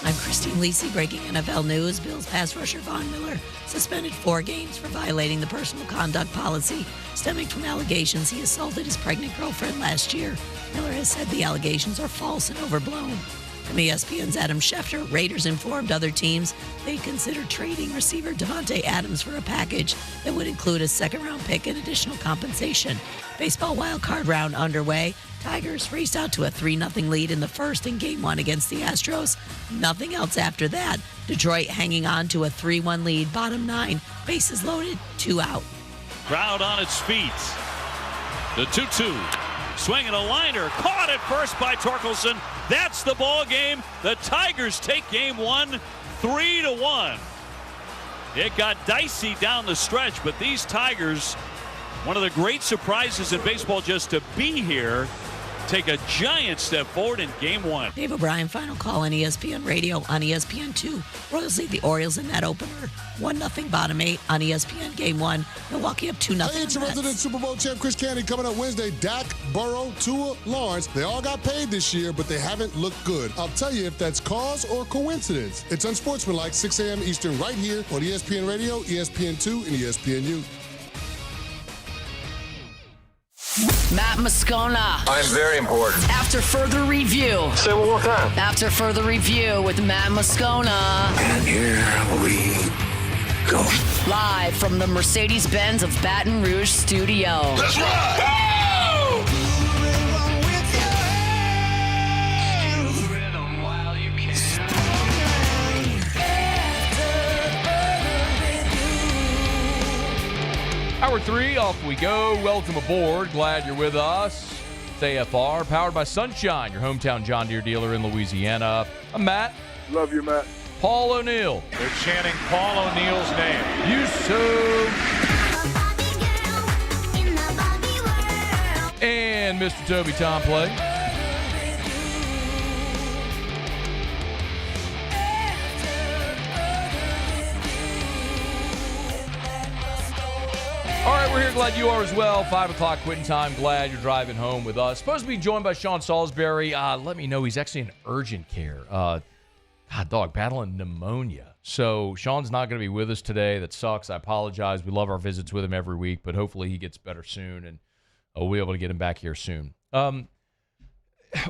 I'm Christine Lisi, breaking NFL news. Bills pass rusher Von Miller suspended 4 games for violating the personal conduct policy stemming from allegations he assaulted his pregnant girlfriend last year. Miller has said the allegations are false and overblown. From ESPN's Adam Schefter, Raiders informed other teams they'd consider trading receiver Devontae Adams for a package that would include a second-round pick and additional compensation. Baseball wildcard round underway. Tigers raced out to a 3-0 lead in the first in Game 1 against the Astros. Nothing else after that. Detroit hanging on to a 3-1 lead, bottom 9. Bases loaded, 2 out. Crowd on its feet. The 2-2. Swinging a liner. Caught at first by Torkelson. That's the ball game. The Tigers take Game 1, 3-1. It got dicey down the stretch, but these Tigers, one of the great surprises in baseball just to be here, take a giant step forward in Game 1. Dave O'Brien, final call on ESPN Radio on ESPN2. Royals lead the Orioles in that opener. 1-0 bottom 8 on ESPN Game 1. Milwaukee up 2-0. Hey, it's your resident Super Bowl champ Chris Candy coming up Wednesday. Dak, Burrow, Tua, Lawrence. They all got paid this year, but they haven't looked good. I'll tell you if that's cause or coincidence. It's unsportsmanlike, 6 a.m. Eastern, right here on ESPN Radio, ESPN2, and ESPNU. Matt Moscona. I'm very important. After further review. Say it one more time. After further review with Matt Moscona. And here we go. Live from the Mercedes-Benz of Baton Rouge studio. Let's ride! Hour 3, off we go. Welcome aboard. Glad you're with us. It's AFR, powered by Sunshine, your hometown John Deere dealer in Louisiana. I'm Matt. Love you, Matt. Paul O'Neill. They're chanting Paul O'Neill's name. Yusuf. And Mr. Toby Tomplay. All right, we're here. Glad you are as well. 5 o'clock quitting time. Glad you're driving home with us. Supposed to be joined by Sean Salisbury. Let me know he's actually in urgent care. Battling pneumonia. So Sean's not going to be with us today. That sucks. I apologize. We love our visits with him every week, but hopefully he gets better soon, and we'll be able to get him back here soon.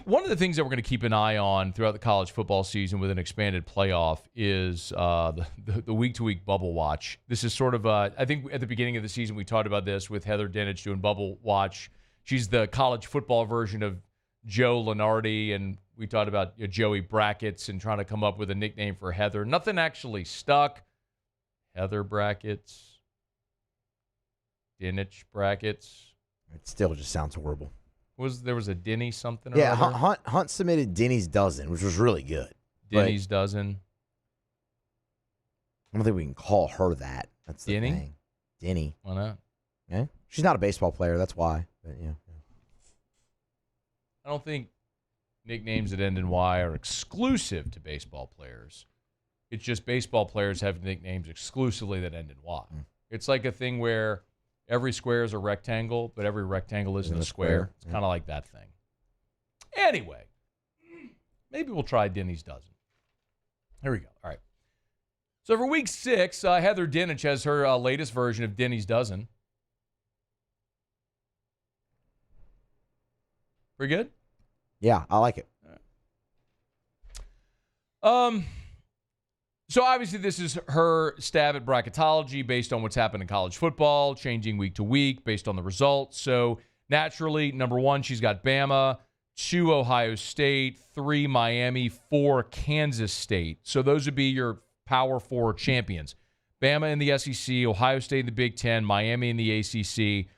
One of the things that we're going to keep an eye on throughout the college football season with an expanded playoff is the week-to-week bubble watch. This is sort of, I think at the beginning of the season we talked about this with Heather Dinich doing bubble watch. She's the college football version of Joe Lenardi, and we talked about Joey Brackets and trying to come up with a nickname for Heather. Nothing actually stuck. Heather Brackets. Dinich Brackets. It still just sounds horrible. There was a Denny something or Yeah, other? Hunt submitted Denny's Dozen, which was really good. Denny's Dozen. I don't think we can call her that. That's the Denny? thing. Denny. Why not? Yeah. She's not a baseball player, that's why. But yeah. I don't think nicknames that end in Y are exclusive to baseball players. It's just baseball players have nicknames exclusively that end in Y. It's like a thing where every square is a rectangle, but every rectangle isn't a square. It's kind of like that thing. Anyway, maybe we'll try Denny's dozen. Here we go. All right. So for week 6, Heather Dinich has her latest version of Denny's dozen. Pretty good? Yeah, I like it. So obviously this is her stab at bracketology based on what's happened in college football, changing week to week based on the results. So naturally, number 1, she's got Bama, 2, Ohio State, 3, Miami, 4, Kansas State. So those would be your Power 4 champions. Bama in the SEC, Ohio State in the Big Ten, Miami in the ACC,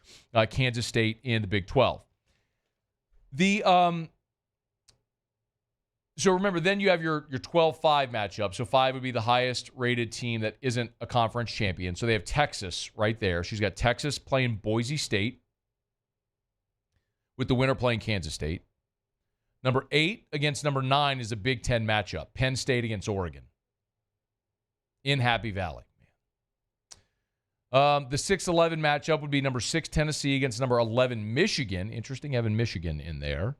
Kansas State in the Big 12. So remember, then you have your 12-5 matchup. So 5 would be the highest rated team that isn't a conference champion. So they have Texas right there. She's got Texas playing Boise State, with the winner playing Kansas State. Number 8 against number 9 is a Big Ten matchup. Penn State against Oregon in Happy Valley. The 6-11 matchup would be number 6 Tennessee against number 11 Michigan. Interesting having Michigan in there.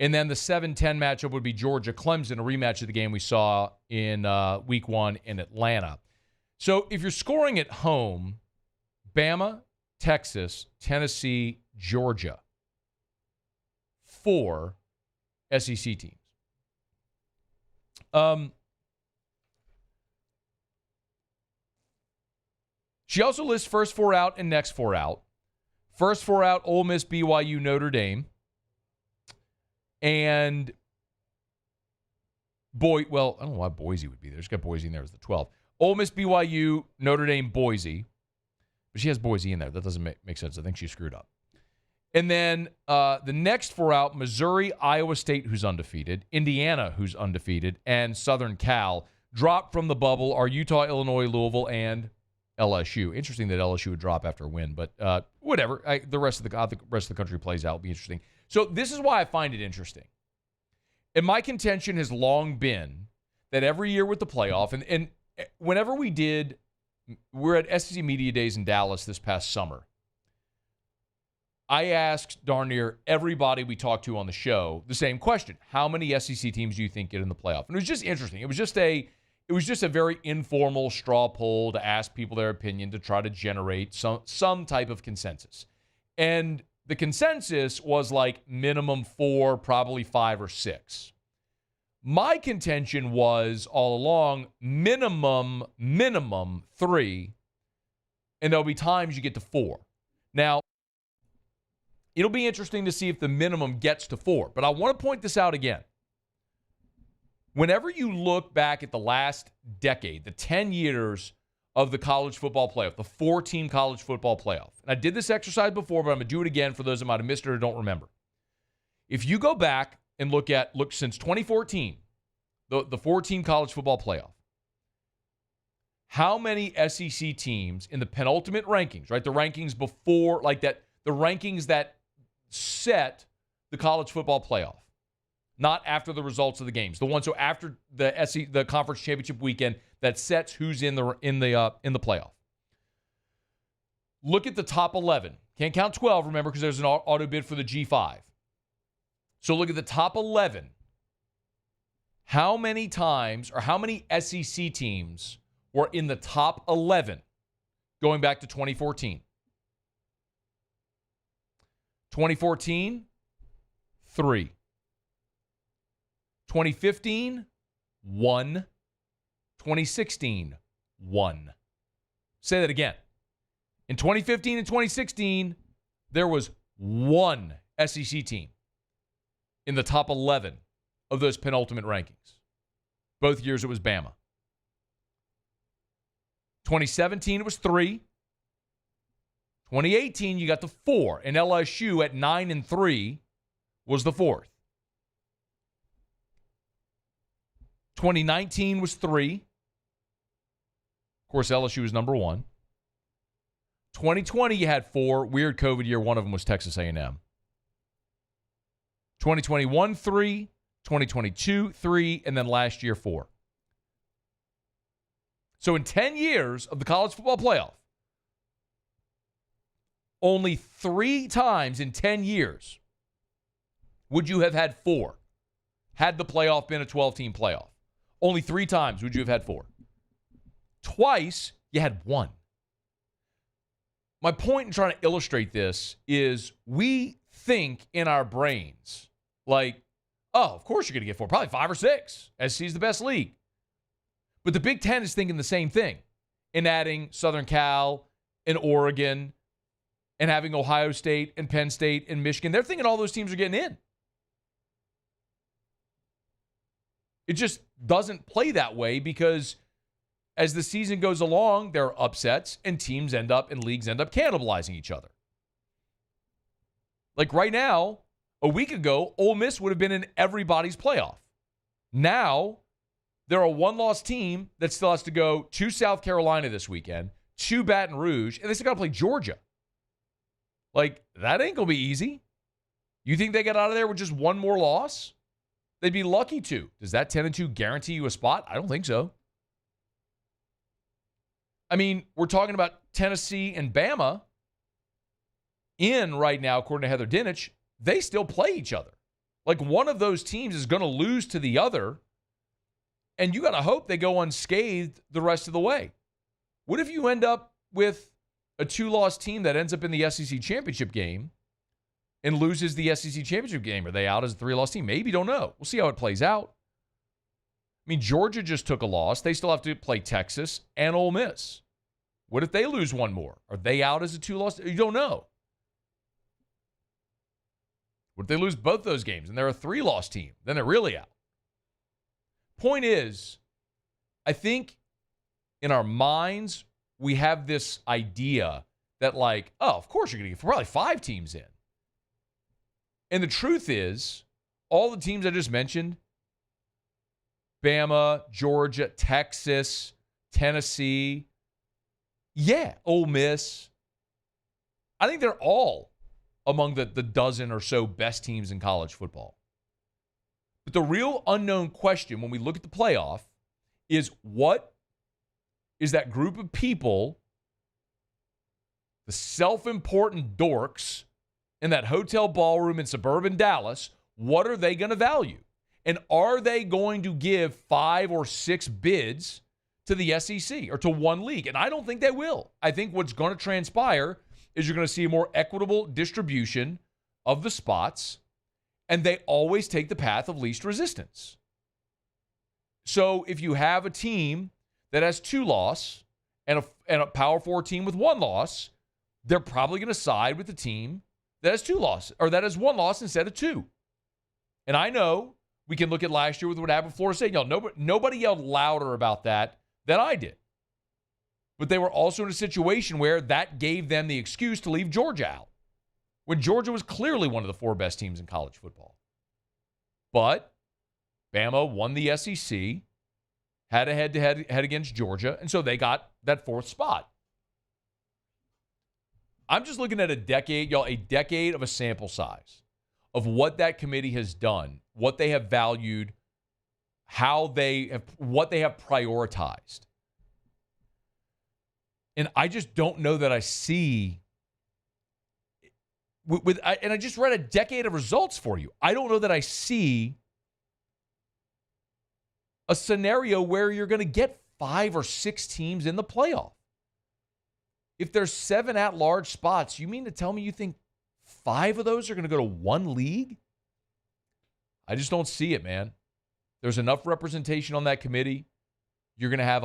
And then the 7-10 matchup would be Georgia-Clemson, a rematch of the game we saw in week 1 in Atlanta. So if you're scoring at home, Bama, Texas, Tennessee, Georgia, 4 SEC teams. She also lists first 4 out and next 4 out. First 4 out, Ole Miss, BYU, Notre Dame. And I don't know why Boise would be there. She's got Boise in there as the 12. Ole Miss, BYU, Notre Dame, Boise. But she has Boise in there. That doesn't make sense. I think she screwed up. And then the next 4 out, Missouri, Iowa State, who's undefeated, Indiana, who's undefeated, and Southern Cal. Dropped from the bubble are Utah, Illinois, Louisville, and LSU. Interesting that LSU would drop after a win, but whatever. The rest of the country plays out. It'll be interesting. So this is why I find it interesting. And my contention has long been that every year with the playoff, and whenever we're at SEC Media Days in Dallas this past summer, I asked darn near everybody we talked to on the show the same question. How many SEC teams do you think get in the playoff? And it was just interesting. It was just a very informal straw poll to ask people their opinion to try to generate some type of consensus. And the consensus was like minimum 4, probably 5 or 6. My contention was all along minimum 3, and there'll be times you get to 4. Now, it'll be interesting to see if the minimum gets to 4, but I want to point this out again. Whenever you look back at the last decade, the 10 years of the college football playoff, the 4-team college football playoff, and I did this exercise before, but I'm going to do it again for those that might have missed it or don't remember. If you go back and look since 2014, the 4-team college football playoff, how many SEC teams in the penultimate rankings, right, the rankings before, like that, the rankings that set the college football playoff, not after the results of the games. The ones so after the conference championship weekend that sets who's in the playoff. Look at the top 11. Can't count 12, remember, because there's an auto bid for the G5. So look at the top 11. How many times or how many SEC teams were in the top 11 going back to 2014? 2014, 3. 2015, 1. 2016, 1. Say that again. In 2015 and 2016, there was 1 SEC team in the top 11 of those penultimate rankings. Both years it was Bama. 2017, it was 3. 2018, you got the 4. And LSU at 9-3 was the 4th. 2019 was 3. Of course, LSU was number 1. 2020, you had 4. Weird COVID year. One of them was Texas A&M. 2021, 3. 2022, 3. And then last year, 4. So in 10 years of the college football playoff, only 3 times in 10 years would you have had 4. had the playoff been a 12-team playoff? Only 3 times would you have had 4. Twice, you had 1. My point in trying to illustrate this is we think in our brains, like, oh, of course you're going to get 4, probably 5 or 6. SEC is the best league. But the Big Ten is thinking the same thing in adding Southern Cal and Oregon and having Ohio State and Penn State and Michigan. They're thinking all those teams are getting in. It just doesn't play that way because as the season goes along, there are upsets and teams end up and leagues end up cannibalizing each other. Like right now, a week ago, Ole Miss would have been in everybody's playoff. Now, they're a 1-loss team that still has to go to South Carolina this weekend, to Baton Rouge, and they still got to play Georgia. Like, that ain't going to be easy. You think they get out of there with just 1 more loss? They'd be lucky to. Does that 10-2 guarantee you a spot? I don't think so. I mean, we're talking about Tennessee and Bama in right now, according to Heather Dinich. They still play each other. Like, one of those teams is going to lose to the other, and you got to hope they go unscathed the rest of the way. What if you end up with a 2-loss team that ends up in the SEC championship game and loses the SEC championship game? Are they out as a 3-loss team? Maybe, don't know. We'll see how it plays out. I mean, Georgia just took a loss. They still have to play Texas and Ole Miss. What if they lose 1 more? Are they out as a 2-loss? You don't know. What if they lose both those games and they're a 3-loss team? Then they're really out. Point is, I think in our minds, we have this idea that like, oh, of course you're going to get probably 5 teams in. And the truth is, all the teams I just mentioned, Bama, Georgia, Texas, Tennessee, Ole Miss, I think they're all among the dozen or so best teams in college football. But the real unknown question when we look at the playoff is what is that group of people, the self-important dorks in that hotel ballroom in suburban Dallas, what are they going to value? And are they going to give 5 or 6 bids to the SEC or to one league? And I don't think they will. I think what's going to transpire is you're going to see a more equitable distribution of the spots, and they always take the path of least resistance. So if you have a team that has 2 losses and a Power 4 team with 1 loss, they're probably going to side with the team that has 2 losses, or that has 1 loss instead of 2. And I know we can look at last year with what happened with Florida State. Nobody yelled louder about that than I did. But they were also in a situation where that gave them the excuse to leave Georgia out, when Georgia was clearly one of the 4 best teams in college football. But Bama won the SEC, had a head-to-head against Georgia, and so they got that 4th spot. I'm just looking at a decade of a sample size of what that committee has done, what they have valued, what they have prioritized. And I just don't know that I see and I just read a decade of results for you. I don't know that I see a scenario where you're going to get 5 or 6 teams in the playoff. If there's 7 at-large spots, you mean to tell me you think 5 of those are going to go to one league? I just don't see it, man. There's enough representation on that committee. You're going to have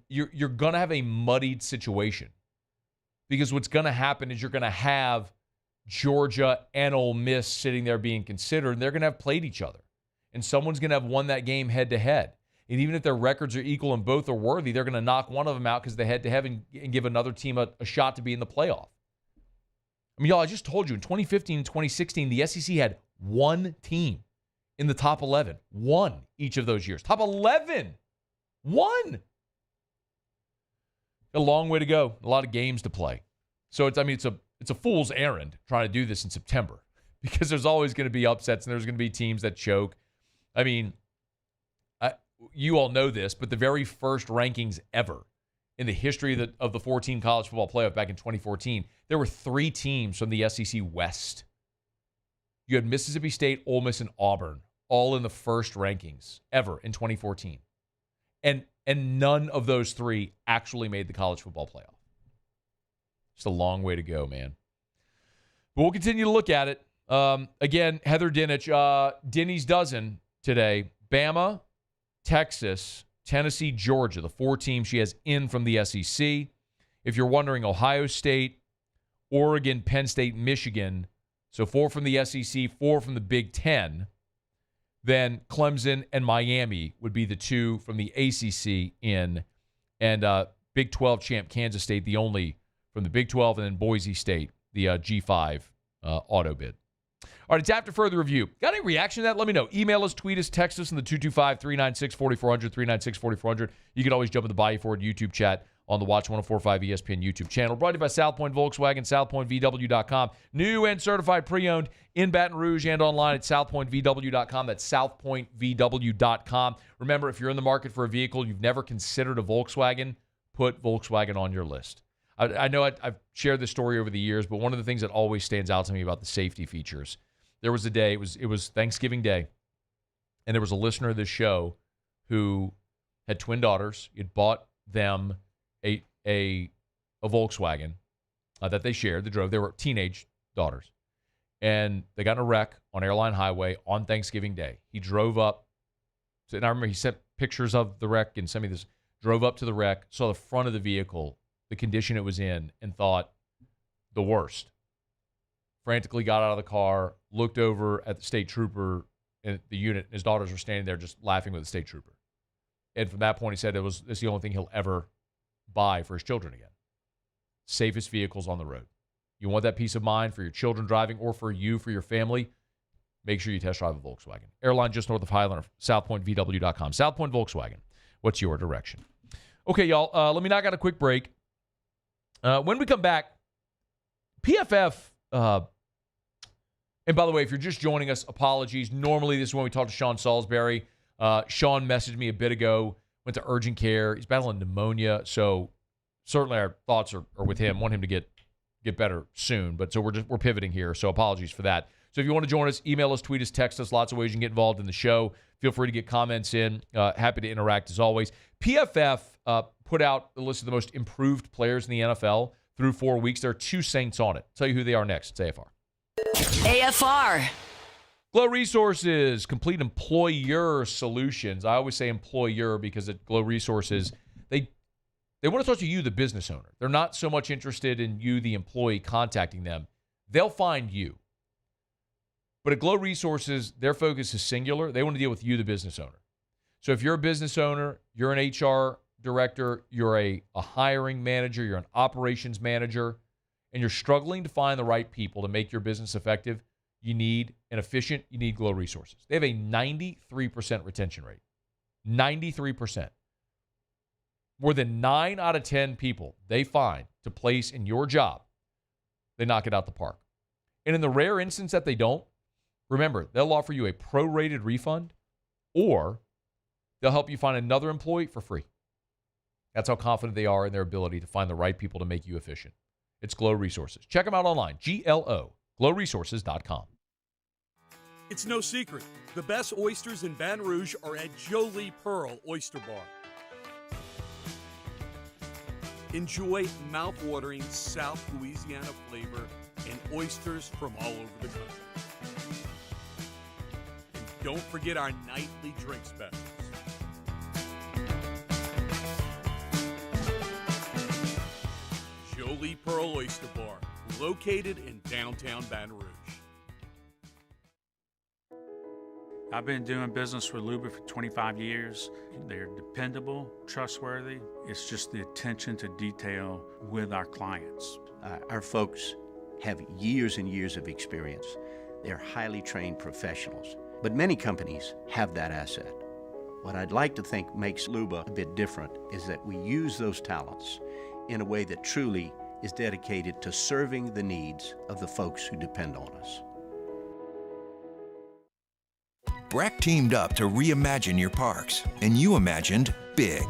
you're going to have a muddied situation, because what's going to happen is you're going to have Georgia and Ole Miss sitting there being considered, and they're going to have played each other, and someone's going to have won that game head-to-head. And even if their records are equal and both are worthy, they're going to knock one of them out because they head-to-head and give another team a shot to be in the playoff. I mean, y'all, I just told you, in 2015 and 2016, the SEC had 1 team in the top 11. 1 each of those years. Top 11! 1! A long way to go. A lot of games to play. So it's a fool's errand trying to do this in September, because there's always going to be upsets and there's going to be teams that choke. I mean, you all know this, but the very first rankings ever in the history of the 14 college football playoff back in 2014, there were 3 teams from the SEC West. You had Mississippi State, Ole Miss, and Auburn all in the first rankings ever in 2014. And none of those 3 actually made the college football playoff. It's a long way to go, man. But we'll continue to look at it. Again, Heather Dinich, Denny's dozen today. Bama, Texas, Tennessee, Georgia, the 4 teams she has in from the SEC. If you're wondering, Ohio State, Oregon, Penn State, Michigan. So 4 from the SEC, 4 from the Big Ten. Then Clemson and Miami would be the 2 from the ACC in. And Big 12 champ Kansas State, the only from the Big 12. And then Boise State, the G5 auto bid. All right, it's after further review. Got any reaction to that? Let me know. Email us, tweet us, text us in the 225-396-4400, 396-4400. You can always jump in the Bayou Ford YouTube chat on the Watch 104.5 ESPN YouTube channel. Brought to you by South Point Volkswagen, southpointvw.com. New and certified pre-owned in Baton Rouge and online at southpointvw.com. That's southpointvw.com. Remember, if you're in the market for a vehicle, you've never considered a Volkswagen, put Volkswagen on your list. I know I've shared this story over the years, but one of the things that always stands out to me about the safety features, there was a day, it was Thanksgiving Day, and there was a listener of this show who had twin daughters. He had bought them a Volkswagen that they shared. They drove. They were teenage daughters. And they got in a wreck on Airline Highway on Thanksgiving Day. He drove up, and I remember he sent pictures of the wreck and sent me this, drove up to the wreck, saw the front of the vehicle, the condition it was in, and thought the worst. Frantically got out of the car, looked over at the state trooper and the unit, and his daughters were standing there just laughing with the state trooper. And from that point, he said it's the only thing he'll ever buy for his children again. Safest vehicles on the road. You want that peace of mind for your children driving or for you, for your family, make sure you test drive a Volkswagen. Airline just north of Highland, southpointvw.com. South Point Volkswagen. What's your direction? Okay, y'all, let me knock out a quick break. When we come back, PFF, and by the way, if you're just joining us, apologies. Normally, this is when we talk to Sean Salisbury. Sean messaged me a bit ago, went to urgent care. He's battling pneumonia, so certainly our thoughts are with him. Want him to get better soon, but so we're pivoting here, so apologies for that. So if you want to join us, email us, tweet us, text us. Lots of ways you can get involved in the show. Feel free to get comments in. Happy to interact as always. PFF put out a list of the most improved players in the NFL through 4 weeks. There are 2 Saints on it. I'll tell you who they are next. It's AFR. AFR. Glow Resources, complete employer solutions. I always say employer because at Glow Resources, they want to talk to you, the business owner. They're not so much interested in you, the employee, contacting them. They'll find you. But at Glow Resources, their focus is singular. They want to deal with you, the business owner. So if you're a business owner, you're an HR director, you're a hiring manager, you're an operations manager, and you're struggling to find the right people to make your business effective, you need Glow Resources. They have a 93% retention rate. 93%. More than 9 out of 10 people they find to place in your job, they knock it out the park. And in the rare instance that they don't, remember, they'll offer you a prorated refund or they'll help you find another employee for free. That's how confident they are in their ability to find the right people to make you efficient. It's Glow Resources. Check them out online, GLO, glowresources.com. It's no secret. The best oysters in Baton Rouge are at Jolie Pearl Oyster Bar. Enjoy mouth-watering South Louisiana flavor and oysters from all over the country. And don't forget our nightly drink specials. Jolie Pearl Oyster Bar, located in downtown Baton Rouge. I've been doing business with Luba for 25 years. They're dependable, trustworthy. It's just the attention to detail with our clients. Our folks have years and years of experience. They're highly trained professionals. But many companies have that asset. What I'd like to think makes Luba a bit different is that we use those talents in a way that truly is dedicated to serving the needs of the folks who depend on us. Breck teamed up to reimagine your parks, and you imagined big.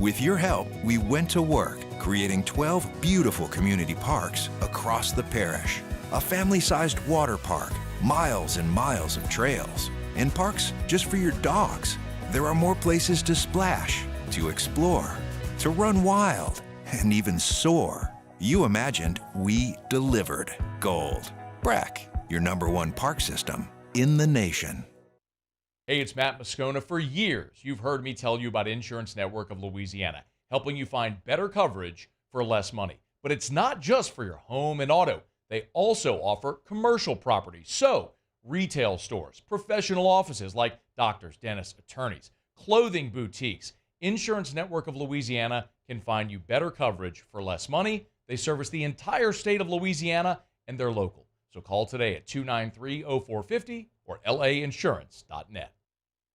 With your help, we went to work, creating 12 beautiful community parks across the parish. A family-sized water park, miles and miles of trails, And parks just for your dogs. There are more places to splash, to explore, to run wild, and even soar. You imagined, we delivered. Gold. Brack, your #1 park system in the nation. Hey, it's Matt Moscona. For years, you've heard me tell you about Insurance Network of Louisiana, helping you find better coverage for less money. But it's not just for your home and auto. They also offer commercial property. So, retail stores, professional offices like doctors, dentists, attorneys, clothing boutiques. Insurance Network of Louisiana can find you better coverage for less money. They service the entire state of Louisiana, and they're local. So call today at 293-0450 or lainsurance.net.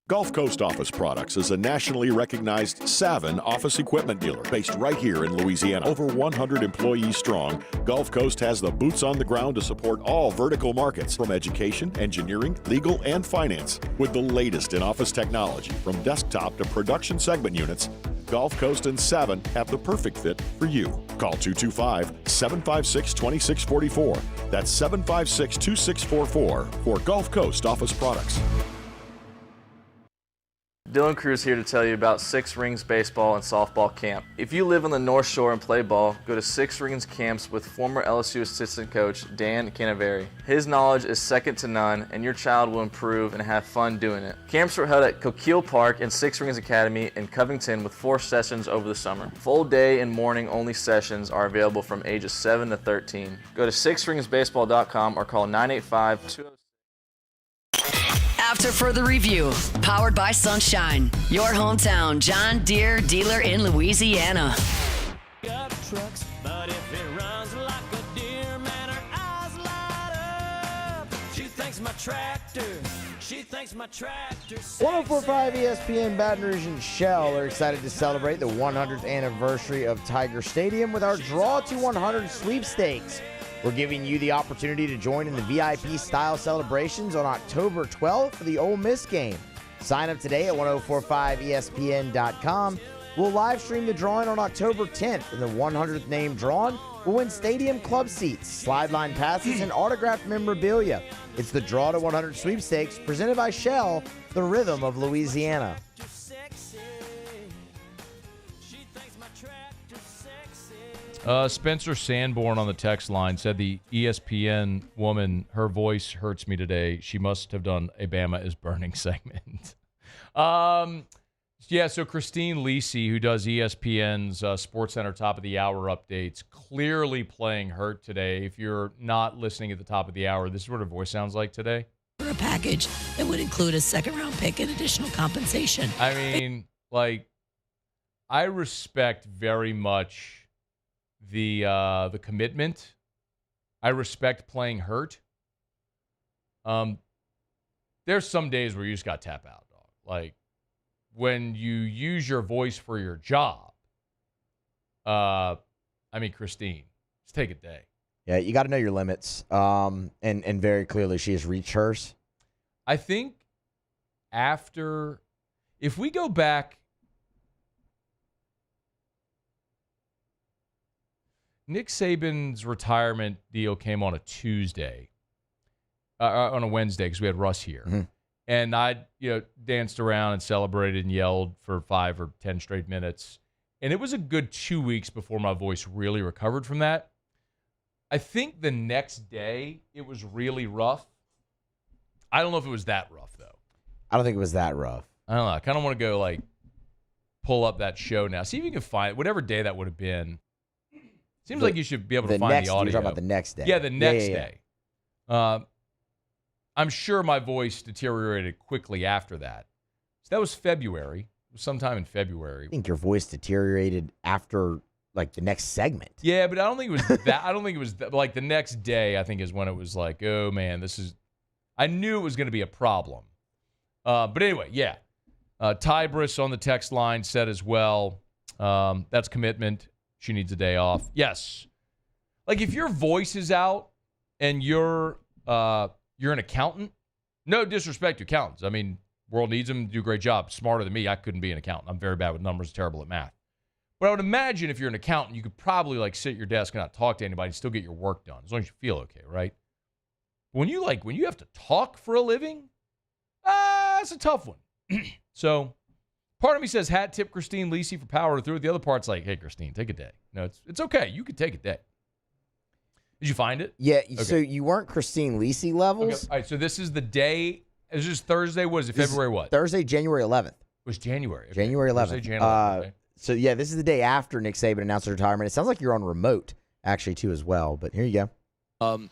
Gulf Coast Office Products is a nationally recognized Savin office equipment dealer based right here in Louisiana. Over 100 employees strong, Gulf Coast has the boots on the ground to support all vertical markets, from education, engineering, legal, and finance. With the latest in office technology, from desktop to production segment units, Gulf Coast and Savin have the perfect fit for you. Call 225-756-2644. That's 756-2644 for Gulf Coast Office Products. Dylan Cruz here to tell you about Six Rings Baseball and Softball Camp. If you live on the North Shore and play ball, go to Six Rings Camps with former LSU assistant coach Dan Canaveri. His knowledge is second to none, and your child will improve and have fun doing it. Camps were held at Coquille Park and Six Rings Academy in Covington with 4 sessions over the summer. Full day and morning only sessions are available from ages 7 to 13. Go to sixringsbaseball.com or call 985-206. After further review, powered by Sunshine, your hometown John Deere dealer in Louisiana. Got trucks, but if it runs like a deer, man, her eyes light up. She thinks my tractor. 104.5 ESPN Baton Rouge and Shell are excited to celebrate the 100th anniversary of Tiger Stadium with our Draw to 100 sweepstakes. We're giving you the opportunity to join in the VIP-style celebrations on October 12th for the Ole Miss game. Sign up today at 1045ESPN.com. We'll live stream the drawing on October 10th, and the 100th name drawn will win stadium club seats, slide-line passes, and autographed memorabilia. It's the Draw to 100 sweepstakes presented by Shell, the rhythm of Louisiana. Spencer Sanborn on the text line said the ESPN woman, her voice hurts me today. She must have done a Bama is Burning segment. Yeah, so Christine Lisi, who does ESPN's SportsCenter Top of the Hour updates, clearly playing hurt today. If you're not listening at the top of the hour, this is what her voice sounds like today. For a package that would include a second-round pick and additional compensation. I mean, like, I respect very much the commitment. I respect playing hurt. There's some days where you just got to tap out, dog. Like, when you use your voice for your job, I mean, Christine, just take a day. Yeah, you got to know your limits. And very clearly she has reached hers. I think if we go back, Nick Saban's retirement deal came on a Tuesday, on a Wednesday, because we had Russ here. Mm-hmm. And I, danced around and celebrated and yelled for 5 or 10 straight minutes. And it was a good 2 weeks before my voice really recovered from that. I think the next day it was really rough. I don't know if it was that rough, though. I don't think it was that rough. I don't know. I kind of want to go, pull up that show now. See if you can find whatever day that would have been. Seems like you should be able to find the audio. You're talking about the next day. Yeah, the next day. I'm sure my voice deteriorated quickly after that. So that was February. It was sometime in February. I think your voice deteriorated after, the next segment. Yeah, but I don't think it was that. I don't think it was that. The next day, I think, is when it was like, oh, man, I knew it was going to be a problem. But anyway, yeah. Tybris on the text line said as well, that's commitment. She needs a day off. Yes. If your voice is out and you're an accountant, no disrespect to accountants. I mean, world needs them, do a great job. Smarter than me, I couldn't be an accountant. I'm very bad with numbers, terrible at math. But I would imagine if you're an accountant, you could probably sit at your desk and not talk to anybody and still get your work done, as long as you feel okay, right? When you have to talk for a living, It's a tough one. So part of me says hat tip Christine Lisi for power through it. The other part's like, hey, Christine, take a day. No, it's okay. You could take a day. Did you find it? Yeah, Okay. so you weren't Christine Lisi levels. Okay. All right, so this is the day. This is Thursday. What is it? February what? Thursday, January 11th. It was January. Okay. January 11th. Thursday, January 11th. Okay. So, yeah, this is the day after Nick Saban announced his retirement. It sounds like you're on remote, actually, too, as well. But here you go.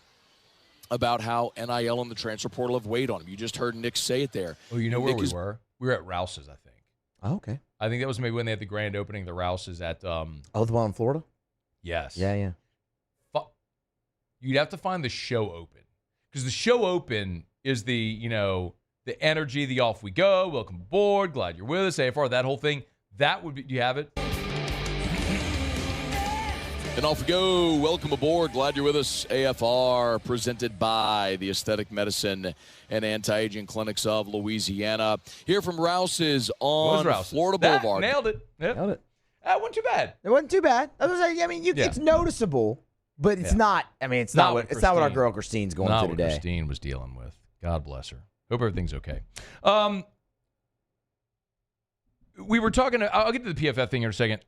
About how NIL and the transfer portal have weighed on him. You just heard Nick say it there. Well, you know where we were? We were at Rouse's, I think. Oh, okay. I think that was maybe when they had the grand opening of the Rouse's at the one in Florida? Yes. Yeah. You'd have to find the show open. Because the show open is the energy, the off we go, welcome aboard, glad you're with us, AFR, that whole thing. That would be, do you have it? And off we go. Welcome aboard. Glad you're with us. AFR, presented by the Aesthetic Medicine and Anti-Aging Clinics of Louisiana. Here from Rouse's on Florida Boulevard. Nailed it. Yep. Nailed it. That wasn't too bad. It wasn't too bad. I was like, it's noticeable, but it's not. I mean, it's not what our girl Christine's going through today. Not what Christine was dealing with. God bless her. Hope everything's okay. We were talking. I'll get to the PFF thing here in a second.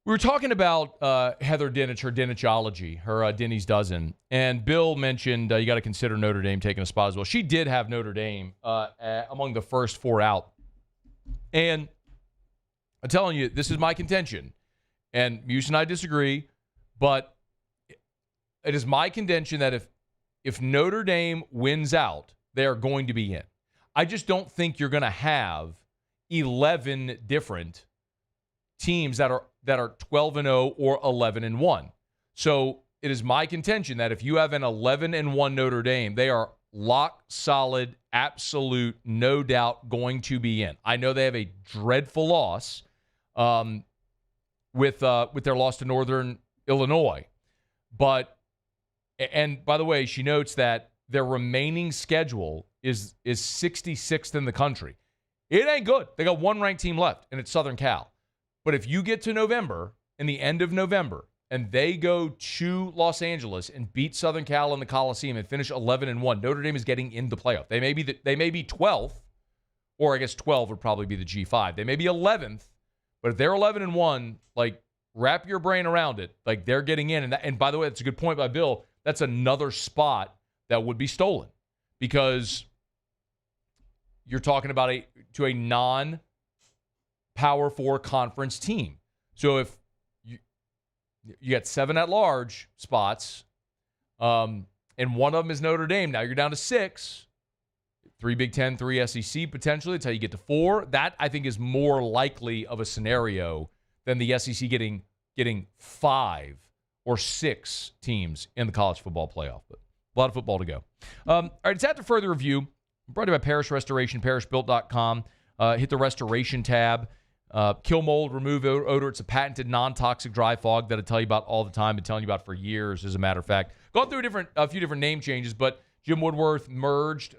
We were talking about Heather Dinich, her Dinichology, her Denny's dozen, and Bill mentioned you got to consider Notre Dame taking a spot as well. She did have Notre Dame among the first four out, and I'm telling you, this is my contention, and Muse and I disagree, but it is my contention that if Notre Dame wins out, they are going to be in. I just don't think you're going to have 11 different teams that are 12-0 or 11-1. So it is my contention that if you have an 11-1 Notre Dame, they are lock solid, absolute, no doubt going to be in. I know they have a dreadful loss with their loss to Northern Illinois, and by the way, she notes that their remaining schedule is 66th in the country. It ain't good. They got one ranked team left, and it's Southern Cal. But if you get to November, in the end of November, and they go to Los Angeles and beat Southern Cal in the Coliseum and finish 11-1, Notre Dame is getting in the playoff. They may be 12th, or I guess 12 would probably be the G5. They may be 11th, but if they're 11-1, like, wrap your brain around it. Like, they're getting in. And by the way, that's a good point by Bill. That's another spot that would be stolen because you're talking about a non-Power 4 conference team. So if you got 7 at-large spots, and one of them is Notre Dame, now you're down to 6. 3 Big Ten, 3 SEC potentially. That's how you get to 4. That, I think, is more likely of a scenario than the SEC getting 5 or 6 teams in the college football playoff. But a lot of football to go. All right, it's after further review. Brought to you by Parish Restoration, parishbuilt.com. Hit the restoration tab. Kill mold, remove odor. It's a patented non-toxic dry fog that I tell you about all the time. Been telling you about for years, as a matter of fact. Gone through a few different name changes, but Jim Woodworth merged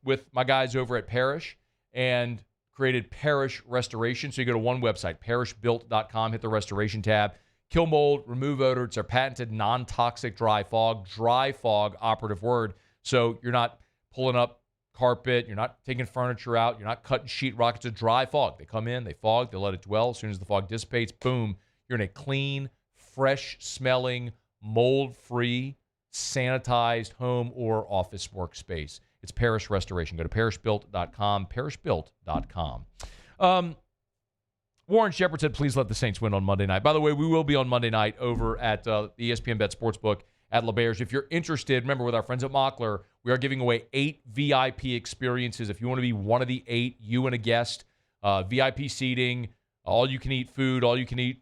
with my guys over at Parish and created Parish Restoration. So you go to one website, parishbuilt.com, hit the restoration tab. Kill mold, remove odor. It's our patented non-toxic dry fog operative word. So you're not pulling up carpet, you're not taking furniture out, you're not cutting sheetrock. It's a dry fog. They come in, they fog, they let it dwell. As soon as the fog dissipates, boom, you're in a clean, fresh-smelling, mold-free, sanitized home or office workspace. It's Parish Restoration. Go to parishbuilt.com, parishbuilt.com. Warren Shepard said, please let the Saints win on Monday night. By the way, we will be on Monday night over at the ESPN Bet Sportsbook at LeBears. If you're interested, remember, with our friends at Mockler, we are giving away 8 VIP experiences. If you want to be one of the 8, you and a guest, VIP seating, all you can eat food, all you can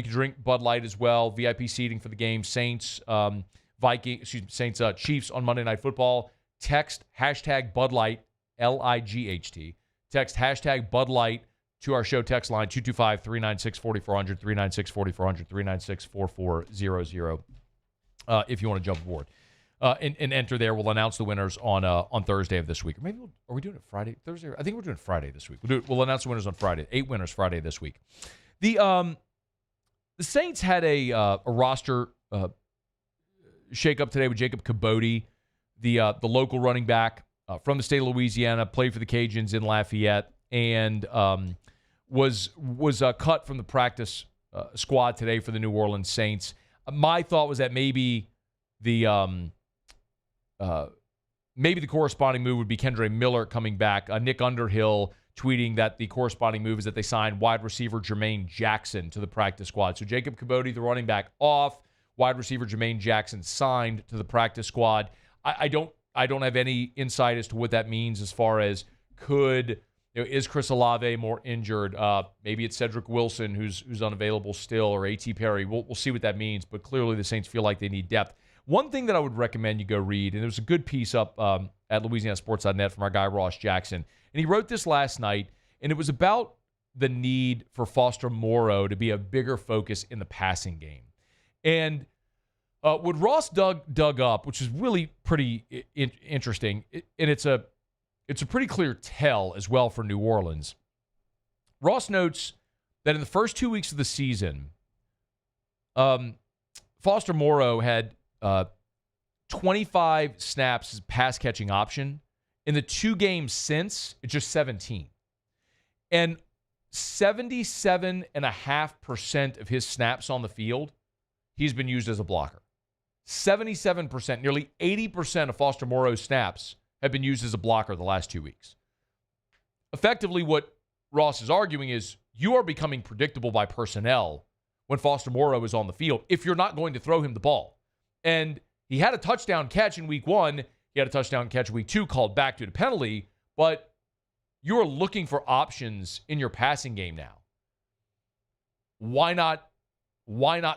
drink Bud Light as well, VIP seating for the game, Saints, Chiefs on Monday Night Football. Text hashtag Bud Light, LIGHT. Text hashtag Bud Light to our show text line, 225-396-4400, 396-4400, 396-4400. If you want to jump aboard and enter there. We'll announce the winners on Thursday of this week. Or maybe are we doing it Friday, Thursday? I think we're doing Friday this week. We'll announce the winners on Friday. 8 winners Friday this week. The Saints had a roster shake up today with Jacob Caboti, the local running back from the state of Louisiana, played for the Cajuns in Lafayette, and was cut from the practice squad today for the New Orleans Saints. My thought was that maybe the corresponding move would be Kendre Miller coming back. Nick Underhill tweeting that the corresponding move is that they signed wide receiver Jermaine Jackson to the practice squad. So Jacob Kibodi, the running back, off. Wide receiver Jermaine Jackson signed to the practice squad. I don't have any insight as to what that means as far as is Chris Olave more injured? Maybe it's Cedric Wilson who's unavailable still, or A.T. Perry. We'll see what that means, but clearly the Saints feel like they need depth. One thing that I would recommend you go read, and there was a good piece up at LouisianaSports.net from our guy Ross Jackson, and he wrote this last night, and it was about the need for Foster Moreau to be a bigger focus in the passing game. And what Ross dug up, which is really pretty interesting, and it's a pretty clear tell as well for New Orleans. Ross notes that in the first 2 weeks of the season, Foster Moreau had 25 snaps as pass-catching option. In the 2 games since, it's just 17. And 77.5% of his snaps on the field, he's been used as a blocker. 77%, nearly 80% of Foster Moreau's snaps have been used as a blocker the last 2 weeks. Effectively, what Ross is arguing is you are becoming predictable by personnel when Foster Moreau is on the field if you're not going to throw him the ball. And he had a touchdown catch in week 1. He had a touchdown catch in week 2 called back due to penalty, but you're looking for options in your passing game now. Why not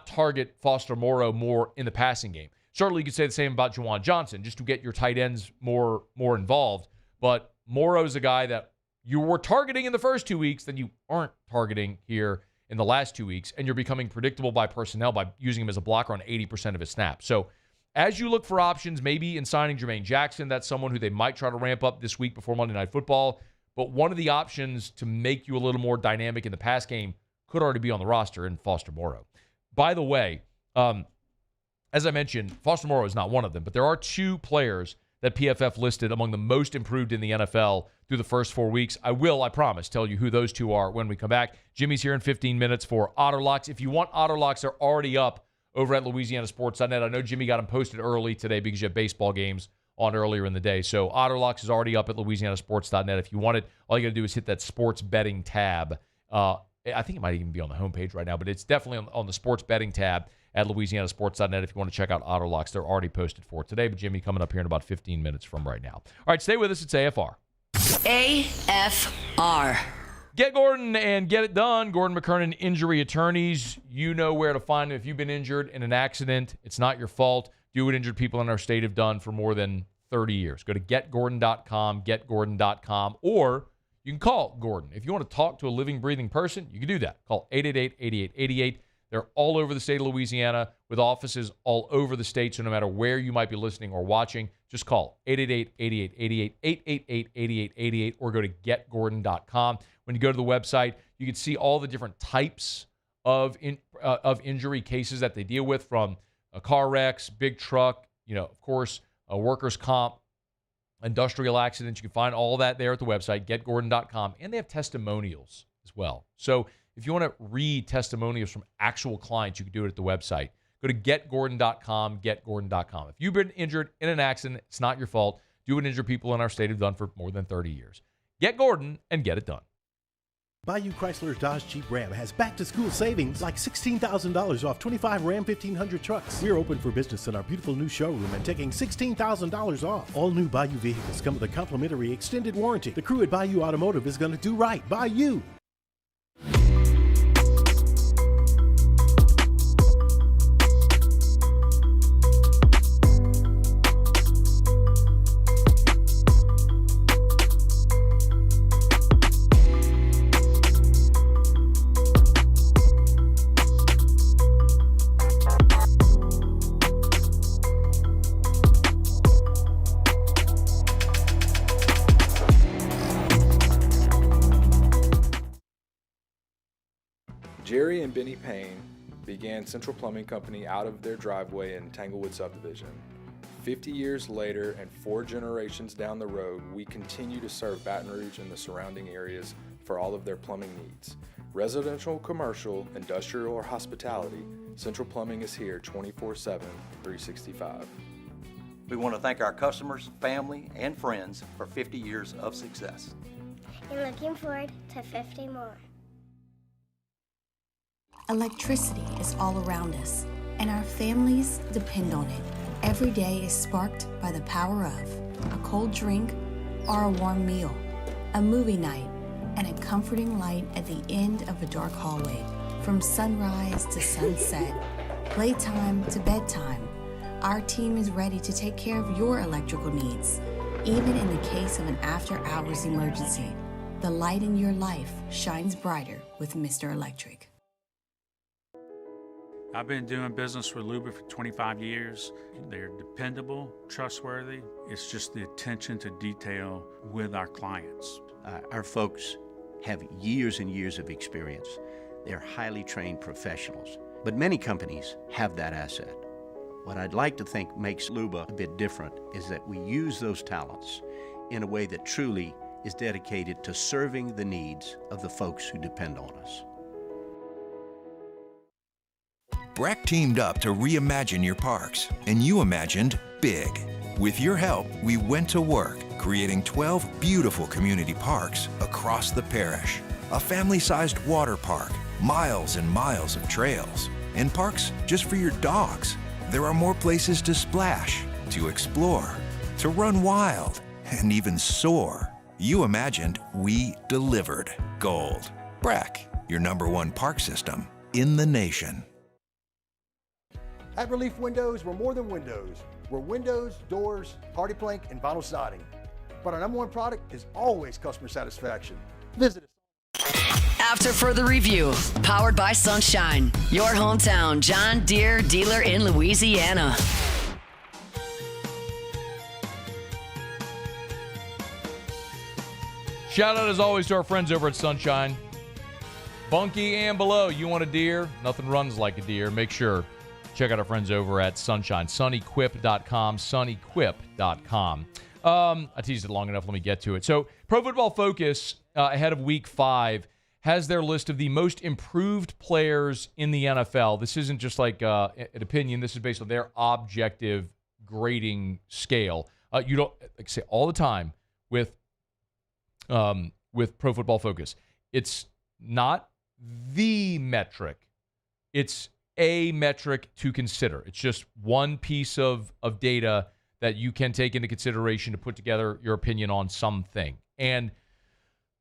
target Foster Moreau more in the passing game? Certainly you could say the same about Juwan Johnson, just to get your tight ends more involved. But Moreau's a guy that you were targeting in the first 2 weeks that you aren't targeting here in the last 2 weeks, and you're becoming predictable by personnel by using him as a blocker on 80% of his snaps. So as you look for options, maybe in signing Jermaine Jackson, that's someone who they might try to ramp up this week before Monday Night Football. But one of the options to make you a little more dynamic in the pass game could already be on the roster in Foster Moreau. By the way, as I mentioned, Foster Moreau is not one of them, but there are 2 players that PFF listed among the most improved in the NFL through the first 4 weeks. I promise, tell you who those 2 are when we come back. Jimmy's here in 15 minutes for Otterlocks. If you want Otterlocks, they're already up over at LouisianaSports.net. I know Jimmy got them posted early today because you have baseball games on earlier in the day. So Otterlocks is already up at LouisianaSports.net. If you want it, all you got to do is hit that sports betting tab. I think it might even be on the homepage right now, but it's definitely on the sports betting tab at LouisianaSports.net if you want to check out Otterlocks. They're already posted for today, but Jimmy coming up here in about 15 minutes from right now. All right, stay with us. It's AFR. AFR. Get Gordon and get it done. Gordon McKernan Injury Attorneys. You know where to find them. If you've been injured in an accident, it's not your fault. Do what injured people in our state have done for more than 30 years. Go to getgordon.com, getgordon.com, or you can call Gordon. If you want to talk to a living, breathing person, you can do that. Call 888-8888. They're all over the state of Louisiana with offices all over the state. So no matter where you might be listening or watching, just call 888-8888, 888-8888, or go to getgordon.com. When you go to the website, you can see all the different types of injury cases that they deal with, from car wrecks, big truck, of course, workers' comp, industrial accidents. You can find all that there at the website, getgordon.com. And they have testimonials as well. So if you want to read testimonials from actual clients, you can do it at the website. Go to getgordon.com, getgordon.com. If you've been injured in an accident, it's not your fault. Do what injured people in our state have done for more than 30 years. Get Gordon and get it done. Bayou Chrysler Dodge Jeep Ram has back-to-school savings like $16,000 off 25 Ram 1500 trucks. We're open for business in our beautiful new showroom and taking $16,000 off. All new Bayou vehicles come with a complimentary extended warranty. The crew at Bayou Automotive is going to do right by you. Jerry and Benny Payne began Central Plumbing Company out of their driveway in Tanglewood subdivision. 50 years later and 4 generations down the road, we continue to serve Baton Rouge and the surrounding areas for all of their plumbing needs. Residential, commercial, industrial, or hospitality, Central Plumbing is here 24/7, 365. We want to thank our customers, family, and friends for 50 years of success. And looking forward to 50 more. Electricity is all around us, and our families depend on it. Every day is sparked by the power of a cold drink or a warm meal, a movie night, and a comforting light at the end of a dark hallway. From sunrise to sunset, playtime to bedtime, our team is ready to take care of your electrical needs. Even in the case of an after-hours emergency, the light in your life shines brighter with Mr. Electric. I've been doing business with Luba for 25 years. They're dependable, trustworthy. It's just the attention to detail with our clients. Our folks have years and years of experience. They're highly trained professionals, but many companies have that asset. What I'd like to think makes Luba a bit different is that we use those talents in a way that truly is dedicated to serving the needs of the folks who depend on us. Breck teamed up to reimagine your parks, and you imagined big. With your help, we went to work, creating 12 beautiful community parks across the parish. A family-sized water park, miles and miles of trails, and parks just for your dogs. There are more places to splash, to explore, to run wild, and even soar. You imagined, we delivered gold. Breck, your #1 park system in the nation. At Relief Windows, we're more than windows. We're windows, doors, hardy plank, and vinyl siding. But our #1 product is always customer satisfaction. Visit us. After further review, powered by Sunshine, your hometown John Deere dealer in Louisiana. Shout out as always to our friends over at Sunshine. Bunky and below, you want a deer? Nothing runs like a deer. Make sure, check out our friends over at Sunshine. Sunnyquip.com, sunnyquip.com. I teased it long enough. Let me get to it. So Pro Football Focus, ahead of Week 5, has their list of the most improved players in the NFL. This isn't just like an opinion. This is based on their objective grading scale. You don't, like I say all the time with Pro Football Focus, it's not the metric. It's a metric to consider. It's just one piece of data that you can take into consideration to put together your opinion on something. And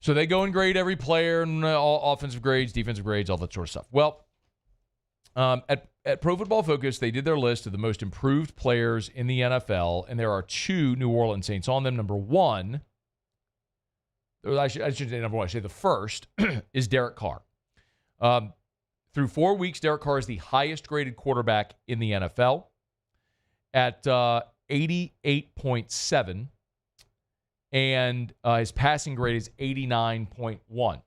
so they go and grade every player, and all offensive grades, defensive grades, all that sort of stuff. Well, at Pro Football Focus, they did their list of the most improved players in the NFL, and there are 2 New Orleans Saints on them. Number 1, I should say number 1. I should say the first is Derek Carr. Through 4 weeks, Derek Carr is the highest graded quarterback in the NFL at 88.7, and his passing grade is 89.1.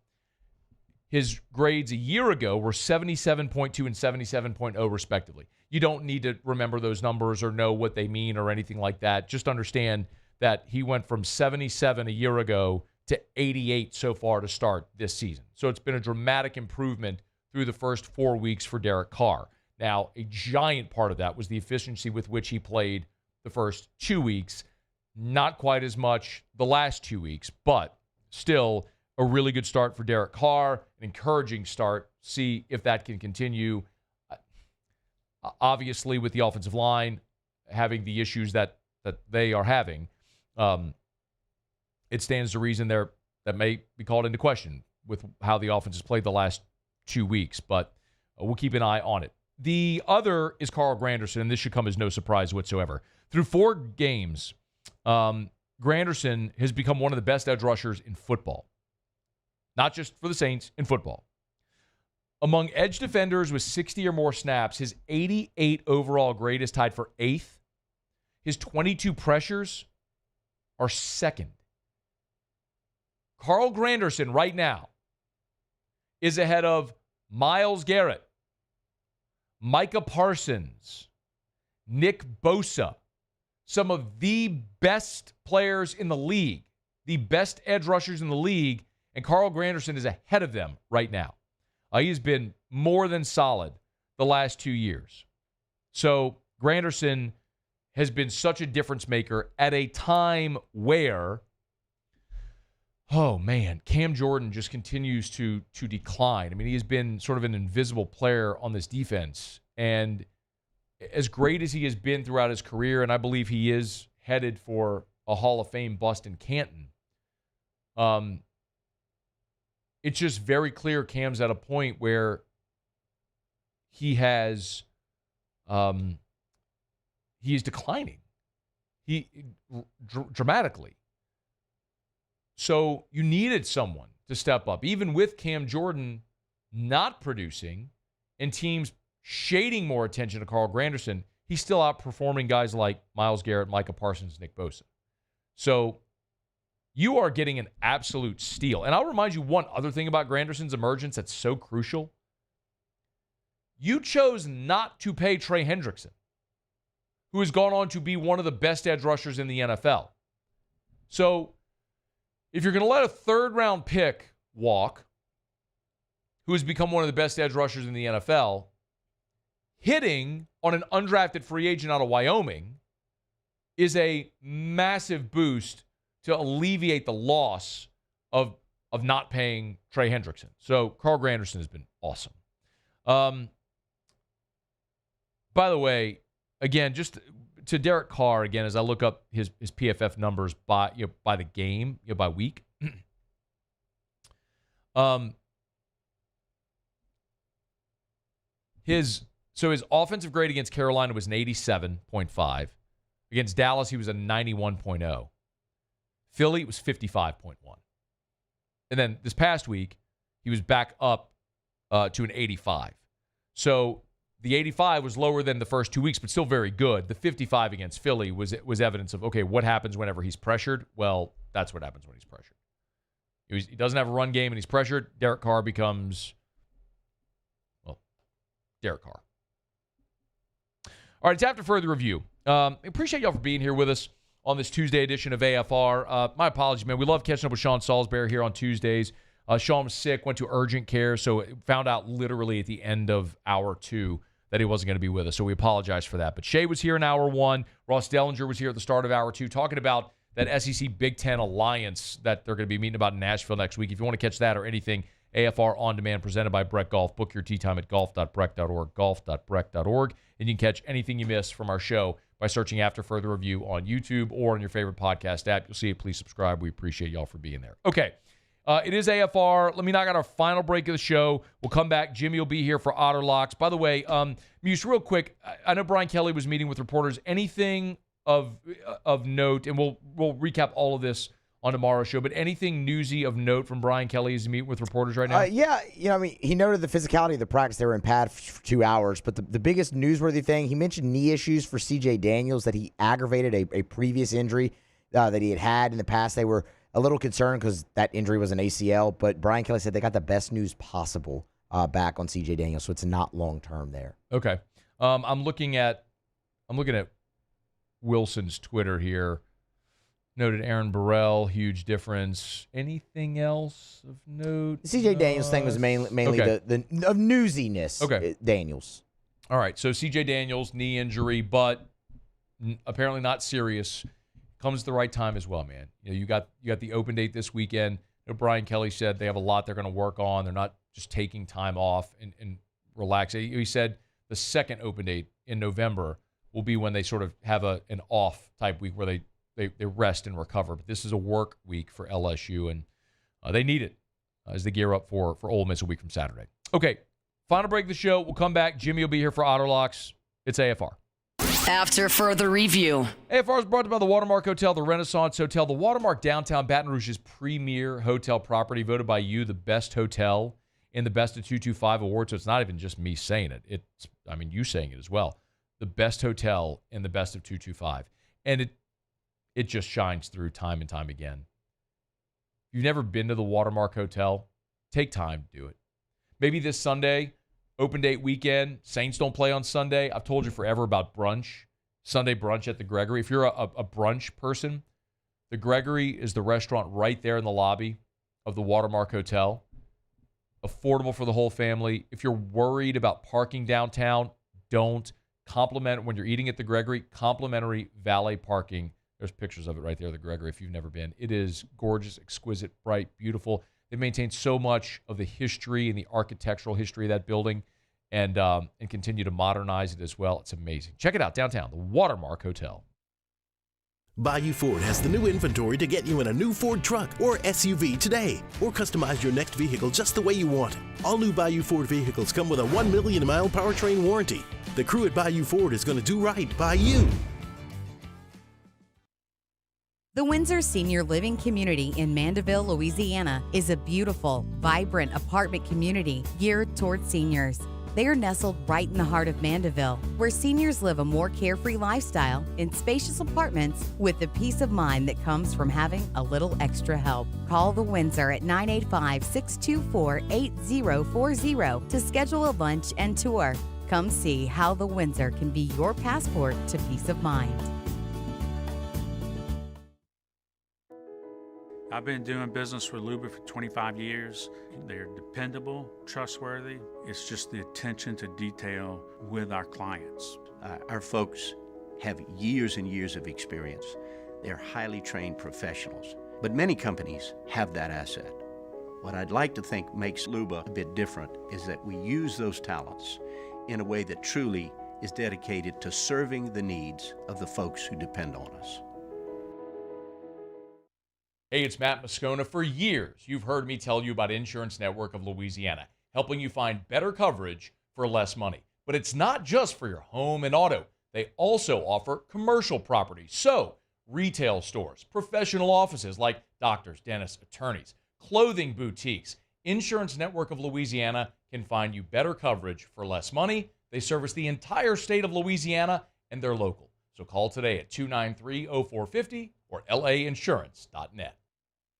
His grades a year ago were 77.2 and 77.0 respectively. You don't need to remember those numbers or know what they mean or anything like that. Just understand that he went from 77 a year ago to 88 so far to start this season. So it's been a dramatic improvement through the first 4 weeks for Derek Carr. Now, a giant part of that was the efficiency with which he played the first 2 weeks. Not quite as much the last 2 weeks, but still a really good start for Derek Carr, an encouraging start. See if that can continue. Obviously, with the offensive line having the issues that they are having, it stands to reason that may be called into question with how the offense has played the last 2 weeks, but we'll keep an eye on it. The other is Carl Granderson, and this should come as no surprise whatsoever. Through 4 games, Granderson has become one of the best edge rushers in football. Not just for the Saints, in football. Among edge defenders with 60 or more snaps, his 88 overall grade is tied for 8th. His 22 pressures are 2nd. Carl Granderson right now is ahead of Myles Garrett, Micah Parsons, Nick Bosa, some of the best players in the league, the best edge rushers in the league, and Carl Granderson is ahead of them right now. He has been more than solid the last 2 years. So Granderson has been such a difference maker at a time where, oh man, Cam Jordan just continues to decline. I mean, he has been sort of an invisible player on this defense. And as great as he has been throughout his career, and I believe he is headed for a Hall of Fame bust in Canton, it's just very clear Cam's at a point where he is declining. Dramatically. So you needed someone to step up. Even with Cam Jordan not producing and teams shading more attention to Carl Granderson, he's still outperforming guys like Myles Garrett, Micah Parsons, Nick Bosa. So you are getting an absolute steal. And I'll remind you one other thing about Granderson's emergence that's so crucial. You chose not to pay Trey Hendrickson, who has gone on to be one of the best edge rushers in the NFL. So if you're going to let a third-round pick walk, who has become one of the best edge rushers in the NFL, hitting on an undrafted free agent out of Wyoming is a massive boost to alleviate the loss of not paying Trey Hendrickson. So Carl Granderson has been awesome. By the way, again, just to Derek Carr, again, as I look up his PFF numbers by the game, by week. His offensive grade against Carolina was an 87.5. Against Dallas, he was a 91.0. Philly was 55.1. And then this past week, he was back up to an 85. So the 85 was lower than the first 2 weeks, but still very good. The 55 against Philly was evidence of, okay, what happens whenever he's pressured? Well, that's what happens when he's pressured. He doesn't have a run game and he's pressured. Derek Carr becomes, well, Derek Carr. All right, it's after further review. Appreciate y'all for being here with us on this Tuesday edition of AFR. My apologies, man. We love catching up with Sean Salisbury here on Tuesdays. Sean was sick, went to urgent care, so found out literally at the end of hour 2 that he wasn't going to be with us, so we apologize for that. But Shea was here in hour 1. Ross Dellenger was here at the start of hour 2 talking about that SEC Big Ten alliance that they're going to be meeting about in Nashville next week. If you want to catch that or anything, AFR On Demand presented by Breck Golf. Book your tee time at golf.breck.org, golf.breck.org. And you can catch anything you miss from our show by searching After Further Review on YouTube or on your favorite podcast app. You'll see it. Please subscribe. We appreciate y'all for being there. Okay. It is AFR. Let me knock out our final break of the show. We'll come back. Jimmy will be here for Otter Locks. By the way, Muse, real quick, I know Brian Kelly was meeting with reporters. Anything of note, and we'll recap all of this on tomorrow's show, but anything newsy of note from Brian Kelly as he meets with reporters right now? Yeah, he noted the physicality of the practice. They were in pad for 2 hours, but the biggest newsworthy thing, he mentioned knee issues for C.J. Daniels, that he aggravated a previous injury that he had in the past. They were a little concerned because that injury was an ACL, but Brian Kelly said they got the best news possible back on C.J. Daniels, so it's not long-term there. Okay. I'm looking at Wilson's Twitter here. Noted Aaron Burrell, huge difference. Anything else of note? The C.J. Daniels thing was mainly okay. the of newsiness. Okay. Daniels. All right, so C.J. Daniels, knee injury, but apparently not serious. Comes at the right time as well, man. You got the open date this weekend. Brian Kelly said they have a lot they're going to work on. They're not just taking time off and relax. He said the second open date in November will be when they sort of have an off type week where they rest and recover. But this is a work week for LSU, and they need it as they gear up for Ole Miss a week from Saturday. Okay, final break of the show. We'll come back. Jimmy will be here for Otter Locks. It's AFR. After further review. AFR is brought to you by the Watermark Hotel, the Renaissance Hotel. The Watermark downtown Baton Rouge's premier hotel property, voted by you the best hotel in the Best of 225 award. So it's not even just me saying it. You saying it as well. The best hotel in the Best of 225. And it just shines through time and time again. If you've never been to the Watermark Hotel, take time to do it. Maybe this Sunday, open date weekend, Saints don't play on Sunday. I've told you forever about brunch. Sunday brunch at the Gregory. If you're a brunch person, the Gregory is the restaurant right there in the lobby of the Watermark Hotel. Affordable for the whole family. If you're worried about parking downtown, don't. When you're eating at the Gregory, complimentary valet parking. There's pictures of it right there, the Gregory, if you've never been. It is gorgeous, exquisite, bright, beautiful. They've maintained so much of the history and the architectural history of that building and continue to modernize it as well. It's amazing. Check it out downtown, the Watermark Hotel. Bayou Ford has the new inventory to get you in a new Ford truck or SUV today, or customize your next vehicle just the way you want it. All new Bayou Ford vehicles come with a 1 million mile powertrain warranty. The crew at Bayou Ford is going to do right by you. The Windsor Senior Living Community in Mandeville, Louisiana is a beautiful, vibrant apartment community geared towards seniors. They are nestled right in the heart of Mandeville, where seniors live a more carefree lifestyle in spacious apartments with the peace of mind that comes from having a little extra help. Call the Windsor at 985-624-8040 to schedule a lunch and tour. Come see how the Windsor can be your passport to peace of mind. I've been doing business with Luba for 25 years. They're dependable, trustworthy. It's just the attention to detail with our clients. Our folks have years and years of experience. They're highly trained professionals. But many companies have that asset. What I'd like to think makes Luba a bit different is that we use those talents in a way that truly is dedicated to serving the needs of the folks who depend on us. Hey, it's Matt Moscona. For years, you've heard me tell you about Insurance Network of Louisiana, helping you find better coverage for less money. But it's not just for your home and auto. They also offer commercial property. So, retail stores, professional offices like doctors, dentists, attorneys, clothing boutiques. Insurance Network of Louisiana can find you better coverage for less money. They service the entire state of Louisiana, and they're local. So call today at 293-0450 or lainsurance.net.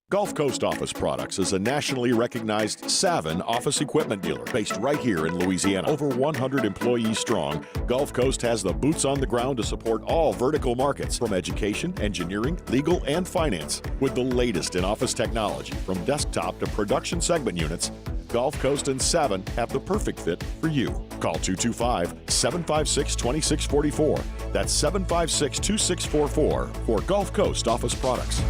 Gulf Coast Office Products is a nationally recognized Savin office equipment dealer based right here in Louisiana. Over 100 employees strong, Gulf Coast has the boots on the ground to support all vertical markets, from education, engineering, legal, and finance. With the latest in office technology, from desktop to production segment units, Gulf Coast and Savin have the perfect fit for you. Call 225-756-2644. That's 756-2644 for Gulf Coast Office Products.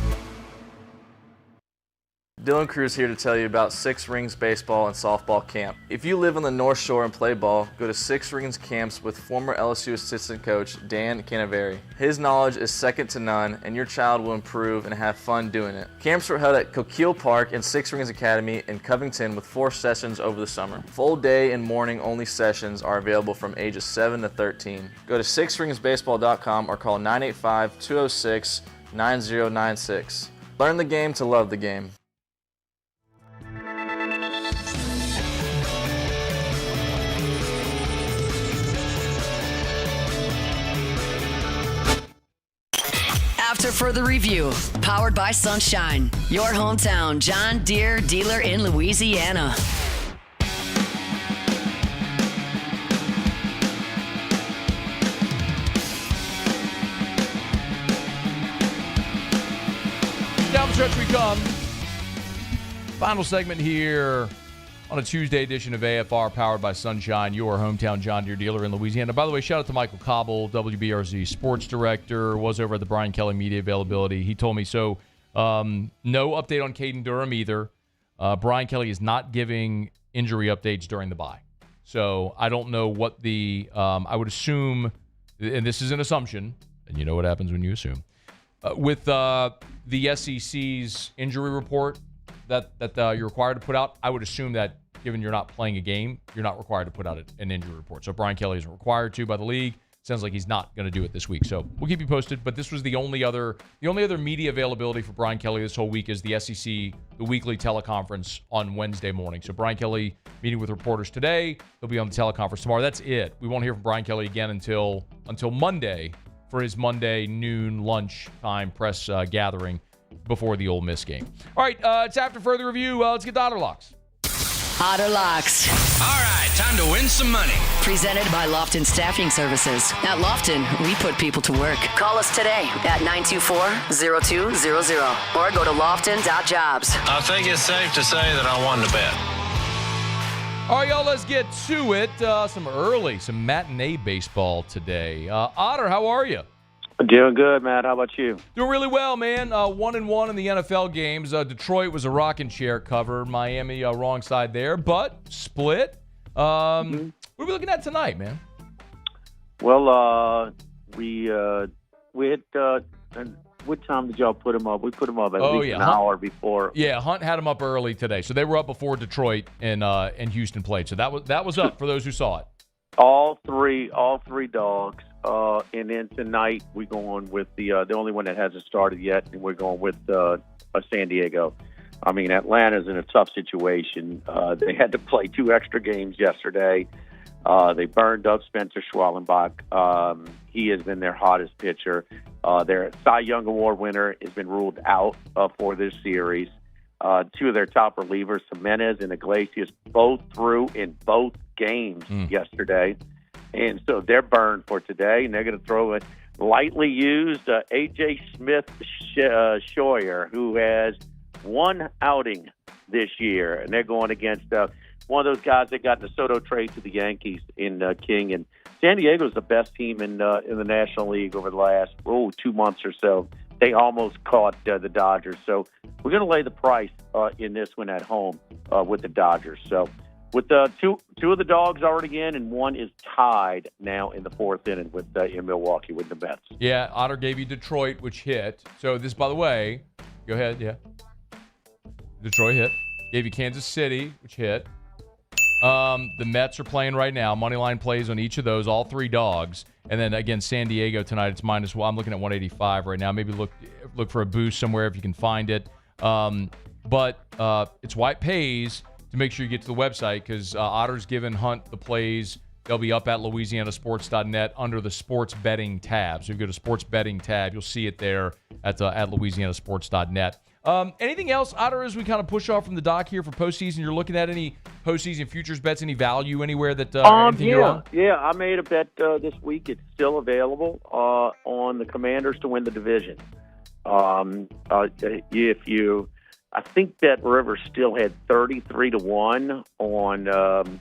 Dylan Cruz here to tell you about Six Rings Baseball and Softball Camp. If you live on the North Shore and play ball, go to Six Rings Camps with former LSU assistant coach Dan Canaveri. His knowledge is second to none, and your child will improve and have fun doing it. Camps were held at Coquille Park and Six Rings Academy in Covington with 4 sessions over the summer. Full day and morning only sessions are available from ages 7 to 13. Go to sixringsbaseball.com or call 985-206-9096. Learn the game to love the game. After further review, powered by Sunshine, your hometown John Deere dealer in Louisiana. Down the stretch we come. Final segment here on a Tuesday edition of AFR, powered by Sunshine, your hometown John Deere dealer in Louisiana. By the way, shout out to Michael Cobble, WBRZ sports director, was over at the Brian Kelly media availability. He told me so. No update on Caden Durham either. Brian Kelly is not giving injury updates during the bye. So I don't know what the I would assume, and this is an assumption, and you know what happens when you assume. With the SEC's injury report that you're required to put out, I would assume that given you're not playing a game, you're not required to put out an injury report. So Brian Kelly isn't required to by the league. Sounds like he's not going to do it this week. So we'll keep you posted. But this was the only other media availability for Brian Kelly this whole week is the SEC, the weekly teleconference on Wednesday morning. So Brian Kelly meeting with reporters today. He'll be on the teleconference tomorrow. That's it. We won't hear from Brian Kelly again until Monday for his Monday noon lunchtime press gathering before the Ole Miss game. All right, it's after further review. Let's get Dodder Locks. Otter Locks. All right, time to win some money. Presented by Lofton Staffing Services. At Lofton, we put people to work. Call us today at 924-0200 or go to lofton.jobs. I think it's safe to say that I won the bet. All right, y'all, let's get to it. Some matinee baseball today. Otter, how are you? Doing good, Matt. How about you? Doing really well, man. 1-1 in the NFL games. Detroit was a rocking chair cover. Miami, wrong side there, but split. What are we looking at tonight, man? Well, we hit. What time did y'all put them up? We put them up at least an hour before. Yeah, Hunt had them up early today, so they were up before Detroit and Houston played. So that was up for those who saw it. All three dogs. And then tonight we're going with the only one that hasn't started yet, and we're going with San Diego. I mean, Atlanta's in a tough situation. They had to play 2 extra games yesterday. They burned up Spencer Schwellenbach. He has been their hottest pitcher. Their Cy Young Award winner has been ruled out for this series. 2 of their top relievers, Jimenez and Iglesias, both threw in both games yesterday. And so they're burned for today, and they're going to throw a lightly used A.J. Smith-Scheuer, who has 1 outing this year. And they're going against one of those guys that got the Soto trade to the Yankees in King. And San Diego's the best team in the National League over the last 2 months or so. They almost caught the Dodgers. So we're going to lay the price in this one at home with the Dodgers. So with two of the dogs already in, and 1 is tied now in the 4th inning with in Milwaukee with the Mets. Yeah, Otter gave you Detroit, which hit. So this, by the way, go ahead, yeah. Detroit hit. Gave you Kansas City, which hit. The Mets are playing right now. Moneyline plays on each of those, all 3 dogs. And then, again, San Diego tonight, it's minus, well, I'm looking at 185 right now. Maybe look for a boost somewhere if you can find it. But it's why it pays to make sure you get to the website, because Otter's given Hunt the plays. They'll be up at louisianasports.net under the sports betting tab. So if you go to sports betting tab, you'll see it there at louisianasports.net. Anything else, Otter, as we kind of push off from the dock here for postseason? You're looking at any postseason futures bets, any value anywhere that anything you're on? Yeah, I made a bet this week. It's still available on the Commanders to win the division. I think Bet River still had 33-1 on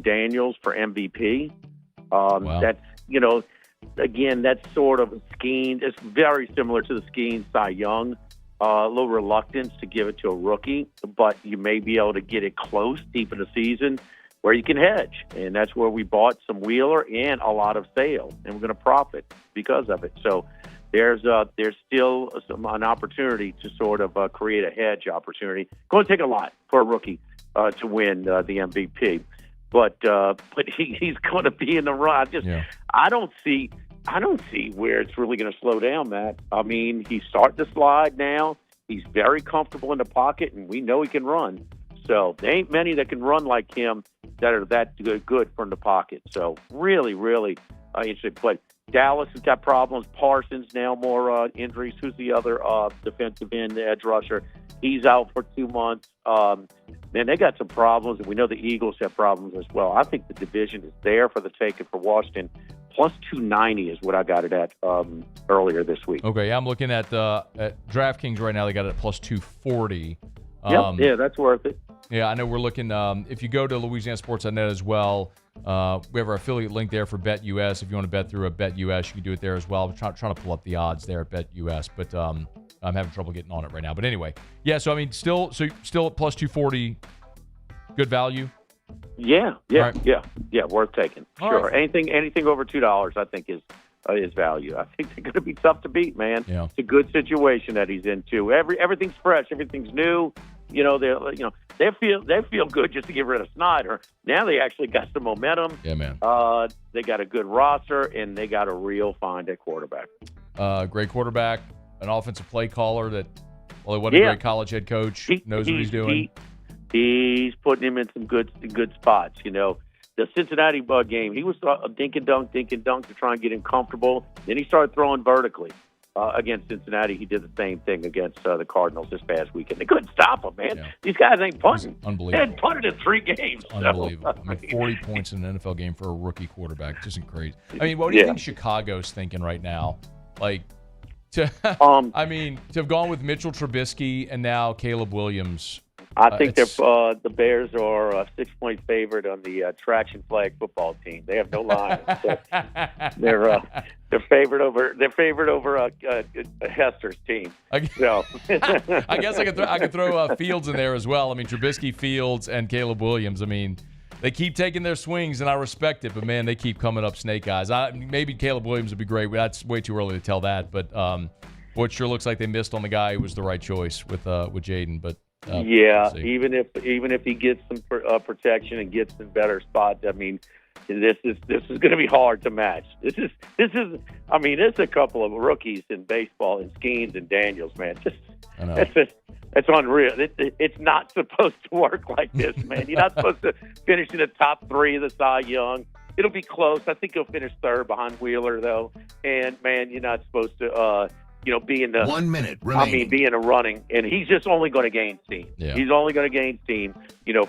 Daniels for MVP. Wow. That's again, that's sort of Skeen. It's very similar to the Skeen Cy Young. A little reluctance to give it to a rookie, but you may be able to get it close deep in the season where you can hedge. And that's where we bought some Wheeler and a lot of Sale, and we're going to profit because of it. So there's still an opportunity to sort of create a hedge opportunity. Going to take a lot for a rookie to win the MVP, but he's going to be in the run. I don't see where it's really going to slow down, Matt. I mean, he's starting to slide now. He's very comfortable in the pocket, and we know he can run. So there ain't many that can run like him that are that good from the pocket. So really, really interesting. But Dallas has got problems. Parsons now more injuries. Who's the other defensive end edge rusher? He's out for 2 months. Man, they got some problems, and we know the Eagles have problems as well. I think the division is there for the taking for Washington. Plus 290 is what I got it at earlier this week. Okay, I'm looking at DraftKings right now. They got it at plus 240. Yeah, that's worth it. Yeah, I know we're looking. If you go to LouisianaSports.net as well, we have our affiliate link there for BetUS. If you want to bet through a BetUS, you can do it there as well. I'm trying to pull up the odds there at BetUS, but I'm having trouble getting on it right now. But anyway, yeah. So I mean, still at plus 240, good value. Yeah, right. Worth taking. All Sure. right. Anything over $2, I think is value. I think they're going to be tough to beat, man. Yeah. It's a good situation that he's in too. Everything's fresh, everything's new. They feel good just to get rid of Snyder. Now they actually got some momentum. Yeah, man. They got a good roster, and they got a real find at quarterback. Great quarterback, an offensive play caller that, well, he wasn't a great college head coach. Knows what he's doing. He's putting him in some good spots. The Cincinnati game, he was dink and dunk to try and get him comfortable. Then he started throwing vertically. against Cincinnati. He did the same thing against the Cardinals this past weekend. They couldn't stop him, man. Yeah. These guys ain't punting. Unbelievable. They hadn't punted in 3 games. Unbelievable. I mean, 40 points in an NFL game for a rookie quarterback. Just crazy. I mean, what do you think Chicago's thinking right now? Like, to have gone with Mitchell Trubisky and now Caleb Williams. I think the Bears are a 6-point favorite on the traction flag football team. They have no line. So they're favored over Hester's team. So. I guess I could throw Fields in there as well. I mean, Trubisky, Fields, and Caleb Williams. I mean, they keep taking their swings, and I respect it. But man, they keep coming up snake eyes. Maybe Caleb Williams would be great. That's way too early to tell that. But it sure looks like they missed on the guy who was the right choice with Jaden. But. Even if he gets some protection and gets in better spots, I mean, this is going to be hard to match. This is I mean, it's a couple of rookies in baseball, and Skeens and Daniels, man. It's unreal. It's not supposed to work like this, man. You're not supposed to finish in the top 3 of the Cy Young. It'll be close. I think he'll finish 3rd behind Wheeler, though. And man, you're not supposed to. Be in the 1 minute remaining. Be in a running, and he's just only going to gain steam. Yeah. He's only going to gain steam,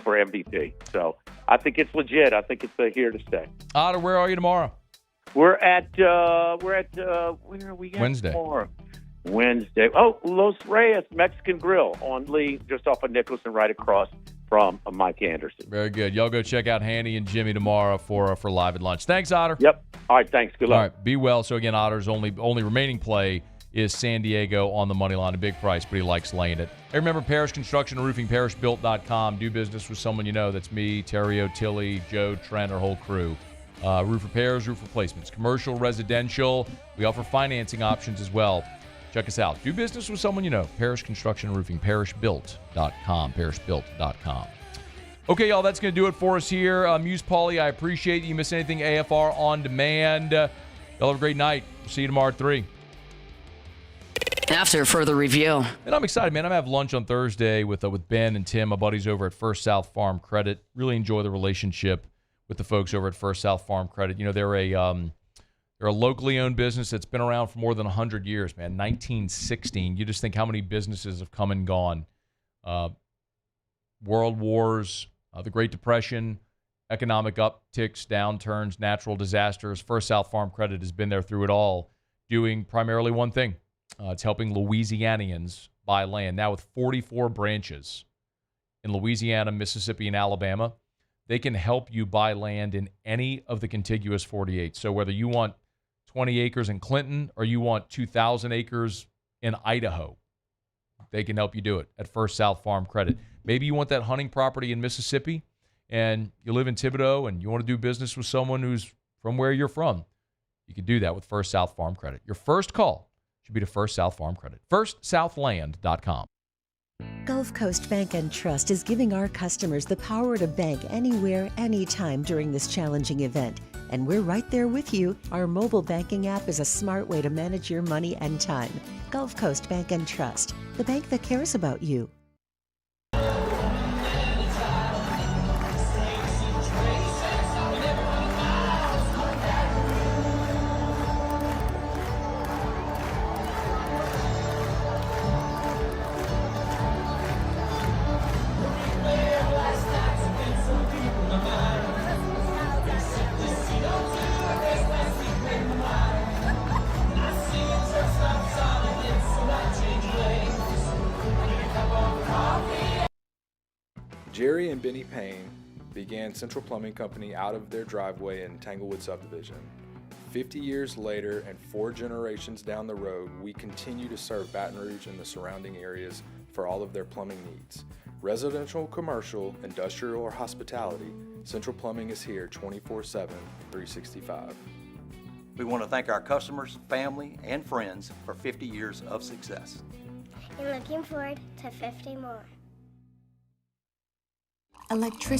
for MVP. So I think it's legit. I think it's here to stay. Otter, where are you tomorrow? We're at where are we at Wednesday. Tomorrow? Wednesday. Oh, Los Reyes Mexican Grill on Lee, just off of Nicholson, right across from Mike Anderson. Very good. Y'all go check out Hanny and Jimmy tomorrow for Live at Lunch. Thanks, Otter. Yep. All right. Thanks. Good luck. All right. Be well. So again, Otter's only remaining play is San Diego on the money line. A big price, but he likes laying it. Hey, remember Parish Construction and Roofing, parishbuilt.com. Do business with someone you know. That's me, Terry O'Tilly, Joe, Trent, our whole crew. Roof repairs, roof replacements, commercial, residential. We offer financing options as well. Check us out. Do business with someone you know. Parish Construction and Roofing, parishbuilt.com, parishbuilt.com. Okay, y'all, that's going to do it for us here. Muse Pauly, I appreciate it. You miss anything, AFR on demand. Y'all have a great night. See you tomorrow at 3. After further review. And I'm excited, man. I'm going to have lunch on Thursday with Ben and Tim, my buddies over at First South Farm Credit. Really enjoy the relationship with the folks over at First South Farm Credit. They're a locally owned business that's been around for more than 100 years, man. 1916. You just think how many businesses have come and gone. World wars, the Great Depression, economic upticks, downturns, natural disasters. First South Farm Credit has been there through it all, doing primarily one thing. It's helping Louisianians buy land. Now with 44 branches in Louisiana, Mississippi, and Alabama, they can help you buy land in any of the contiguous 48. So whether you want 20 acres in Clinton or you want 2,000 acres in Idaho, they can help you do it at First South Farm Credit. Maybe you want that hunting property in Mississippi and you live in Thibodaux and you want to do business with someone who's from where you're from. You can do that with First South Farm Credit. Your first call should be to First South Farm Credit. FirstSouthland.com. Gulf Coast Bank and Trust is giving our customers the power to bank anywhere, anytime during this challenging event. And we're right there with you. Our mobile banking app is a smart way to manage your money and time. Gulf Coast Bank and Trust, the bank that cares about you. Jerry and Benny Payne began Central Plumbing Company out of their driveway in Tanglewood subdivision. 50 years later and 4 generations down the road, we continue to serve Baton Rouge and the surrounding areas for all of their plumbing needs. Residential, commercial, industrial, or hospitality, Central Plumbing is here 24/7, 365. We want to thank our customers, family, and friends for 50 years of success. And looking forward to 50 more. Electricity.